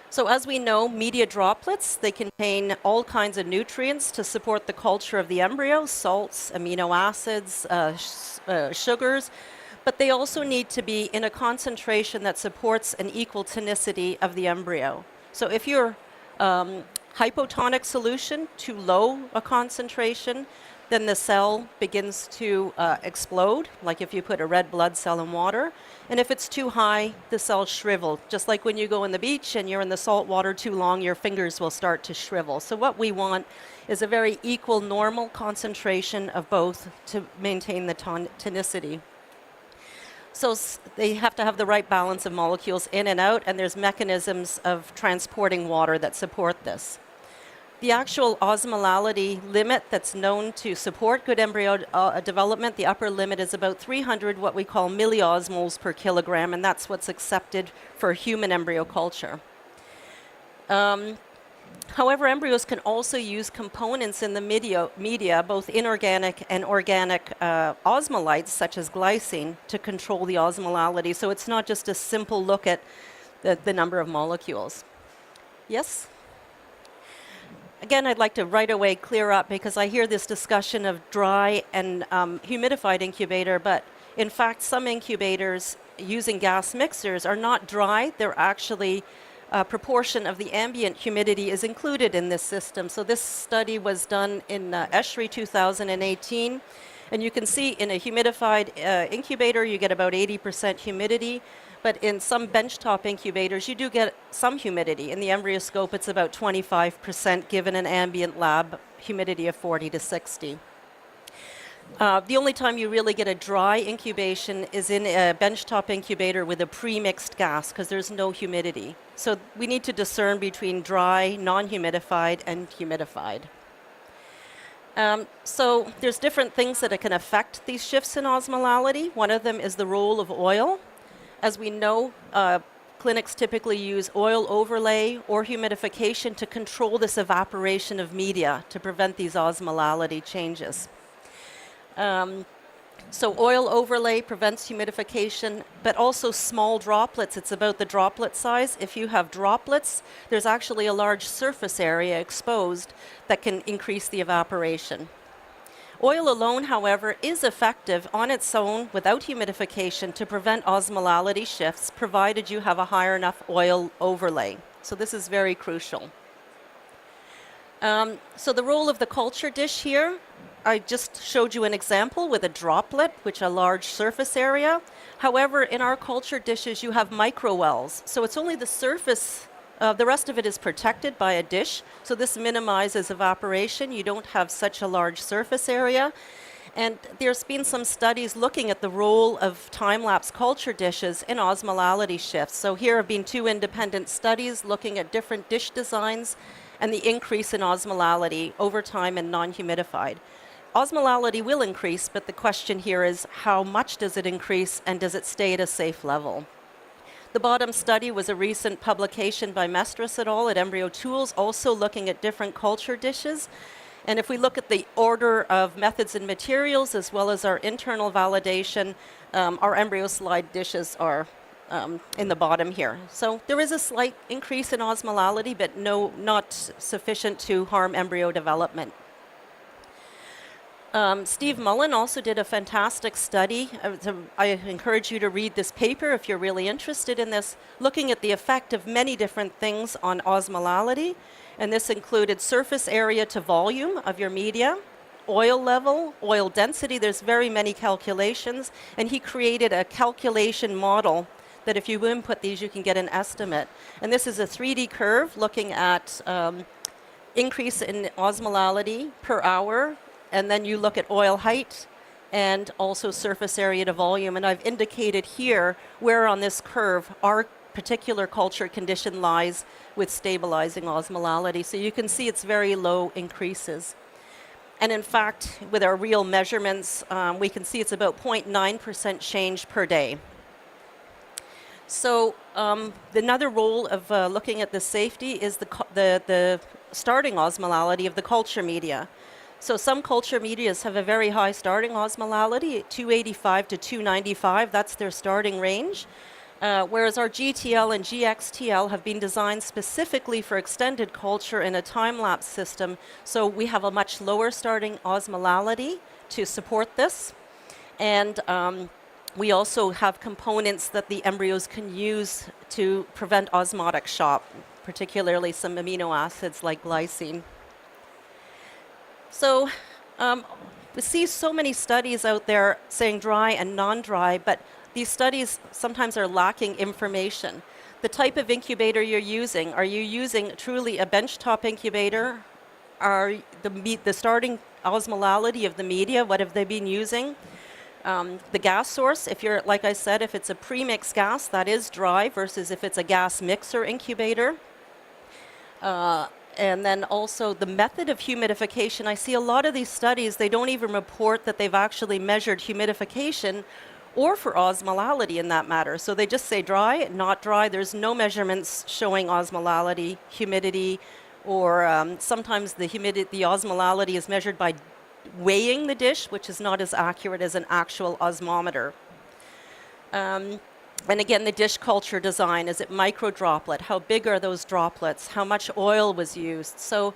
So as we know, media droplets, they contain all kinds of nutrients to support the culture of the embryo, salts, amino acids, sugars, but they also need to be in a concentration that supports an equal tonicity of the embryo. So if you're hypotonic solution, too low a concentration, then the cell begins to explode, like if you put a red blood cell in water. And if it's too high, the cells shrivel. Just like when you go on the beach and you're in the salt water too long, your fingers will start to shrivel. So what we want is a very equal, normal concentration of both to maintain the tonicity. So they have to have the right balance of molecules in and out, and there's mechanisms of transporting water that support this. The actual osmolality limit that's known to support good embryo development, the upper limit is about 300 what we call milliosmoles per kilogram, and that's what's accepted for human embryo culture. However, embryos can also use components in the media, both inorganic and organic osmolytes, such as glycine, to control the osmolality. So it's not just a simple look at the number of molecules. Yes? Again, I'd like to right away clear up, because I hear this discussion of dry and humidified incubator, but in fact, some incubators using gas mixers are not dry. They're actually a proportion of the ambient humidity is included in this system. So this study was done in ESHRE 2018, and you can see in a humidified incubator you get about 80% humidity, but in some benchtop incubators you do get some humidity. In the embryoscope it's about 25% given an ambient lab humidity of 40 to 60. The only time you really get a dry incubation is in a benchtop incubator with a pre-mixed gas, because there's no humidity. So we need to discern between dry, non-humidified, and humidified. So there's different things that can affect these shifts in osmolality. One of them is the role of oil. As we know, clinics typically use oil overlay or humidification to control this evaporation of media to prevent these osmolality changes. So oil overlay prevents humidification, but also small droplets. It's about the droplet size. If you have droplets, there's actually a large surface area exposed that can increase the evaporation. Oil alone, however, is effective on its own without humidification to prevent osmolality shifts, provided you have a higher enough oil overlay. So this is very crucial. So the role of the culture dish here, I just showed you an example with a droplet, which a large surface area. However, in our culture dishes, you have microwells. So it's only the surface, the rest of it is protected by a dish. So this minimizes evaporation. You don't have such a large surface area. And there's been some studies looking at the role of time-lapse culture dishes in osmolality shifts. So here have been 2 independent studies looking at different dish designs and the increase in osmolality over time in non-humidified. Osmolality will increase, but the question here is how much does it increase and does it stay at a safe level? The bottom study was a recent publication by Mestras et al. At Embryo Tools, also looking at different culture dishes. And if we look at the order of methods and materials, as well as our internal validation, our embryo slide dishes are in the bottom here. So there is a slight increase in osmolality, but not sufficient to harm embryo development. Steve Mullen also did a fantastic study. I encourage you to read this paper if you're really interested in this, looking at the effect of many different things on osmolality. And this included surface area to volume of your media, oil level, oil density. There's very many calculations. And he created a calculation model that if you input these, you can get an estimate. And this is a 3D curve looking at increase in osmolality per hour. And then you look at oil height and also surface area to volume. And I've indicated here where on this curve our particular culture condition lies with stabilizing osmolality. So you can see it's very low increases. And in fact, with our real measurements, we can see it's about 0.9% change per day. So another role of looking at the safety is the starting osmolality of the culture media. So some culture medias have a very high starting osmolality, 285 to 295, that's their starting range. Whereas our GTL and GXTL have been designed specifically for extended culture in a time-lapse system, so we have a much lower starting osmolality to support this. And we also have components that the embryos can use to prevent osmotic shock, particularly some amino acids like glycine. So we see so many studies out there saying dry and non-dry, but these studies sometimes are lacking information. The type of incubator you're using, are you using truly a benchtop incubator? Are the starting osmolality of the media, what have they been using? The gas source, if you're, like I said, if it's a premixed gas, that is dry, versus if it's a gas mixer incubator. And then also the method of humidification. I see a lot of these studies, they don't even report that they've actually measured humidification or for osmolality in that matter. So they just say dry, not dry. There's no measurements showing osmolality, humidity, or sometimes the osmolality is measured by weighing the dish, which is not as accurate as an actual osmometer. And again, the dish culture design, is it micro droplet? How big are those droplets? How much oil was used? So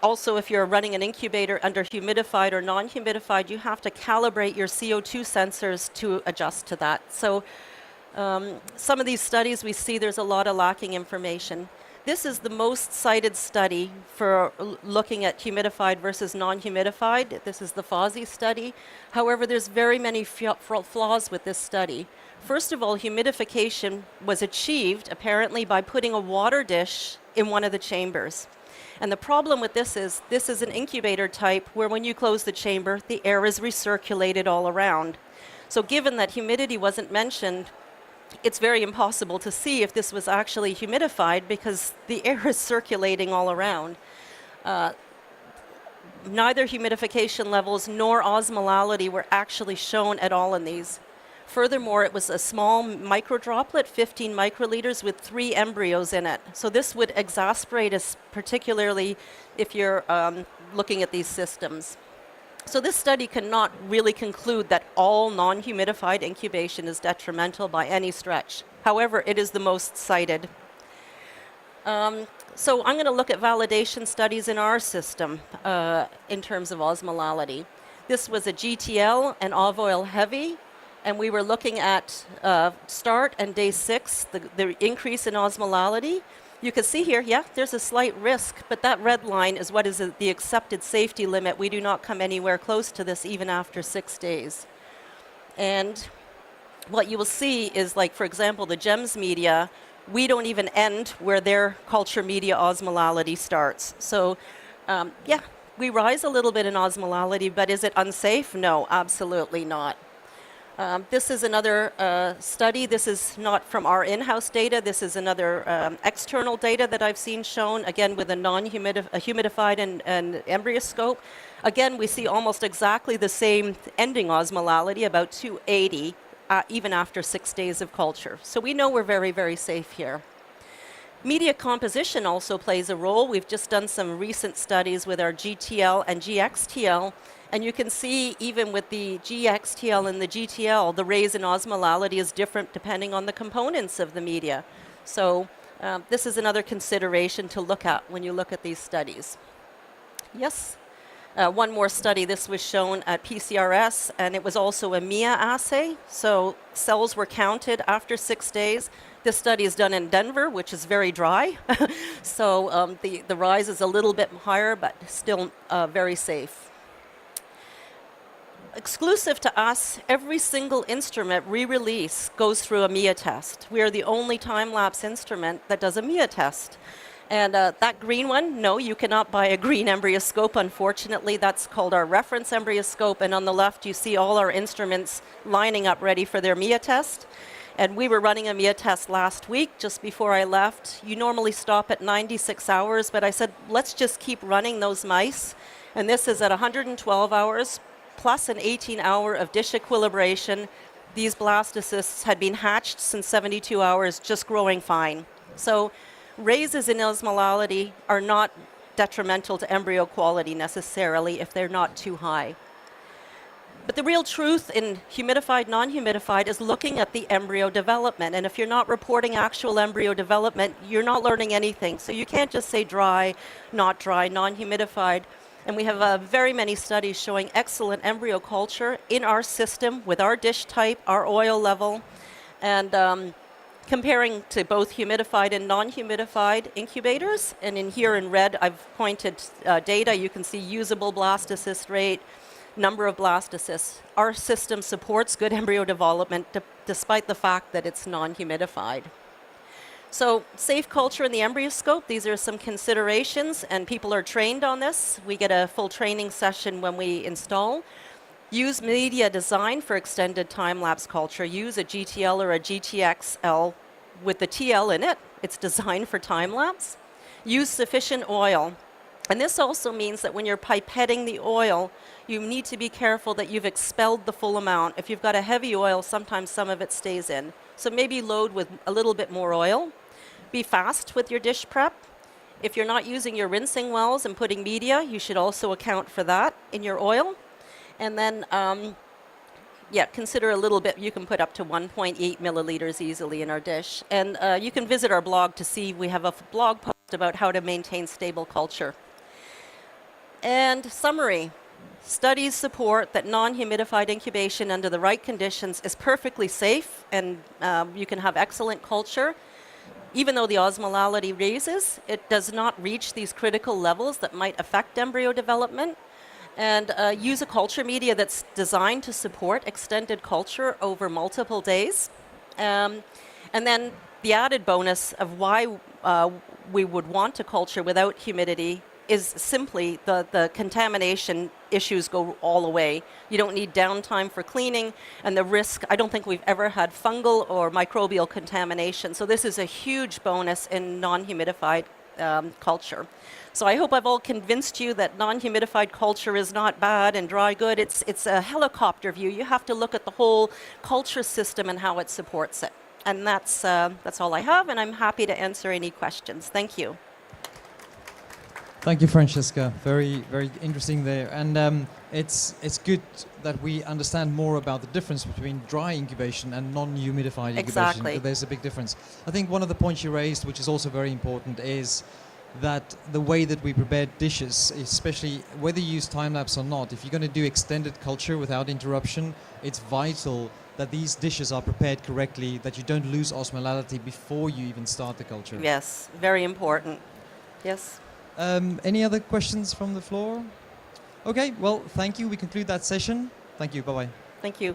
also, if you're running an incubator under humidified or non-humidified, you have to calibrate your CO2 sensors to adjust to that. So some of these studies we see there's a lot of lacking information. This is the most cited study for looking at humidified versus non-humidified. This is the FOSSI study. However, there's very many flaws with this study. First of all, humidification was achieved apparently by putting a water dish in one of the chambers. And the problem with this is an incubator type where when you close the chamber, the air is recirculated all around. So given that humidity wasn't mentioned, it's very impossible to see if this was actually humidified because the air is circulating all around. Neither humidification levels nor osmolality were actually shown at all in these. Furthermore, it was a small microdroplet, 15 microliters with 3 embryos in it. So this would exasperate us, particularly if you're looking at these systems. So this study cannot really conclude that all non-humidified incubation is detrimental by any stretch. However, it is the most cited. So I'm going to look at validation studies in our system in terms of osmolality. This was a GTL and oil heavy, and we were looking at start and day 6, the increase in osmolality. You can see here, yeah, there's a slight risk, but that red line is what is the accepted safety limit. We do not come anywhere close to this even after 6 days. And what you will see is, like, for example, the GEMS media, we don't even end where their culture media osmolality starts. So, yeah, we rise a little bit in osmolality, but is it unsafe? No, absolutely not. This is another study. This is not from our in-house data. This is another external data that I've seen shown, again, with a humidified and embryoscope. Again, we see almost exactly the same ending osmolality, about 280, even after 6 days of culture. So we know we're very, very safe here. Media composition also plays a role. We've just done some recent studies with our GTL and GXTL, and you can see even with the GXTL and the GTL, the raise in osmolality is different depending on the components of the media. So this is another consideration to look at when you look at these studies. Yes? One more study, this was shown at PCRS, and it was also a MIA assay. So cells were counted after 6 days. This study is done in Denver, which is very dry. So the rise is a little bit higher, but still very safe. Exclusive to us, every single instrument we release goes through a MIA test. We are the only time-lapse instrument that does a MIA test. And that green one, no, you cannot buy a green embryoscope, unfortunately. That's called our reference embryoscope. And on the left, you see all our instruments lining up ready for their MIA test. And we were running a MIA test last week, just before I left. You normally stop at 96 hours, but I said, let's just keep running those mice. And this is at 112 hours, plus an 18-hour of dish equilibration. These blastocysts had been hatched since 72 hours, just growing fine. So raises in osmolality are not detrimental to embryo quality necessarily if they're not too high. But the real truth in humidified, non-humidified is looking at the embryo development. And if you're not reporting actual embryo development, you're not learning anything. So you can't just say dry, non-humidified. And we have very many studies showing excellent embryo culture in our system with our dish type, our oil level, and comparing to both humidified and non-humidified incubators. And in here in red, I've pointed data. You can see usable blastocyst rate, number of blastocysts. Our system supports good embryo development despite the fact that it's non-humidified. So safe culture in the embryoscope, these are some considerations, and people are trained on this. We get a full training session when we install. Use media design for extended time-lapse culture. Use a GTL or a GTXL with the TL in it. It's designed for time-lapse. Use sufficient oil. And this also means that when you're pipetting the oil, you need to be careful that you've expelled the full amount. If you've got a heavy oil, sometimes some of it stays in. So maybe load with a little bit more oil. Be fast with your dish prep. If you're not using your rinsing wells and putting media, you should also account for that in your oil. And then, consider a little bit. You can put up to 1.8 milliliters easily in our dish. And you can visit our blog to see we have a blog post about how to maintain stable culture. And summary. Studies support that non-humidified incubation under the right conditions is perfectly safe, and you can have excellent culture. Even though the osmolality raises, it does not reach these critical levels that might affect embryo development. And use a culture media that's designed to support extended culture over multiple days. And then the added bonus of why we would want to culture without humidity is simply the contamination issues go all away. You don't need downtime for cleaning, and the risk, I don't think we've ever had fungal or microbial contamination. So this is a huge bonus in non-humidified culture. So I hope I've all convinced you that non-humidified culture is not bad and dry good. It's a helicopter view. You have to look at the whole culture system and how it supports it. And that's all I have, and I'm happy to answer any questions. Thank you. Thank you, Francesca. Very, very interesting there. And it's good that we understand more about the difference between dry incubation and non-humidified incubation. Exactly. There's a big difference. I think one of the points you raised, which is also very important, is that the way that we prepare dishes, especially whether you use time-lapse or not, if you're going to do extended culture without interruption, it's vital that these dishes are prepared correctly, that you don't lose osmolality before you even start the culture. Yes, very important. Yes. Any other questions from the floor? Okay, well, thank you. We conclude that session. Thank you. Bye-bye. Thank you.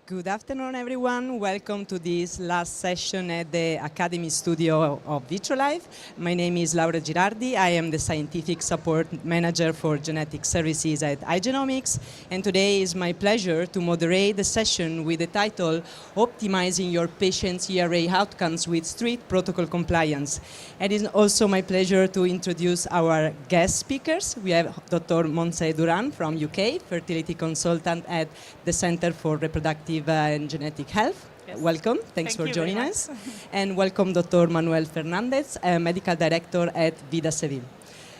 Good afternoon, everyone. Welcome to this last session at the Academy Studio of Vitrolife. My name is Laura Girardi. I am the Scientific Support Manager for Genetic Services at iGenomics. And today is my pleasure to moderate the session with the title, Optimizing Your Patient's ERA Outcomes with Strict Protocol Compliance. And it is also my pleasure to introduce our guest speakers. We have Dr. Montse Duran from UK, fertility consultant at the Center for Reproductive and Genetic Health. Yes. Welcome. Thanks for joining us. And welcome Dr. Manuel Fernandez, Medical Director at Vida Seville.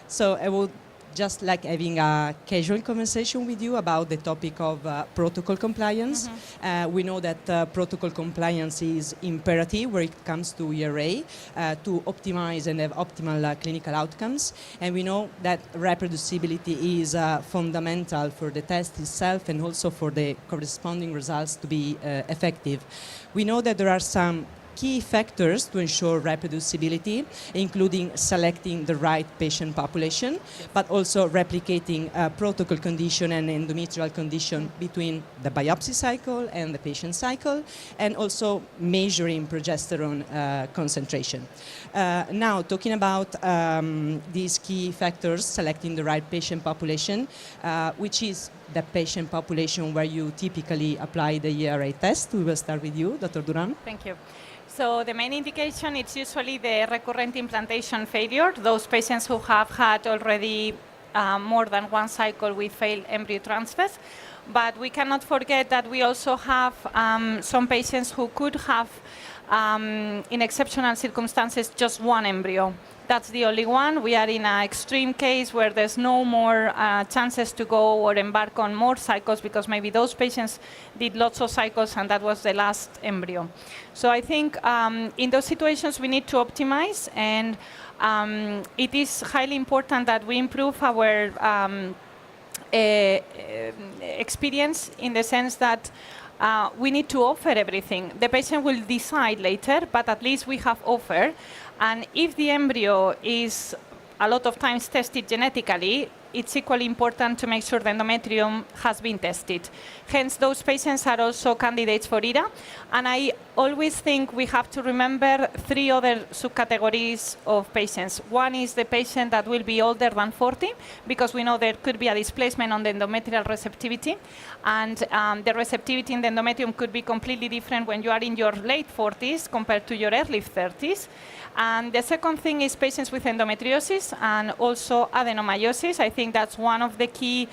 So I would just like having a casual conversation with you about the topic of protocol compliance. We know that protocol compliance is imperative where it comes to ERA to optimize and have optimal clinical outcomes. And we know that reproducibility is fundamental for the test itself and also for the corresponding results to be effective. We know that there are some key factors to ensure reproducibility, including selecting the right patient population, but also replicating protocol condition and endometrial condition between the biopsy cycle and the patient cycle, and also measuring progesterone concentration. Now, talking about these key factors, selecting the right patient population, which is the patient population where you typically apply the ERA test. We will start with you, Dr. Duran. Thank you. So the main indication is usually the recurrent implantation failure, those patients who have had already more than one cycle with failed embryo transfers. But we cannot forget that we also have some patients who could have, in exceptional circumstances, just one embryo. That's the only one. We are in an extreme case where there's no more chances to go or embark on more cycles because maybe those patients did lots of cycles and that was the last embryo. So I think in those situations we need to optimize, and it is highly important that we improve our experience in the sense that we need to offer everything. The patient will decide later, but at least we have offer. And if the embryo is a lot of times tested genetically, it's equally important to make sure the endometrium has been tested. Hence, those patients are also candidates for ERA. And I always think we have to remember three other subcategories of patients. One is the patient that will be older than 40, because we know there could be a displacement on the endometrial receptivity. And the receptivity in the endometrium could be completely different when you are in your late 40s compared to your early 30s. And the second thing is patients with endometriosis and also adenomyosis. I think that's one of the key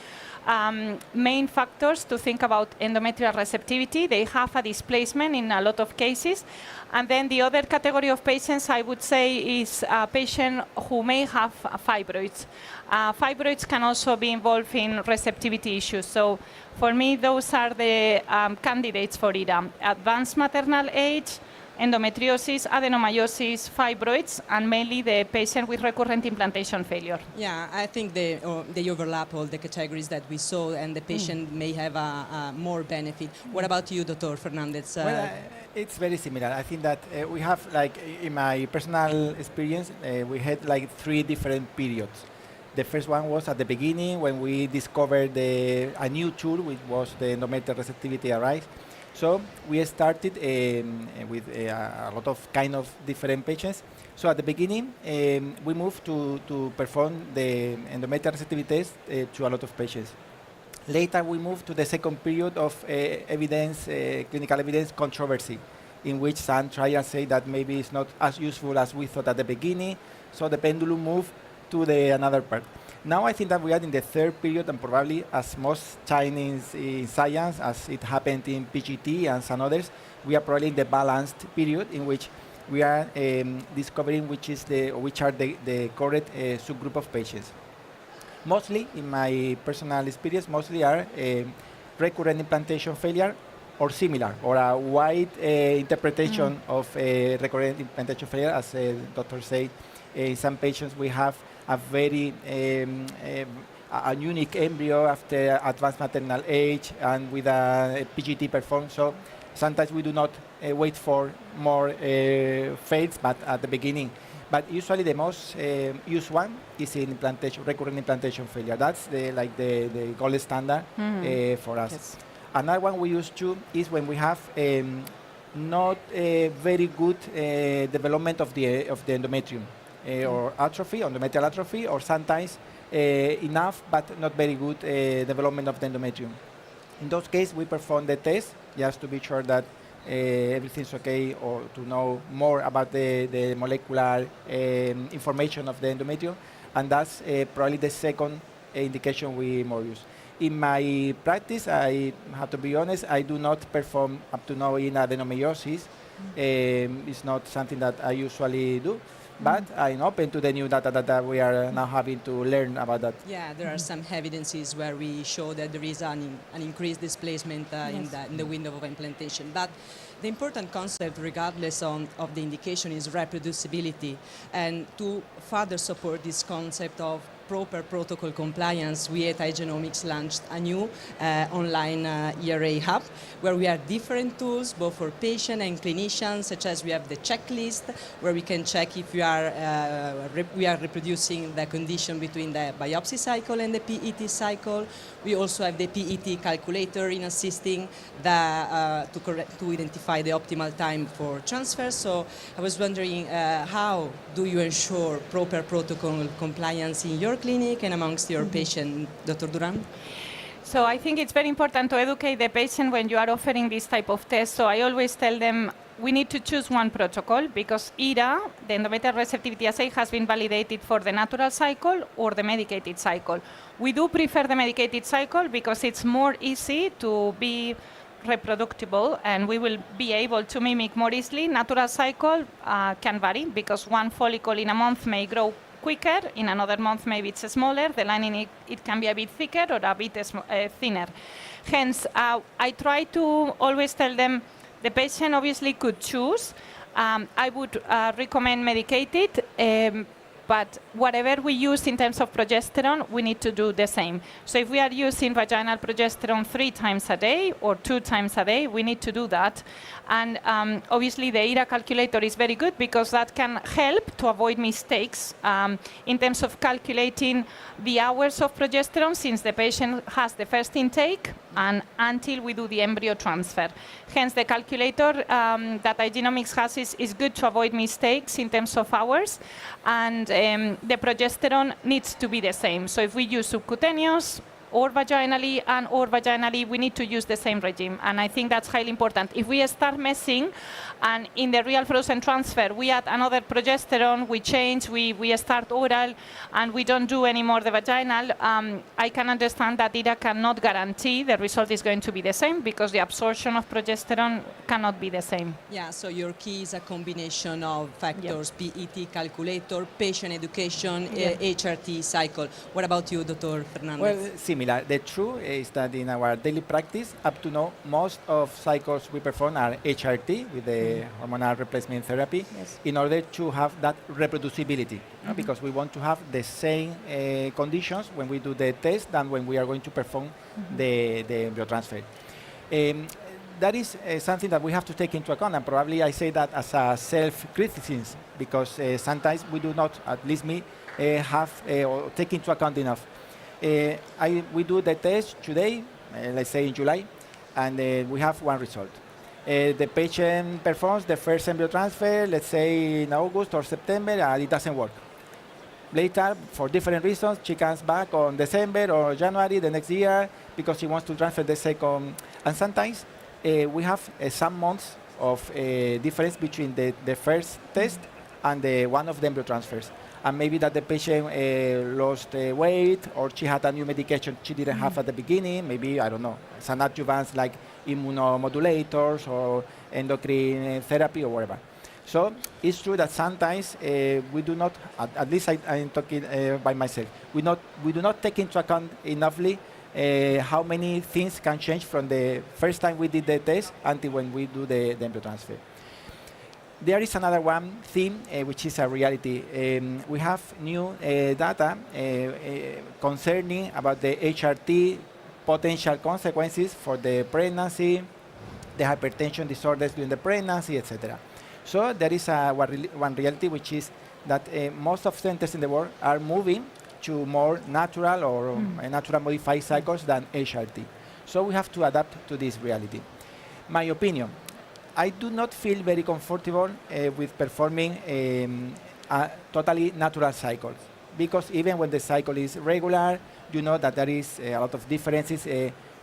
main factors to think about endometrial receptivity. They have a displacement in a lot of cases. And then the other category of patients, I would say, is a patient who may have fibroids. Fibroids can also be involved in receptivity issues. So for me, those are the candidates for ERA. Advanced maternal age, endometriosis, adenomyosis, fibroids, and mainly the patient with recurrent implantation failure. Yeah, I think they overlap all the categories that we saw, and the patient may have a more benefit. What about you, Dr. Fernandez? Well, it's very similar. I think that we have, like, in my personal experience, we had like 3 different periods. The first one was at the beginning when we discovered a new tool, which was the endometrial receptivity array. So we started with a lot of kind of different patients. So at the beginning, we moved to perform the endometrial receptivity test to a lot of patients. Later, we moved to the second period of clinical evidence controversy, in which some trials say that maybe it's not as useful as we thought at the beginning. So the pendulum moved to another part. Now I think that we are in the third period, and probably as most Chinese in science, as it happened in PGT and some others, we are probably in the balanced period in which we are discovering which are the correct subgroup of patients. Mostly, in my personal experience, mostly are recurrent implantation failure or similar, or a wide interpretation of recurrent implantation failure, as the doctor said. In some patients, we have a very a unique embryo after advanced maternal age and with a PGT performed. So sometimes we do not wait for more fails, but at the beginning. But usually the most used one is in recurrent implantation failure. That's the gold standard for us. Yes. Another one we use too is when we have not a very good development of the endometrium or atrophy, endometrial atrophy, or sometimes enough but not very good development of the endometrium. In those cases, we perform the test just to be sure that everything's okay, or to know more about the molecular information of the endometrium, and that's probably the second indication we more use. In my practice, I have to be honest, I do not perform up to now in adenomyosis. It's not something that I usually do, but I'm open to the new data that we are now having to learn about that. Yeah, there are some evidences where we show that there is an increased displacement in the window of implantation. But the important concept, regardless of the indication, is reproducibility. And to further support this concept of proper protocol compliance, we at iGenomics launched a new online ERA hub where we have different tools both for patient and clinicians, such as we have the checklist where we can check if we are reproducing the condition between the biopsy cycle and the PET cycle. We also have the PET calculator in assisting to identify the optimal time for transfer. So I was wondering, how do you ensure proper protocol compliance in your clinic and amongst your patient, Dr. Duran? So I think it's very important to educate the patient when you are offering this type of test. So I always tell them we need to choose one protocol because ERA, the endometrial receptivity assay, has been validated for the natural cycle or the medicated cycle. We do prefer the medicated cycle because it's more easy to be reproducible and we will be able to mimic more easily. Natural cycle can vary because one follicle in a month may grow quicker, in another month maybe it's smaller, the lining it can be a bit thicker or a bit thinner. Hence, I try to always tell them the patient obviously could choose. I would recommend medicated, but whatever we use in terms of progesterone, we need to do the same. So if we are using vaginal progesterone 3 times a day or 2 times a day, we need to do that. And obviously the ERA calculator is very good because that can help to avoid mistakes in terms of calculating the hours of progesterone since the patient has the first intake and until we do the embryo transfer. Hence the calculator that iGenomics has is good to avoid mistakes in terms of hours, and the progesterone needs to be the same. So if we use subcutaneous or vaginally, we need to use the same regime. And I think that's highly important. If we start messing, and in the real frozen transfer, we add another progesterone, we change, we start oral, and we don't do anymore the vaginal, I can understand that ERA cannot guarantee the result is going to be the same because the absorption of progesterone cannot be the same. Yeah, so your key is a combination of factors, PET calculator, patient education, HRT cycle. What about you, Dr. Fernandez? Well, similar. The truth is that in our daily practice, up to now, most of cycles we perform are HRT with the hormonal replacement therapy in order to have that reproducibility, because we want to have the same conditions when we do the test than when we are going to perform the embryo transfer. That is something that we have to take into account, and probably I say that as a self-criticism because sometimes we do not, at least me, have or take into account enough. We do the test today, let's say in July, and we have one result. The patient performs the first embryo transfer, let's say in August or September, and it doesn't work. Later, for different reasons, she comes back on December or January the next year because she wants to transfer the second. And sometimes we have some months of difference between the first test and one of the embryo transfers. And maybe that the patient lost weight, or she had a new medication she didn't have at the beginning, maybe, I don't know, some adjuvants like immunomodulators or endocrine therapy or whatever. So it's true that sometimes we do not, at least I'm talking by myself, we do not take into account enoughly how many things can change from the first time we did the test until when we do the embryo transfer. There is another one theme, which is a reality. We have new data concerning about the HRT potential consequences for the pregnancy, the hypertension disorders during the pregnancy, etc. So there is one reality, which is that most of centers in the world are moving to more natural or natural modified cycles than HRT. So we have to adapt to this reality. My opinion, I do not feel very comfortable with performing totally natural cycles, because even when the cycle is regular, you know that there is a lot of differences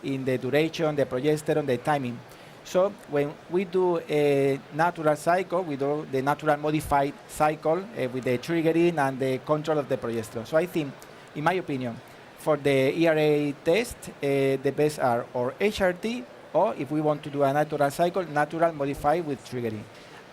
in the duration, the progesterone, the timing. So when we do a natural cycle, we do the natural modified cycle with the triggering and the control of the progesterone. So I think, in my opinion, for the ERA test, the best are or HRT, or if we want to do a natural cycle, natural modified with triggering.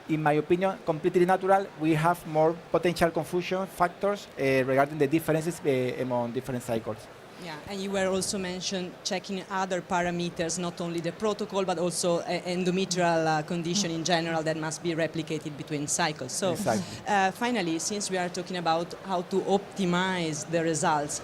In my opinion, completely natural, we have more potential confusion factors regarding the differences among different cycles. Yeah, and you were also mentioned checking other parameters, not only the protocol, but also endometrial condition in general that must be replicated between cycles. So finally, since we are talking about how to optimize the results,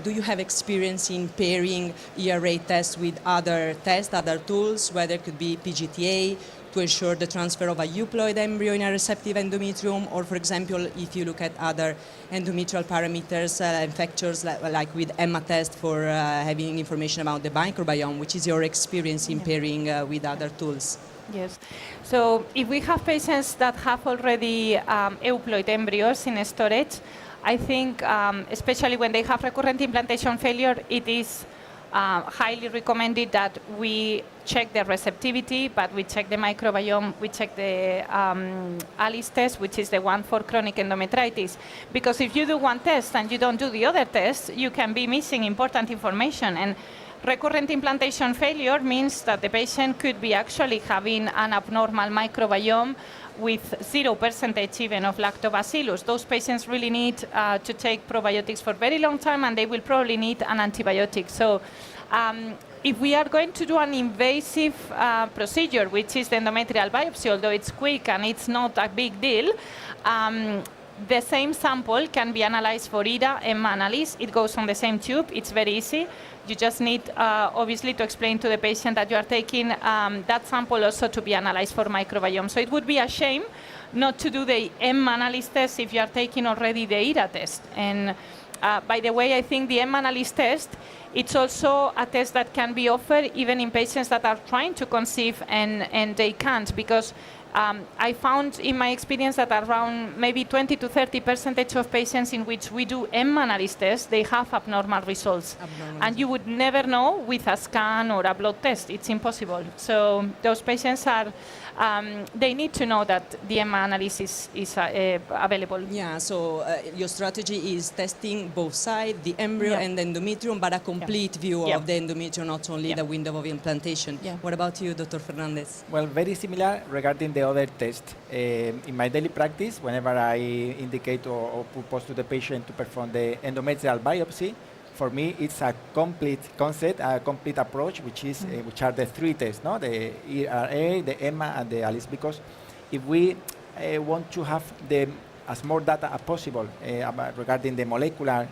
do you have experience in pairing ERA tests with other tests, other tools, whether it could be PGTA, to ensure the transfer of a euploid embryo in a receptive endometrium, or for example, if you look at other endometrial parameters and factors like with EMMA test for having information about the microbiome, which is your experience in pairing with other tools? Yes. So if we have patients that have already euploid embryos in storage, I think especially when they have recurrent implantation failure, it is highly recommended that we check the receptivity, but we check the microbiome, we check the ALICE test, which is the one for chronic endometritis. Because if you do one test and you don't do the other test, you can be missing important information. And recurrent implantation failure means that the patient could be actually having an abnormal microbiome with 0% even of lactobacillus. Those patients really need to take probiotics for a very long time, and they will probably need an antibiotic. So if we are going to do an invasive procedure, which is the endometrial biopsy, although it's quick and it's not a big deal, the same sample can be analyzed for ERA and analysis. It goes on the same tube. It's very easy. You just need, obviously, to explain to the patient that you are taking that sample also to be analyzed for microbiome. So it would be a shame not to do the analysis test if you are taking already the ERA test. And by the way, I think the analysis test, it's also a test that can be offered even in patients that are trying to conceive and they can't, because I found in my experience that around maybe 20 to 30% of patients in which we do analysis tests, they have abnormal results. And you would never know with a scan or a blood test. It's impossible. So those patients are, they need to know that the analysis is available. Yeah, so your strategy is testing both sides, the embryo and the endometrium, but a complete view of the endometrium, not only the window of implantation. What about you, Dr. Fernandez? Well, very similar regarding the other test. In my daily practice, whenever I indicate or propose to the patient to perform the endometrial biopsy, for me it's a complete concept, a complete approach, which is which are the three tests, no? The ERA, the EMMA, and the ALICE. Because if we want to have as more data as possible regarding the molecular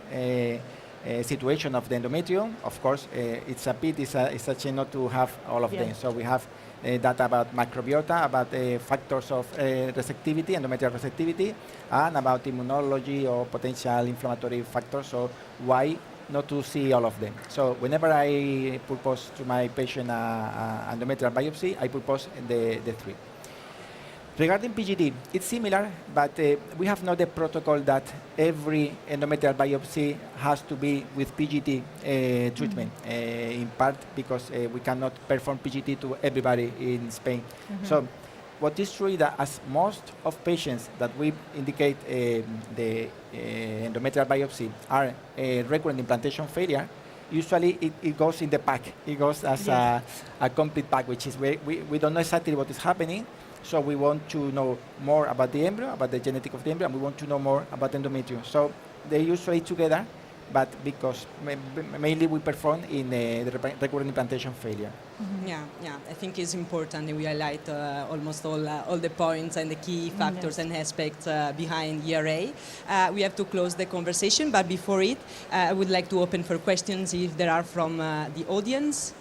situation of the endometrium, of course, it's a pity, it's a shame not to have all of them. So we have data about microbiota, about factors of receptivity, endometrial receptivity, and about immunology or potential inflammatory factors. So why not to see all of them? So whenever I propose to my patient an endometrial biopsy, I propose the three. Regarding PGT, it's similar, but we have not a protocol that every endometrial biopsy has to be with PGT treatment, in part because we cannot perform PGT to everybody in Spain. So what is true is that as most of patients that we indicate the endometrial biopsy are recurrent implantation failure, usually it goes in the pack. It goes as a complete pack, which is we don't know exactly what is happening. So we want to know more about the embryo, about the genetic of the embryo, and we want to know more about endometrium. So they're usually together, but because mainly we perform in the recurrent implantation failure. Yeah, I think it's important, and we highlight almost all the points and the key factors and aspects behind ERA. We have to close the conversation, but before it, I would like to open for questions if there are from the audience.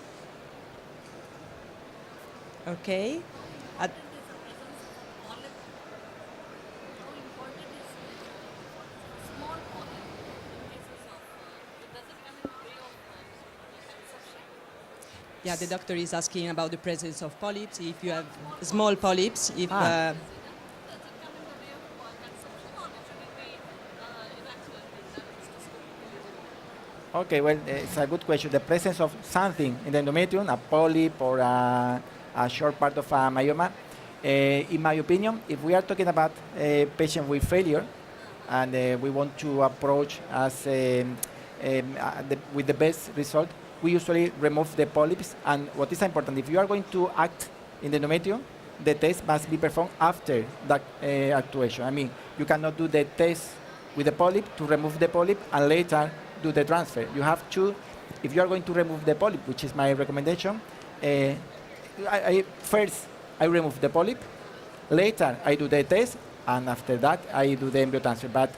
Okay. Yeah, the doctor is asking about the presence of polyps. If you have small polyps, if Okay, well, it's a good question. The presence of something in the endometrium, a polyp or a short part of a myoma, in my opinion, if we are talking about a patient with failure and we want to approach as with the best result, we usually remove the polyps. And what is important, if you are going to act in the endometrium, the test must be performed after that actuation. I mean, you cannot do the test with the polyp to remove the polyp and later do the transfer. You have to, if you are going to remove the polyp, which is my recommendation, first I remove the polyp, later I do the test, and after that I do the embryo transfer. But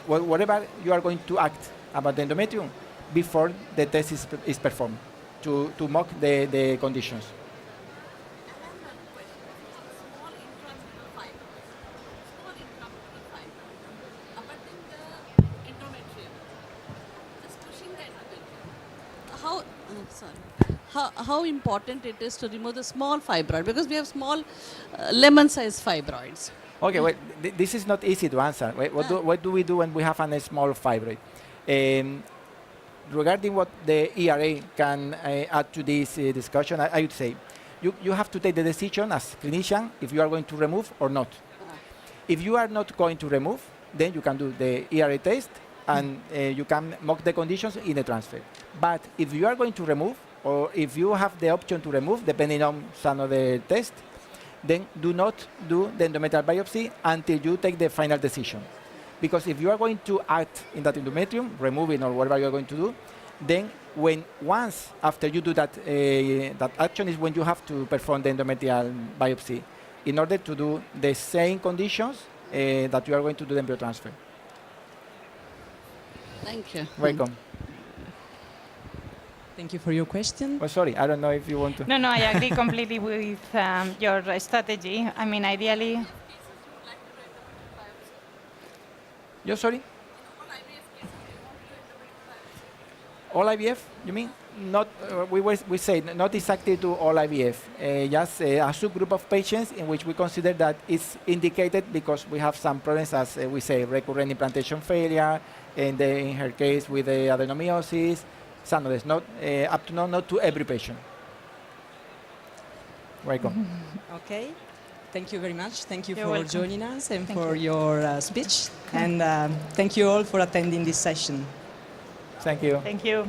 whatever you are going to act about the endometrium before the test is performed to mock the conditions. How important it is to remove the small fibroid, because we have small lemon-sized fibroids. Okay, well, this is not easy to answer. What do we do when we have a small fibroid? Regarding what the ERA can add to this discussion, I would say you have to take the decision as clinician if you are going to remove or not. If you are not going to remove, then you can do the ERA test and you can mock the conditions in the transfer. But if you are going to remove, or if you have the option to remove, depending on some of the test, then do not do the endometrial biopsy until you take the final decision. Because if you are going to act in that endometrium, removing or whatever you are going to do, then once after you do that, that action is when you have to perform the endometrial biopsy in order to do the same conditions that you are going to do the embryo transfer. Thank you. Welcome. Thank you for your question. Oh, sorry, I don't know if you want to. No, I agree completely with your strategy. I mean, ideally. You're sorry? All IVF, you mean? Not, we say not exactly to all IVF, just a subgroup of patients in which we consider that it's indicated because we have some problems, as we say, recurrent implantation failure, and in her case with the adenomyosis, some of this, not up to now, not to every patient. Welcome. Okay. Thank you very much. Thank you You're for welcome. joining us and Thank for you. your speech. And thank you all for attending this session. Thank you. Thank you.